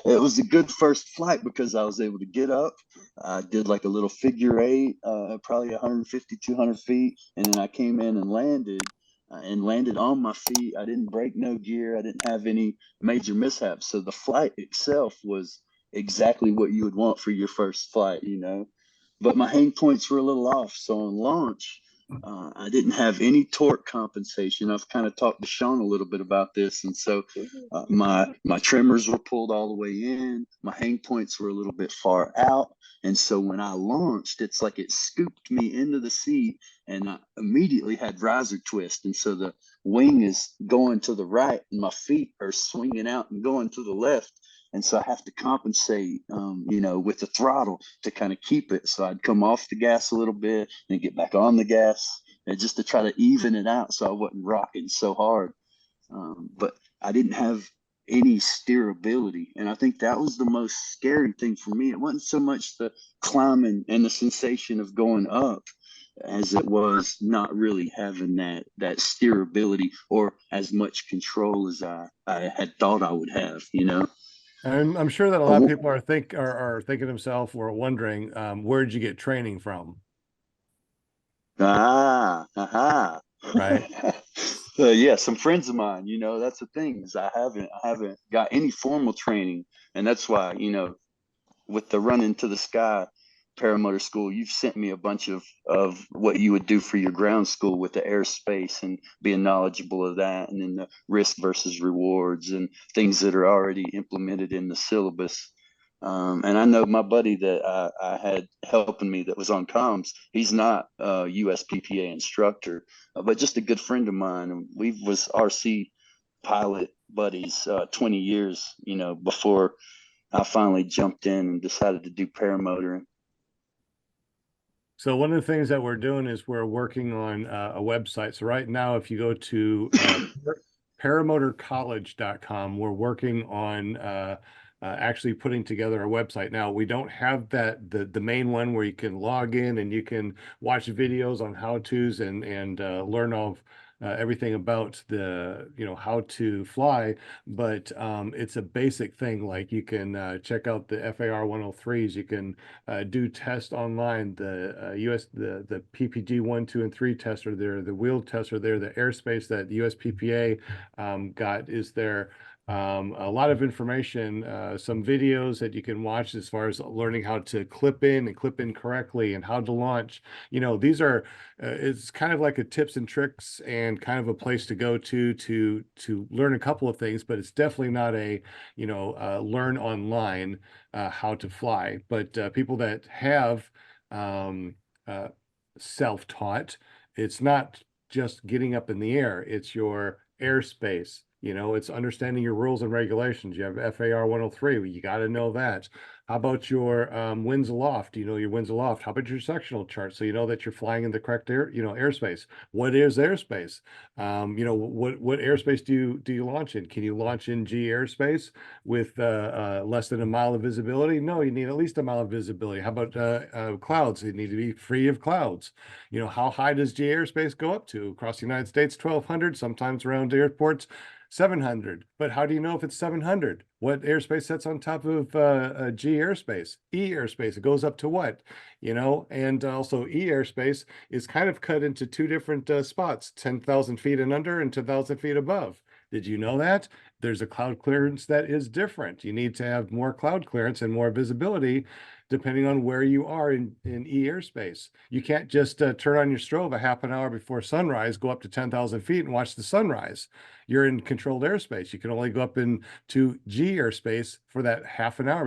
It was a good first flight because I was able to get up. I did like a little figure eight, probably 150, 200 feet, and then I came in and landed on my feet. I didn't break no gear. I didn't have any major mishaps. So the flight itself was exactly what you would want for your first flight, you know. But my hang points were a little off. So on launch, I didn't have any torque compensation. I've kind of talked to Sean a little bit about this, and so my trimmers were pulled all the way in. My hang points were a little bit far out, and so when I launched, it's like it scooped me into the seat, and I immediately had riser twist, and so the wing is going to the right, and my feet are swinging out and going to the left. And so I have to compensate, you know, with the throttle to kind of keep it. So I'd come off the gas a little bit and get back on the gas, and just to try to even it out so I wasn't rocking so hard. But I didn't have any steerability. And I think that was the most scary thing for me. It wasn't so much the climbing and the sensation of going up as it was not really having that steerability or as much control as I had thought I would have, you know. I'm sure that a lot of people are thinking to themselves or wondering, where'd you get training from? Aha. Right. Yeah, some friends of mine, you know, that's the thing is I haven't got any formal training, and that's why, you know, with the run into the sky paramotor school, you've sent me a bunch of what you would do for your ground school with the airspace and being knowledgeable of that, and then the risk versus rewards and things that are already implemented in the syllabus. And I know my buddy that I had helping me that was on comms. He's not a USPPA instructor, but just a good friend of mine. And we was RC pilot buddies 20 years, you know, before I finally jumped in and decided to do paramotoring. So one of the things that we're doing is we're working on a website. So right now, if you go to paramotorcollege.com, we're working on actually putting together a website. Now, we don't have the main one where you can log in and you can watch videos on how-tos and learn of everything about the, you know, how to fly, but it's a basic thing. Like you can check out the FAR 103s, you can do tests online. The the PPG 1, 2, and 3 tests are there. The wheel tests are there. The airspace that the USPPA got is there. A lot of information, some videos that you can watch as far as learning how to clip in and clip in correctly and how to launch. You know, these are it's kind of like a tips and tricks and kind of a place to go to learn a couple of things, but it's definitely not a, you know, learn online how to fly. But people that have um, uh, self-taught, it's not just getting up in the air, it's your airspace. You know, it's understanding your rules and regulations. You have FAR 103, you got to know that. How about your winds aloft? Do you know your winds aloft? How about your sectional chart? So you know that you're flying in the correct air, you know, airspace. What is airspace? You know, what airspace do you launch in? Can you launch in G airspace with less than a mile of visibility? No, you need at least a mile of visibility. How about clouds? They need to be free of clouds. You know, how high does G airspace go up to? Across the United States, 1,200, sometimes around airports, 700. But how do you know if it's 700? What airspace sits on top of G airspace? E airspace, it goes up to what? You know, and also E airspace is kind of cut into two different spots, 10,000 feet and under and 10,000 feet above. Did you know that? There's a cloud clearance that is different. You need to have more cloud clearance and more visibility depending on where you are in E airspace. You can't just turn on your strobe a half an hour before sunrise, go up to 10,000 feet and watch the sunrise. You're in controlled airspace. You can only go up into G airspace for that half an hour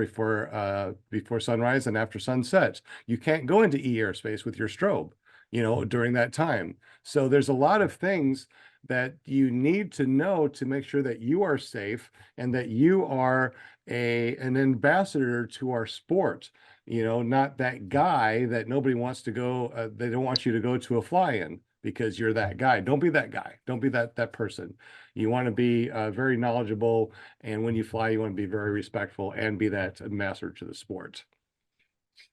before sunrise and after sunset. You can't go into E airspace with your strobe, you know, during that time. So there's a lot of things that you need to know to make sure that you are safe and that you are an ambassador to our sport. You know, not that guy that nobody wants to go, they don't want you to go to a fly-in because you're that guy. Don't be that guy. Don't be that person. You want to be very knowledgeable, and when you fly, you want to be very respectful and be that ambassador to the sport.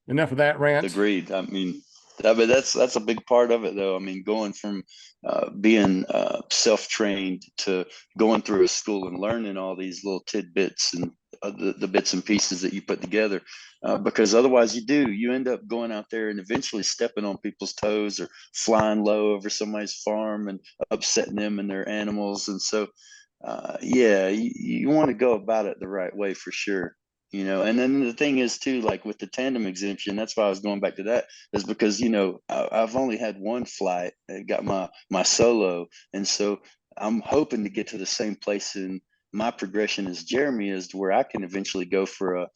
Enough of that rant. Agreed. I mean, that's a big part of it, though. I mean, going from being self-trained to going through a school and learning all these little tidbits and the bits and pieces that you put together, because otherwise you end up going out there and eventually stepping on people's toes or flying low over somebody's farm and upsetting them and their animals. And so, yeah, you want to go about it the right way for sure. And then the thing is too, like with the tandem exemption, that's why I was going back to that, is because I've only had one flight. I got my solo, and so I'm hoping to get to the same place in my progression as Jeremy is, to where I can eventually go for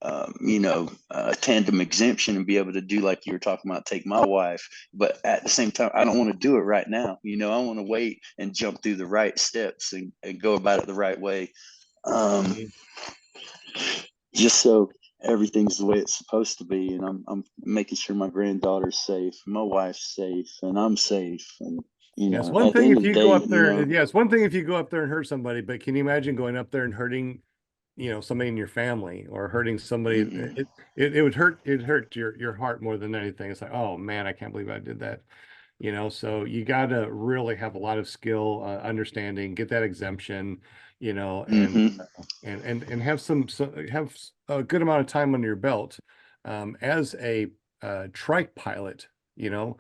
a tandem exemption and be able to do like you were talking about, take my wife. But at the same time, I don't want to do it right now. I want to wait and jump through the right steps and go about it the right way. Just so everything's the way it's supposed to be, and I'm making sure my granddaughter's safe, my wife's safe, and I'm safe. And Yes, one at the thing end if of the you day, go up there, yes, one thing if you go up there and hurt somebody, but can you imagine going up there and hurting, somebody in your family or hurting somebody? mhm, It would hurt your heart more than anything. It's like, oh man, I can't believe I did that. So you got to really have a lot of skill, understanding, get that exemption, and mhm, have have a good amount of time under your belt. As a trike pilot, you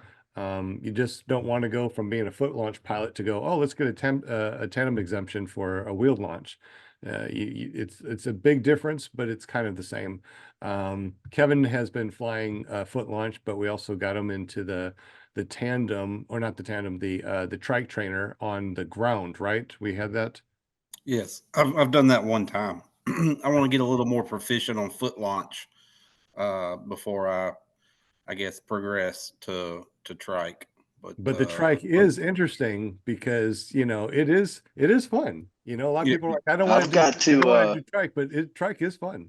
just don't want to go from being a foot launch pilot to go, oh, let's get a tandem exemption for a wheeled launch. It's a big difference, but it's kind of the same. Kevin has been flying foot launch, but we also got him into the tandem, or not the tandem, the trike trainer on the ground, right? We had that. Yes, I've done that one time. I want to get a little more proficient on foot launch before I guess progress to trike. But the trike is interesting because it is fun. A lot of yeah, people are like, I don't want I've to do got I don't want to to do trike, but trike is fun.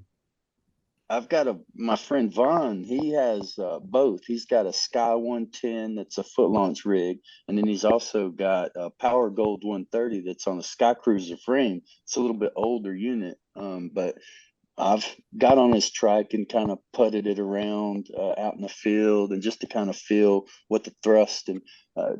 I've got my friend Vaughn. He has both. He's got a Sky 110 that's a foot launch rig, and then he's also got a Power Gold 130 that's on a Sky Cruiser frame. It's a little bit older unit, but I've got on his trike and kind of putted it around out in the field, and just to kind of feel what the thrust and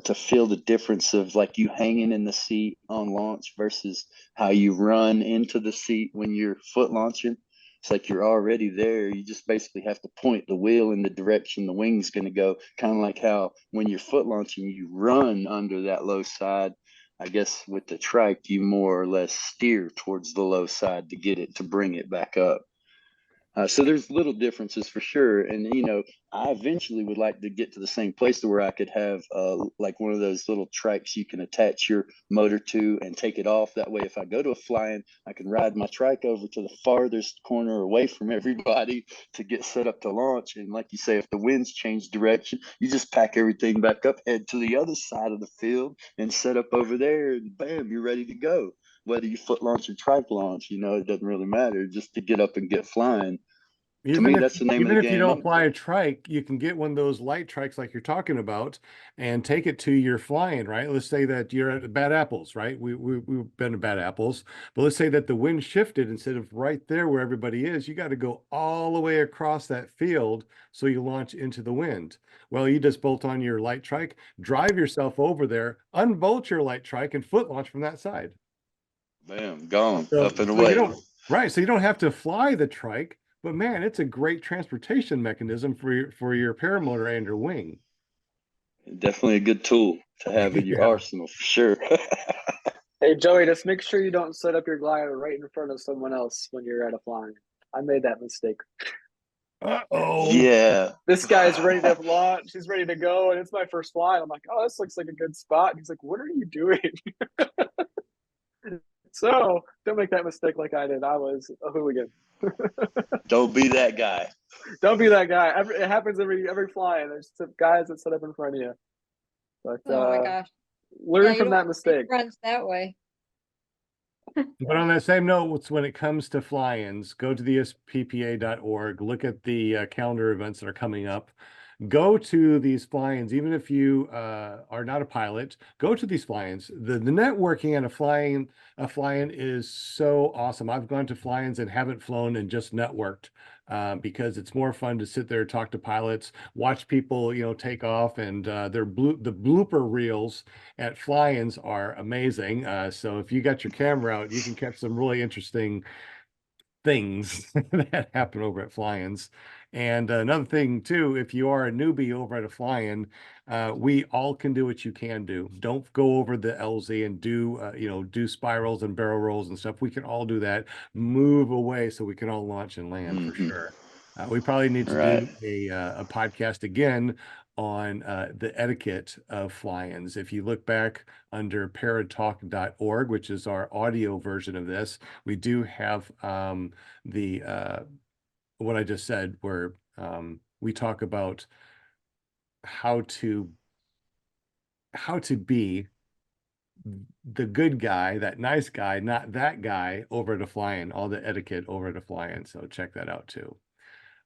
to feel the difference of like you hanging in the seat on launch versus how you run into the seat when you're foot launching. It's like you're already there. You just basically have to point the wheel in the direction the wing's going to go. Kind of like how when you're foot launching, you run under that low side. I guess with the trike, you more or less steer towards the low side to get it to bring it back up. So there's little differences for sure, and I eventually would like to get to the same place to where I could have like one of those little trikes you can attach your motor to and take it off. That way, if I go to a flying, I can ride my trike over to the farthest corner away from everybody to get set up to launch. And like you say, if the winds change direction, you just pack everything back up, head to the other side of the field, and set up over there, and bam, you're ready to go. Whether you foot launch or trike launch, it doesn't really matter. Just to get up and get flying. To Even me, if that's the name of even the if you game. don't fly a trike, you can get one of those light trikes like you're talking about and take it to your flying, right? Let's say that you're at Bad Apples, right? We've been to Bad Apples, but let's say that the wind shifted instead of right there where everybody is, you got to go all the way across that field so you launch into the wind. Well, you just bolt on your light trike, drive yourself over there, unbolt your light trike, and foot launch from that side. Bam, gone, So, up and so you away. don't, right. So you don't have to fly the trike, but man, it's a great transportation mechanism for your paramotor and your wing. Definitely a good tool to have in your Yeah. arsenal for sure. Hey Joey, just make sure you don't set up your glider right in front of someone else when you're at a flying. I made that mistake. Uh-oh. Yeah. This guy's ready to launch. He's ready to go, and it's my first flight. I'm like, oh, this looks like a good spot. And he's like, what are you doing? So don't make that mistake like I did. I was a hooligan. Don't be that guy. Don't be that guy. It happens every flying. There's some guys that set up in front of you. But Oh my gosh. Learn you from don't that wanna make mistake. friends that way. But on that same note, when it comes to fly-ins, go to the USPPA.org, look at the calendar events that are coming up. Go to these fly-ins, even if you are not a pilot, go to these fly-ins. The networking and a fly-in is so awesome. I've gone to fly-ins and haven't flown and just networked because it's more fun to sit there, talk to pilots, watch people, take off, and the blooper reels at fly-ins are amazing. So if you got your camera out, you can catch some really interesting things that happen over at fly-ins. And another thing too, if you are a newbie over at a fly-in, we all can do what you can do. Don't go over the LZ and do spirals and barrel rolls and stuff. We can all do that. Move away so we can all launch and land for Mhm. sure. We probably need to Right. do a podcast again on the etiquette of fly-ins. If you look back under paratalk.org, which is our audio version of this, we do have the what I just said, where we talk about how to be the good guy, that nice guy, not that guy over at a fly-in, all the etiquette over at a fly-in. So check that out too.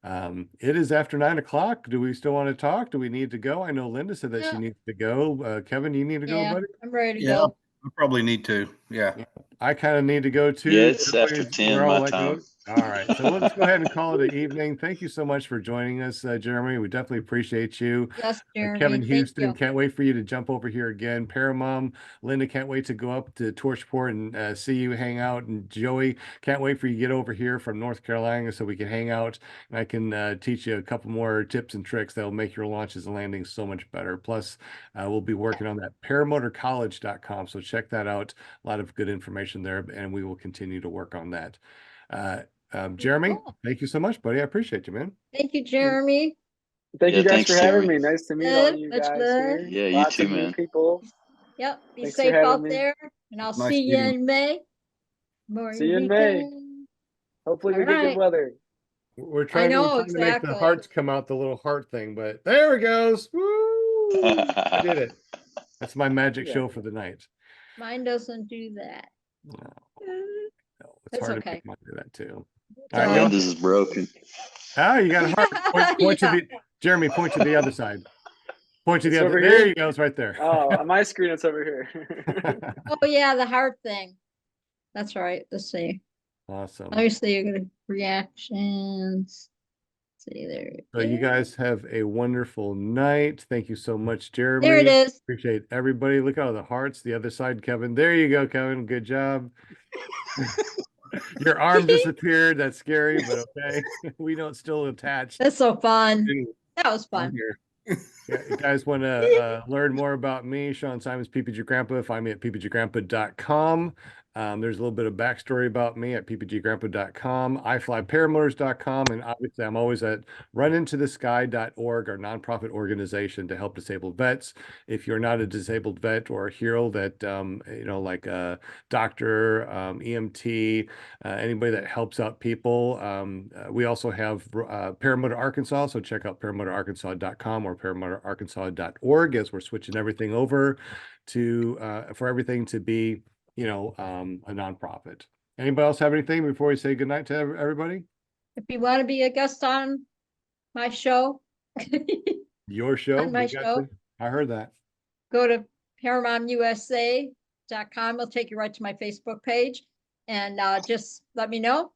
It is after 9 o'clock. Do we still want to talk? Do we need to go? I know Linda said that she Yeah. needs to go. Kevin, you need to go, Yeah, buddy? I'm ready to Yeah, go. I probably need to. Yeah. Yeah, I kind of need to go Yeah, too. it's after 10 We're all my let go. time. All right, so we'll just go ahead and call it an evening. Thank you so much for joining us, Jeremy. We definitely appreciate you. Yes, Kevin Jeremy, thank Houston, you. can't wait for you to jump over here again. Paramom, Linda, can't wait to go up to Torchport and see you hang out. And Joey, can't wait for you to get over here from North Carolina so we can hang out and I can teach you a couple more tips and tricks that will make your launches and landings so much better. Plus, we'll be working on that paramotorcollege.com. So check that out. A lot of good information there, and we will continue to work on that. Jeremy, Cool. thank you so much, buddy. I appreciate you, man. Thank you, Jeremy. Thank you Yeah, guys thanks, for having Jeremy. me. Nice to meet all Good, you much guys love. here. Yeah, you Lots too, of new man. people. Yep, be Thanks for safe having out me. there, and I'll Nice see you meeting you. in May. More See you in May. weekend. Hopefully All we get good right. weather. We're I trying know, to make the exactly. hearts come out, the little heart thing, but there it goes. Woo! I did it. That's my magic Yeah. show for the night. Mine doesn't do that. No, Uh, no, it's That's hard to okay. make mine do that too. It's All right, all go. right. Linda's is broken. Ah, you got a heart. Point to Yeah. the Jeremy. Point to the other side. Point to It's the other. over There here? you go. It's right there. Oh, on my screen it's over here. Oh yeah, the heart thing. That's right. Let's see. Awesome. Let me see. You're gonna reactions. Let's see there. So you guys have a wonderful night. Thank you so much, Jeremy. There it is. Appreciate everybody. Look at all the hearts. The other side, Kevin. There you go, Kevin. Good job. Your arm disappeared. That's scary, but okay. We know it's still attached. That's so fun. Anyway, That was I'm fun. here. Yeah, you guys want to learn more about me, Sean Simons, PPG Grandpa, find me at ppggrandpa.com. There's a little bit of backstory about me at ppggrandpa.com, iflyparamotors.com, and obviously I'm always at runintothesky.org, our nonprofit organization to help disabled vets. If you're not a disabled vet or a hero that, like a doctor, EMT, anybody that helps out people, we also have Paramotor Arkansas, so check out paramotorarkansas.com or paramotorarkansas.org as we're switching everything over to for everything to be a nonprofit. Anybody else have anything before we say goodnight to everybody? If you want to be a guest on my show, Your show. on my We got show, you. I heard that. go to ParamountUSA.com. It'll take you right to my Facebook page, and just let me know.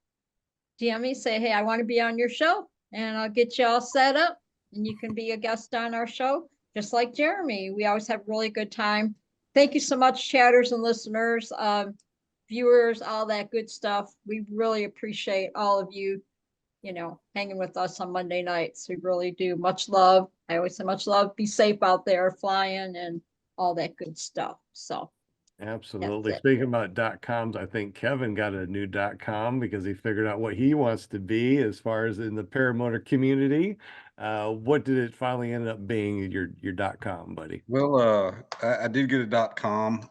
DM me, say, hey, I want to be on your show, and I'll get you all set up, and you can be a guest on our show, just like Jeremy. We always have really good time. Thank you so much, chatters and listeners, viewers, all that good stuff. We really appreciate all of you, hanging with us on Monday nights. We really do. Much love. I always say much love. Be safe out there flying and all that good stuff. So Absolutely. that's it. Speaking about .coms, I think Kevin got a new .com because he figured out what he wants to be as far as in the paramotor community. What did it finally end up being your .com, buddy? Well, I did get a .com.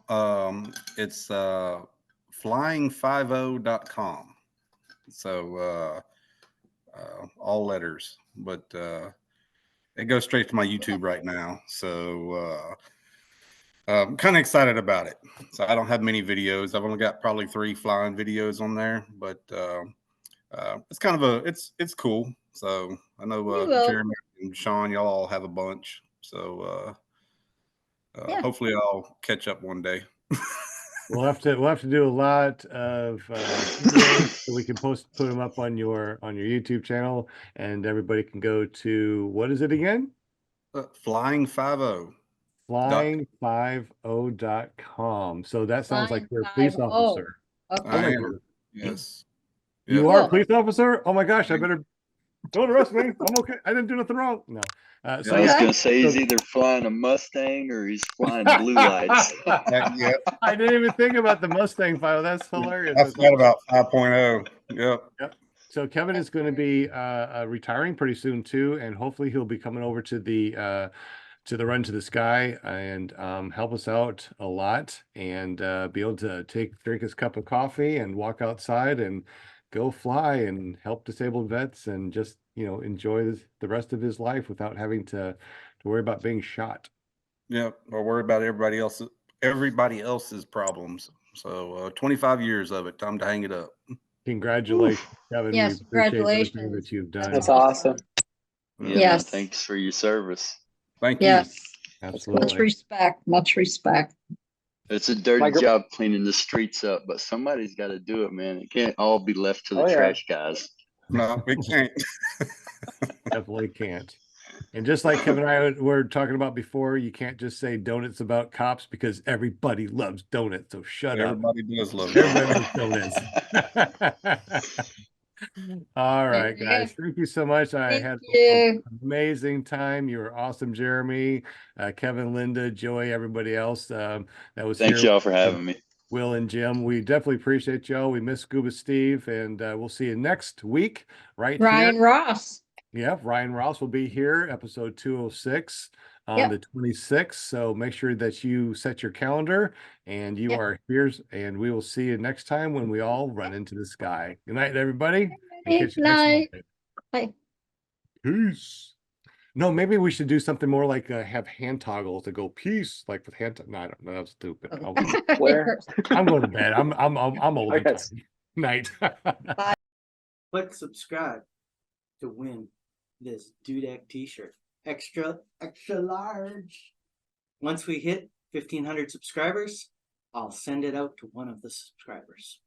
It's flying50.com. So all letters, but it goes straight to my YouTube right now. So Kind of excited about it. So I don't have many videos. I've only got probably 3 flying videos on there, but it's kind of it's cool. So I know We will. Jeremy and Sean, y'all all have a bunch. So Yeah. hopefully I'll catch up one day. We'll have to do a lot of videos so we can put them up on your YouTube channel, and everybody can go to, what is it again? Flying 50. Flying50.com. So that sounds like you're a police 950. officer. I Okay. I like am. it. Yes. You Yes. are a Cool. police officer? Oh my gosh, I better don't arrest me. I'm okay. I didn't do nothing wrong. No. So I was yeah. gonna say he's So- either flying a Mustang or he's flying blue lights. Yeah. I didn't even think about the Mustang file. That's hilarious. I That's forgot awesome. about 5.0. Yep. Yep. So Kevin is going to be retiring pretty soon too, and hopefully he'll be coming over to the Run to the Sky and help us out a lot, and be able to drink his cup of coffee and walk outside and go fly and help disabled vets, and just, you know, enjoy the rest of his life without having to worry about being shot. Yep. Or worry about everybody else's problems. So 25 years of it. Time to hang it up. Congratulations, Kevin. Yes, We appreciate everything congratulations. that you've done. That's awesome. Yeah, no, Yes. thanks for your service. Thank you. Yes. Much Absolutely. respect. Much respect. It's a dirty My gr- job cleaning the streets up, but somebody's got to do it, man. It can't all be left to the Oh, yeah. trash guys. No, we can't. Definitely can't. And just like Kevin and I were talking about before, you can't just say donuts about cops, because everybody loves donuts. So shut up. Everybody does love Everybody donuts. loves donuts. All right, Yeah. guys. Thank you so much. I Thank had you. an amazing time. You were awesome, Jeremy, Kevin, Linda, Joy, everybody else that was Thanks here. y'all for having me. Will and Jim, we definitely appreciate y'all. We miss Scuba Steve, and we'll see you next week right Ryan here. Ross. Yeah, Ryan Ross will be here, episode 206 on Yep. the 26th. So make sure that you set your calendar and you Yep. are here, and we will see you next time when we all run into the sky. Good night, everybody. And catch you next Night. Monday. Bye. Peace. No, maybe we should do something more like have hand toggles to go peace, like with hand. No, I don't know. That was stupid. Where? I'm going to bed. I'm old and Okay. tired. Night. Click subscribe to win this Dudek t-shirt. Extra large. Once we hit 1,500 subscribers, I'll send it out to one of the subscribers.